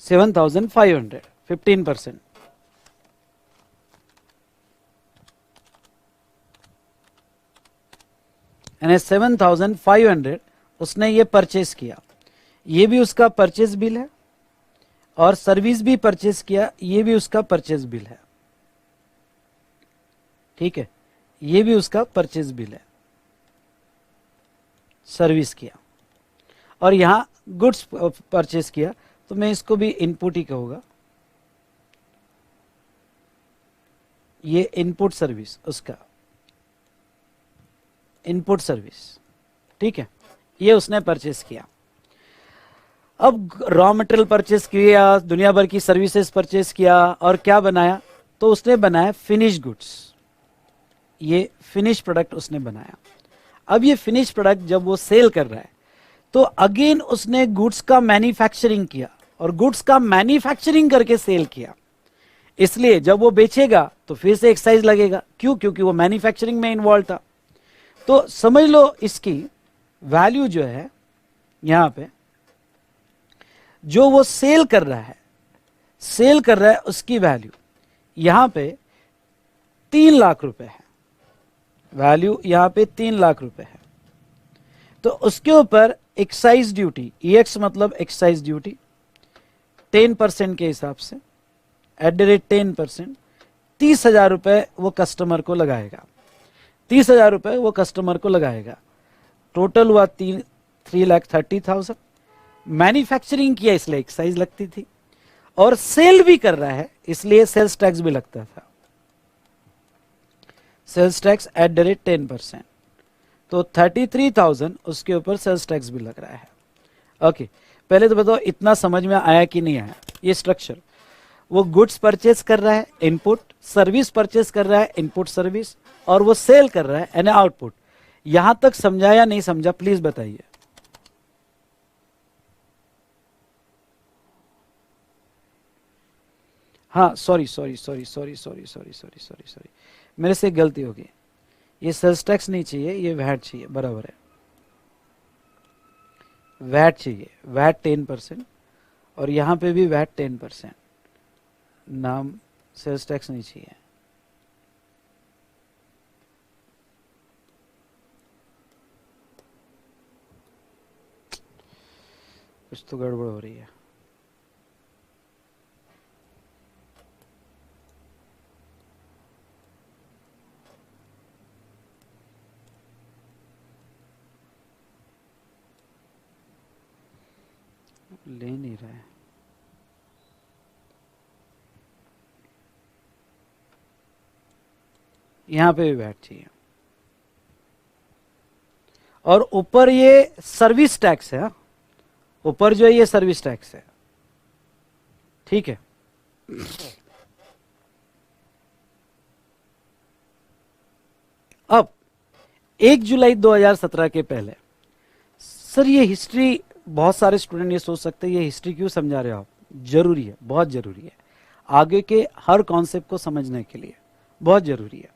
7,500, 15%, यानी 7,500 उसने ये परचेज किया, ये भी उसका परचेज बिल है, और सर्विस भी परचेज किया, ये भी उसका परचेज बिल है, ठीक है, ये भी उसका परचेज बिल है, सर्विस किया, और यहां गुड्स परचेज किया, तो मैं इसको भी इनपुट ही कहूंगा, ये इनपुट सर्विस, उसका इनपुट सर्विस, ठीक है, ये उसने परचेस किया। अब रॉ मटेरियल परचेस किया, दुनिया भर की सर्विसेज परचेस किया, और क्या बनाया, तो उसने बनाया फिनिश गुड्स, ये फिनिश प्रोडक्ट उसने बनाया। अब ये फिनिश प्रोडक्ट जब वो सेल कर रहा है तो अगेन उसने गुड्स का मैन्युफैक्चरिंग किया, और गुड्स का मैन्युफैक्चरिंग करके सेल किया, इसलिए जब वो बेचेगा तो फिर से एक्साइज लगेगा। क्यों? क्योंकि वो मैन्युफैक्चरिंग में इन्वॉल्व था। तो समझ लो इसकी वैल्यू जो है यहां पे, जो वो सेल कर रहा है उसकी वैल्यू यहां पे 3 लाख रुपए है, वैल्यू यहां पे 3 लाख रुपए है। तो उसके ऊपर एक्साइज ड्यूटी, EX मतलब एक्साइज ड्यूटी 10% के हिसाब से @10%, 30,000 रुपए वो कस्टमर को लगाएगा, 30,000 रुपए वो कस्टमर को लगाएगा। टोटल हुआ 3,30,000। मैन्युफैक्चरिंग किया इसलिए एक्साइज लगती थी, और सेल भी कर रहा है इसलिए सेल्स टैक्स भी लगता था, सेल्स टैक्स @10%। तो 33,000 उसके ऊपर सेल्स टैक्स भी लग रहा है। ओके, पहले तो बताओ इतना समझ में आया कि नहीं आया? ये स्ट्रक्चर, वो गुड्स परचेस कर रहा है इनपुट, सर्विस परचेस कर रहा है इनपुट सर्विस, और वो सेल कर रहा है यानी आउटपुट। यहां तक समझा या नहीं समझा, प्लीज बताइए। हाँ, सॉरी, मेरे से गलती होगी, ये सेल्स टैक्स नहीं चाहिए, ये वैट चाहिए, बराबर है, वैट चाहिए, वैट 10%, और यहां पे भी वैट 10%, नाम सेल्स टैक्स नहीं चाहिए। कुछ तो गड़बड़ हो रही है। ले नहीं रहा है, यहां पे भी वैट चाहिए, और ऊपर ये सर्विस टैक्स है, ऊपर जो है ये सर्विस टैक्स है, ठीक है। अब 1 जुलाई 2017 के पहले, सर ये हिस्ट्री, बहुत सारे स्टूडेंट ये सोच सकते हैं ये हिस्ट्री क्यों समझा रहे हो आप? जरूरी है, बहुत जरूरी है, आगे के हर कॉन्सेप्ट को समझने के लिए बहुत जरूरी है।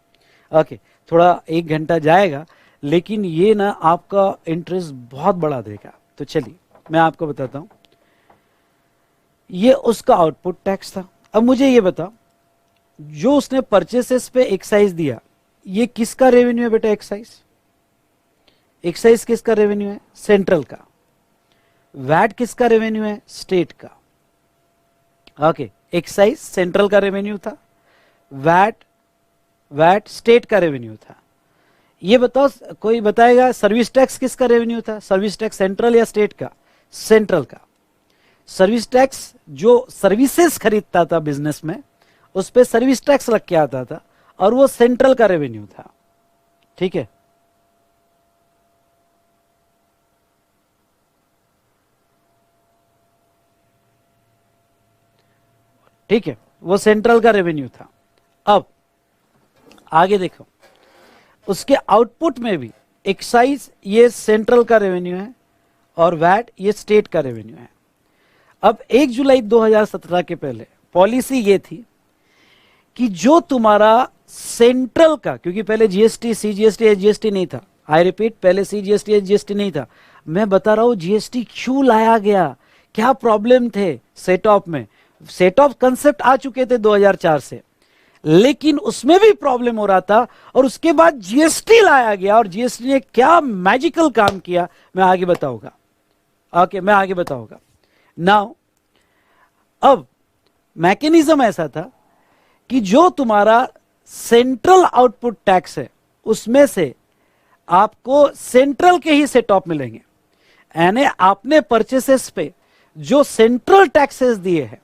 ओके, थोड़ा 1 घंटा जाएगा, लेकिन ये ना आपका इंटरेस्ट बहुत बढ़ा देगा। तो चलिए मैं आपको बताता हूं, ये उसका आउटपुट टैक्स था। अब मुझे ये बताओ, जो उसने परचेसेस पे एक्साइज दिया, ये किसका रेवेन्यू है बेटा? एक्साइज, एक्साइज किसका रेवेन्यू है? सेंट्रल का। वैट किसका रेवेन्यू है? स्टेट का। ओके, एक्साइज सेंट्रल का रेवेन्यू था, वैट स्टेट का रेवेन्यू था। ये बताओ, कोई बताएगा सर्विस टैक्स किसका रेवेन्यू था? सर्विस टैक्स सेंट्रल या स्टेट का? सेंट्रल का। सर्विस टैक्स जो सर्विसेज खरीदता था बिजनेस में, उस पे सर्विस टैक्स लग के आता था, और वो सेंट्रल का रेवेन्यू था, ठीक है। ठीक है, वो सेंट्रल का रेवेन्यू था। अब आगे देखो, उसके आउटपुट में भी एक्साइज ये सेंट्रल का रेवेन्यू है, और वैट ये स्टेट का रेवेन्यू है। अब 1 जुलाई 2017 के पहले पॉलिसी ये थी कि जो तुम्हारा सेंट्रल का, क्योंकि पहले जीएसटी, CGST, SGST नहीं था, आई रिपीट, पहले CGST, SGST नहीं था। मैं बता रहा हूं जीएसटी क्यों लाया गया, क्या प्रॉब्लम थे सेट ऑफ में। सेट ऑफ कंसेप्ट आ चुके थे 2004 से, लेकिन उसमें भी प्रॉब्लम हो रहा था, और उसके बाद जीएसटी लाया गया, और जीएसटी ने क्या मैजिकल काम किया मैं आगे बताऊंगा। ओके, मैं आगे बताऊंगा। नाउ अब मैकेनिज्म ऐसा था कि जो तुम्हारा सेंट्रल आउटपुट टैक्स है, उसमें से आपको सेंट्रल के ही सेट ऑफ मिलेंगे, यानी आपने परचेसेस पे जो सेंट्रल टैक्सेस दिए हैं,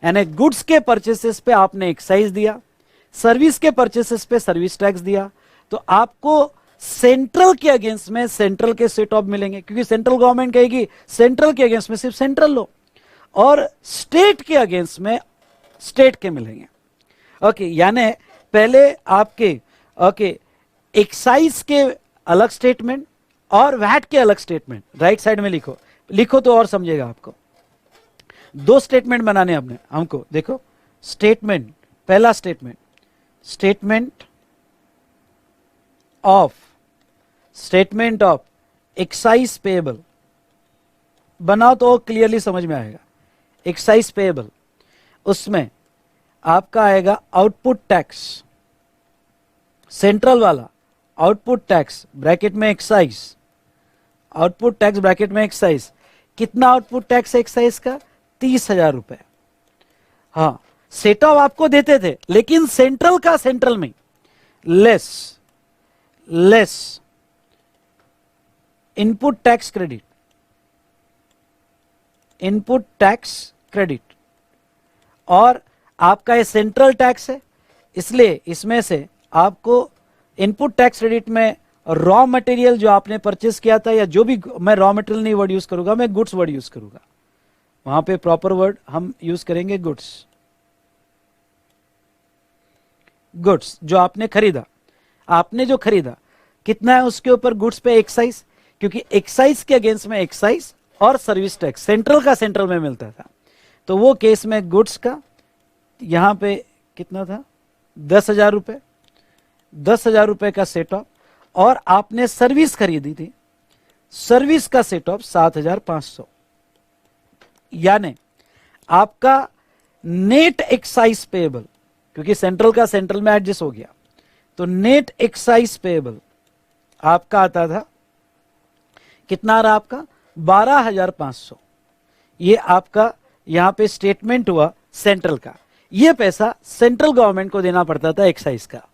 यानी गुड्स के परचेसेस पे आपने एक्साइज दिया, सर्विस के परचेसेस पे सर्विस टैक्स दिया, तो आपको सेंट्रल के अगेंस्ट में सेंट्रल के सेट ऑफ मिलेंगे, क्योंकि सेंट्रल गवर्नमेंट कहेगी सेंट्रल के अगेंस्ट में सिर्फ सेंट्रल लो, और स्टेट के अगेंस्ट में स्टेट के मिलेंगे। ओके, यानी पहले आपके एक्साइज के अलग स्टेटमेंट और वैट के अलग स्टेटमेंट राइट साइड में लिखो, लिखो तो और समझेगा आपको। दो स्टेटमेंट बनाने अपने हमको, देखो स्टेटमेंट, पहला statement, statement of excise payable बनाओ तो क्लियरली समझ में आएगा। एक्साइज पेएबल, उसमें आपका आएगा आउटपुट टैक्स, सेंट्रल वाला आउटपुट टैक्स ब्रैकेट में एक्साइज, आउटपुट टैक्स ब्रैकेट में एक्साइज। कितना आउटपुट टैक्स है एक्साइज का? 30,000 रुपए। हाँ, सेट ऑफ आपको देते थे, लेकिन सेंट्रल का सेंट्रल में less input tax credit, input tax credit, और आपका ये सेंट्रल टैक्स है, इसलिए इसमें से आपको इनपुट टैक्स क्रेडिट में रॉ मटेरियल जो आपने परचेस किया था, या जो भी, मैं रॉ मटेरियल नहीं वर्ड यूज करूंगा, मैं गुड्स वर्ड यूज करूंगा, वहां पे प्रॉपर वर्ड हम यूज करेंगे गुड्स। गुड्स जो आपने खरीदा, आपने जो खरीदा कितना है उसके ऊपर गुड्स पे एक्साइज, क्योंकि एक्साइज के अगेंस्ट में एक्साइज और सर्विस टैक्स सेंट्रल का सेंट्रल में मिलता था, तो वो केस में गुड्स का यहां पे कितना था? 10,000 रुपए, 10,000 रुपए का सेट ऑफ, और आपने सर्विस खरीदी थी, सर्विस का सेट ऑफ 7,500, यानी आपका नेट एक्साइज पेएबल, क्योंकि सेंट्रल का सेंट्रल में एडजस्ट हो गया, तो नेट एक्साइज पेएबल आपका आता था कितना? आ रहा आपका 12,500। ये आपका यहां पे स्टेटमेंट हुआ सेंट्रल का, ये पैसा सेंट्रल गवर्नमेंट को देना पड़ता था एक्साइज का।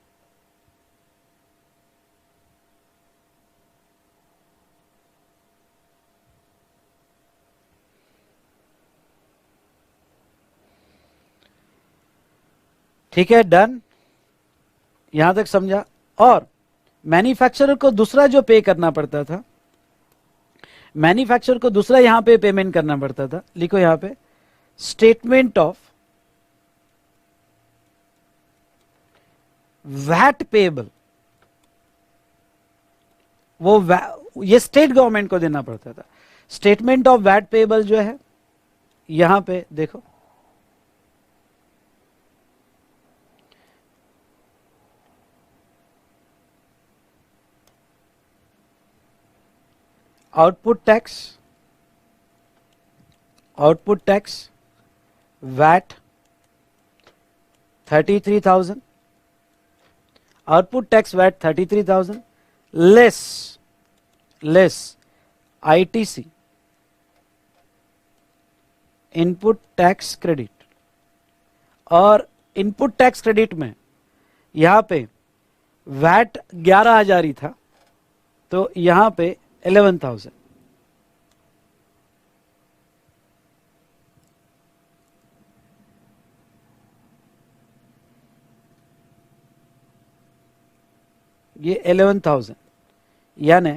ठीक है, डन, यहां तक समझा। और मैन्युफैक्चरर को दूसरा जो पे करना पड़ता था, मैन्युफैक्चरर को दूसरा यहां पे पेमेंट करना पड़ता था, लिखो यहां पे स्टेटमेंट ऑफ वैट पेएबल, ये स्टेट गवर्नमेंट को देना पड़ता था। स्टेटमेंट ऑफ वैट पेएबल जो है यहां पे देखो, output tax VAT 33,000, output tax VAT 33,000 less ITC input tax credit, और इनपुट टैक्स क्रेडिट में यहां पे वैट 11,000 ही था, तो यहां पे 11,000। ये 11,000, यानी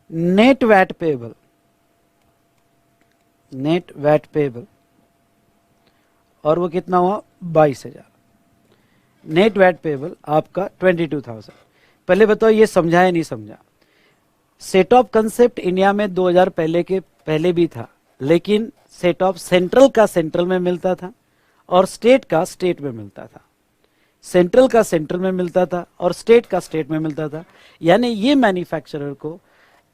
net VAT payable, net VAT payable, और वो कितना हुआ? 22,000। नेट वैट पेएबल आपका 22,000। पहले बताओ ये समझा या नहीं समझा? सेट ऑफ कंसेप्ट इंडिया में 2000 पहले के पहले भी था, लेकिन सेट ऑफ सेंट्रल का सेंट्रल में मिलता था और स्टेट का स्टेट में मिलता था, सेंट्रल का सेंट्रल में मिलता था और स्टेट का स्टेट में मिलता था। यानी ये मैन्युफैक्चरर को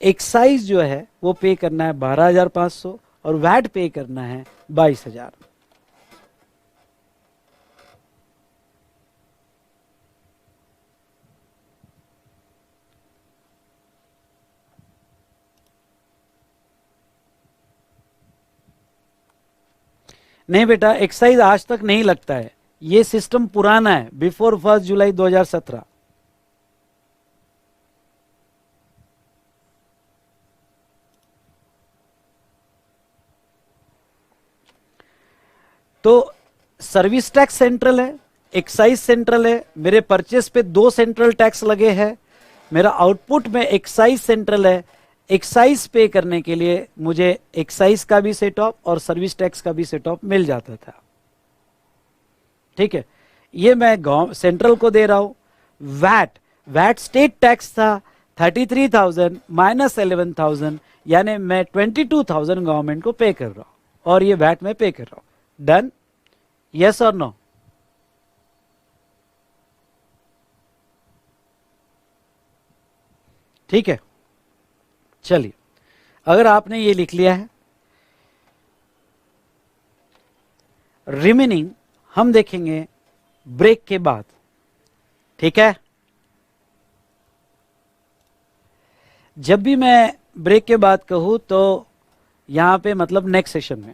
एक्साइज जो है वो पे करना है 12,500 और वैट पे करना है 22,000। नहीं बेटा, एक्साइज आज तक नहीं लगता है, ये सिस्टम पुराना है, बिफोर 1 जुलाई 2017। तो सर्विस टैक्स सेंट्रल है, एक्साइज सेंट्रल है, मेरे परचेस पे 2 सेंट्रल टैक्स लगे हैं, मेरा आउटपुट में एक्साइज सेंट्रल है। एक्साइज पे करने के लिए मुझे एक्साइज का भी सेट ऑफ और सर्विस टैक्स का भी सेट ऑफ मिल जाता था। ठीक है, ये मैं सेंट्रल को दे रहा हूं। वैट स्टेट टैक्स था 33,000 माइनस 11,000, यानी मैं 22,000 गवर्नमेंट को पे कर रहा हूं और ये वैट में पे कर रहा हूं। डन, यस और नो? ठीक है, चलिए, अगर आपने ये लिख लिया है, रिमेनिंग हम देखेंगे ब्रेक के बाद। ठीक है, जब भी मैं ब्रेक के बाद कहूं तो यहां पे मतलब नेक्स्ट सेशन में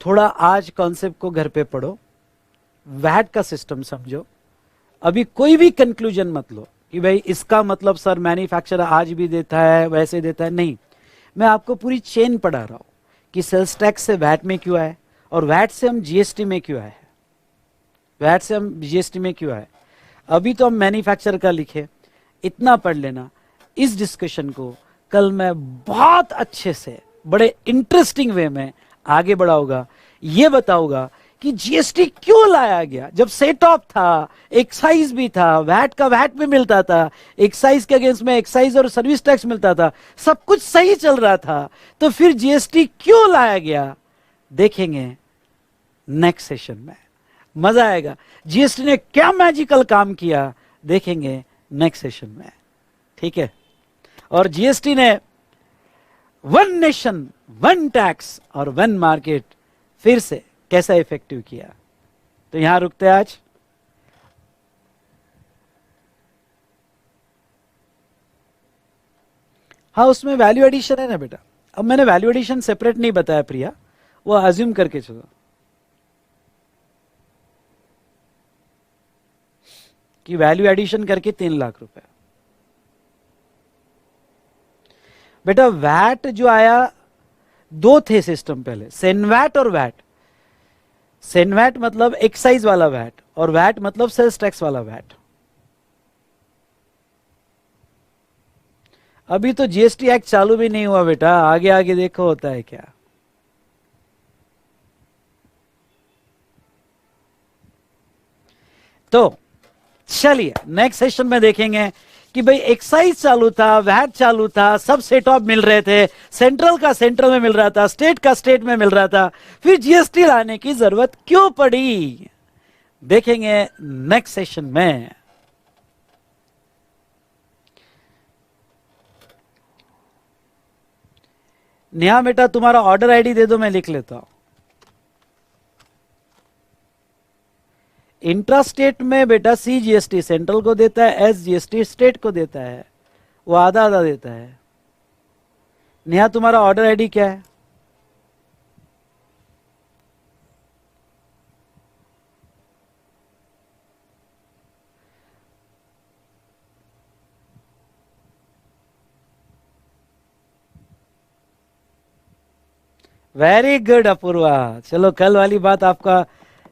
थोड़ा आज कॉन्सेप्ट को घर पे पढ़ो, वैट का सिस्टम समझो। अभी कोई भी कंक्लूजन मत लो कि भाई इसका मतलब सर मैन्युफैक्चरर आज भी देता है वैसे देता है, नहीं। मैं आपको पूरी चेन पढ़ा रहा हूं कि सेल्स टैक्स से वैट में क्यों आए और वैट से हम जीएसटी में क्यों आए, वैट से हम जीएसटी में क्यों आए। अभी तो हम मैन्युफैक्चरर का लिखे, इतना पढ़ लेना। इस डिस्कशन को कल मैं बहुत अच्छे से बड़े इंटरेस्टिंग वे में आगे बढ़ाऊंगा, ये बताऊंगा कि जीएसटी क्यों लाया गया। जब सेट ऑफ था, एक्साइज भी था, वैट का वैट भी मिलता था, एक्साइज के अगेंस्ट में एक्साइज और सर्विस टैक्स मिलता था, सब कुछ सही चल रहा था, तो फिर जीएसटी क्यों लाया गया देखेंगे नेक्स्ट सेशन में। मजा आएगा। जीएसटी ने क्या मैजिकल काम किया देखेंगे नेक्स्ट सेशन में। ठीक है, और जीएसटी ने वन नेशन वन टैक्स और वन मार्केट फिर से कैसा इफेक्टिव किया। तो यहां रुकते हैं आज। हाँ, उसमें वैल्यू एडिशन है ना बेटा। अब मैंने वैल्यू एडिशन सेपरेट नहीं बताया प्रिया, वो अज्यूम करके चलो कि वैल्यू एडिशन करके 3 लाख रुपए। बेटा वैट जो आया, 2 थे सिस्टम पहले, सेनवैट और वैट। सेनवैट मतलब एक्साइज वाला वैट और वैट मतलब सेल्स टैक्स वाला वैट। अभी तो जीएसटी एक्ट चालू भी नहीं हुआ बेटा, आगे आगे देखो होता है क्या। तो चलिए नेक्स्ट सेशन में देखेंगे कि भाई एक्साइज चालू था, वैट चालू था, सब सेट ऑफ मिल रहे थे, सेंट्रल का सेंट्रल में मिल रहा था, स्टेट का स्टेट में मिल रहा था, फिर जीएसटी लाने की जरूरत क्यों पड़ी देखेंगे नेक्स्ट सेशन में। नेहा बेटा तुम्हारा ऑर्डर आईडी दे दो, मैं लिख लेता हूं। इंट्रा स्टेट में बेटा सी जीएसटी सेंट्रल को देता है, एस जीएसटी स्टेट को देता है, वो आधा आधा देता है। नेहा तुम्हारा ऑर्डर आईडी क्या है? वेरी गुड अपूर्वा, चलो कल वाली बात आपका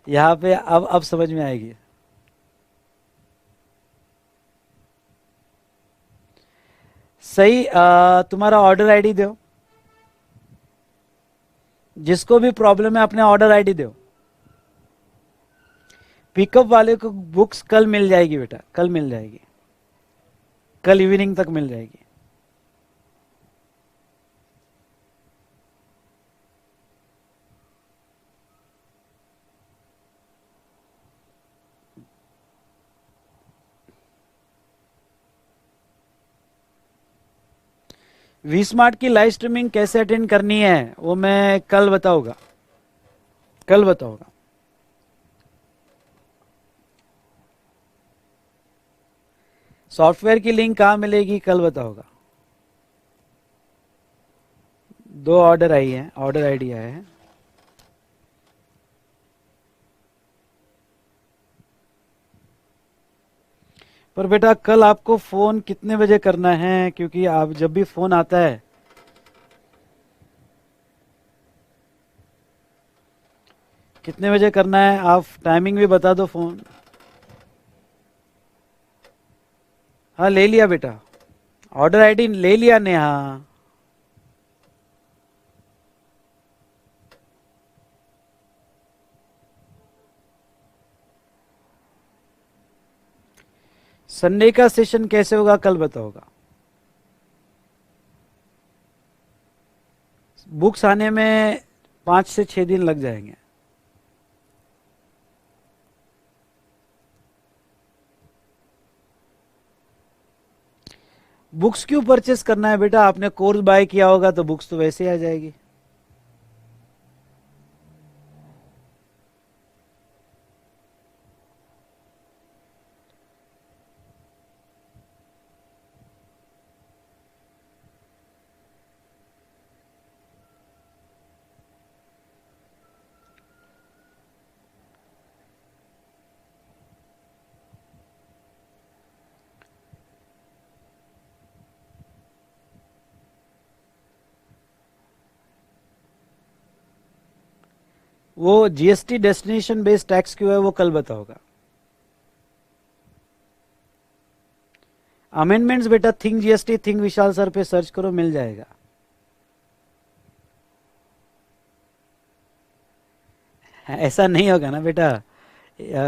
यहां पे अब समझ में आएगी। सही, तुम्हारा ऑर्डर आईडी दो, जिसको भी प्रॉब्लम है अपने ऑर्डर आईडी दो। पिकअप वाले को बुक्स कल मिल जाएगी बेटा, कल मिल जाएगी, कल इवनिंग तक मिल जाएगी। वी स्मार्ट की लाइव स्ट्रीमिंग कैसे अटेंड करनी है वो मैं कल बताऊंगा, कल बताऊंगा। सॉफ्टवेयर की लिंक कहां मिलेगी कल बताऊंगा। 2 ऑर्डर आई हैं, ऑर्डर आईडी आया है। पर बेटा कल आपको फोन कितने बजे करना है, क्योंकि आप जब भी फोन आता है कितने बजे करना है, आप टाइमिंग भी बता दो फोन। हाँ ले लिया बेटा, ऑर्डर आईडी ले लिया नेहा। संडे का सेशन कैसे होगा कल बताओगा। बुक्स आने में 5 से 6 दिन लग जाएंगे। बुक्स क्यों परचेस करना है बेटा, आपने कोर्स बाय किया होगा तो बुक्स तो वैसे ही आ जाएगी। वो जीएसटी डेस्टिनेशन बेस्ड टैक्स क्यों है वो कल बताओगा। अमेंडमेंट्स बेटा थिंक जीएसटी थिंक विशाल सर पे सर्च करो, मिल जाएगा। ऐसा नहीं होगा ना बेटा,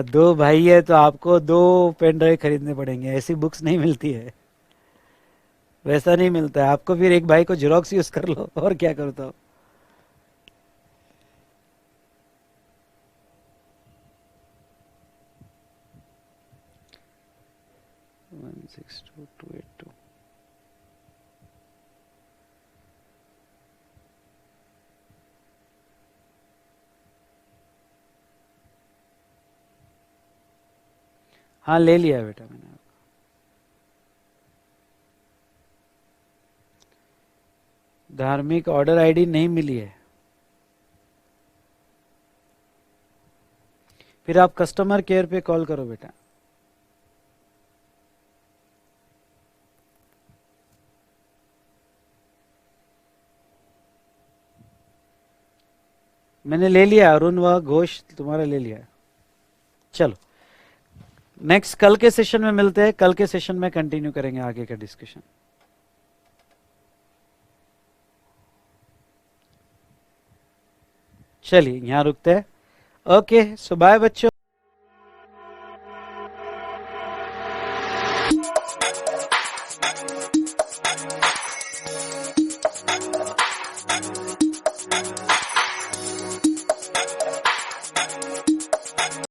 दो भाई है तो आपको दो पेन ड्राइव खरीदने पड़ेंगे, ऐसी बुक्स नहीं मिलती है। वैसा नहीं मिलता है आपको, फिर एक भाई को जेरोक्स यूज कर लो और क्या करता हो। वन 62282। हाँ ले लिया है बेटा मैंने। धार्मिक ऑर्डर आईडी नहीं मिली है, फिर आप कस्टमर केयर पे कॉल करो बेटा। मैंने ले लिया, अरुण व घोष तुम्हारा ले लिया। चलो नेक्स्ट कल के सेशन में मिलते हैं, कल के सेशन में कंटिन्यू करेंगे आगे का डिस्कशन। चलिए यहां रुकते हैं। ओके सो बाय बच्चों।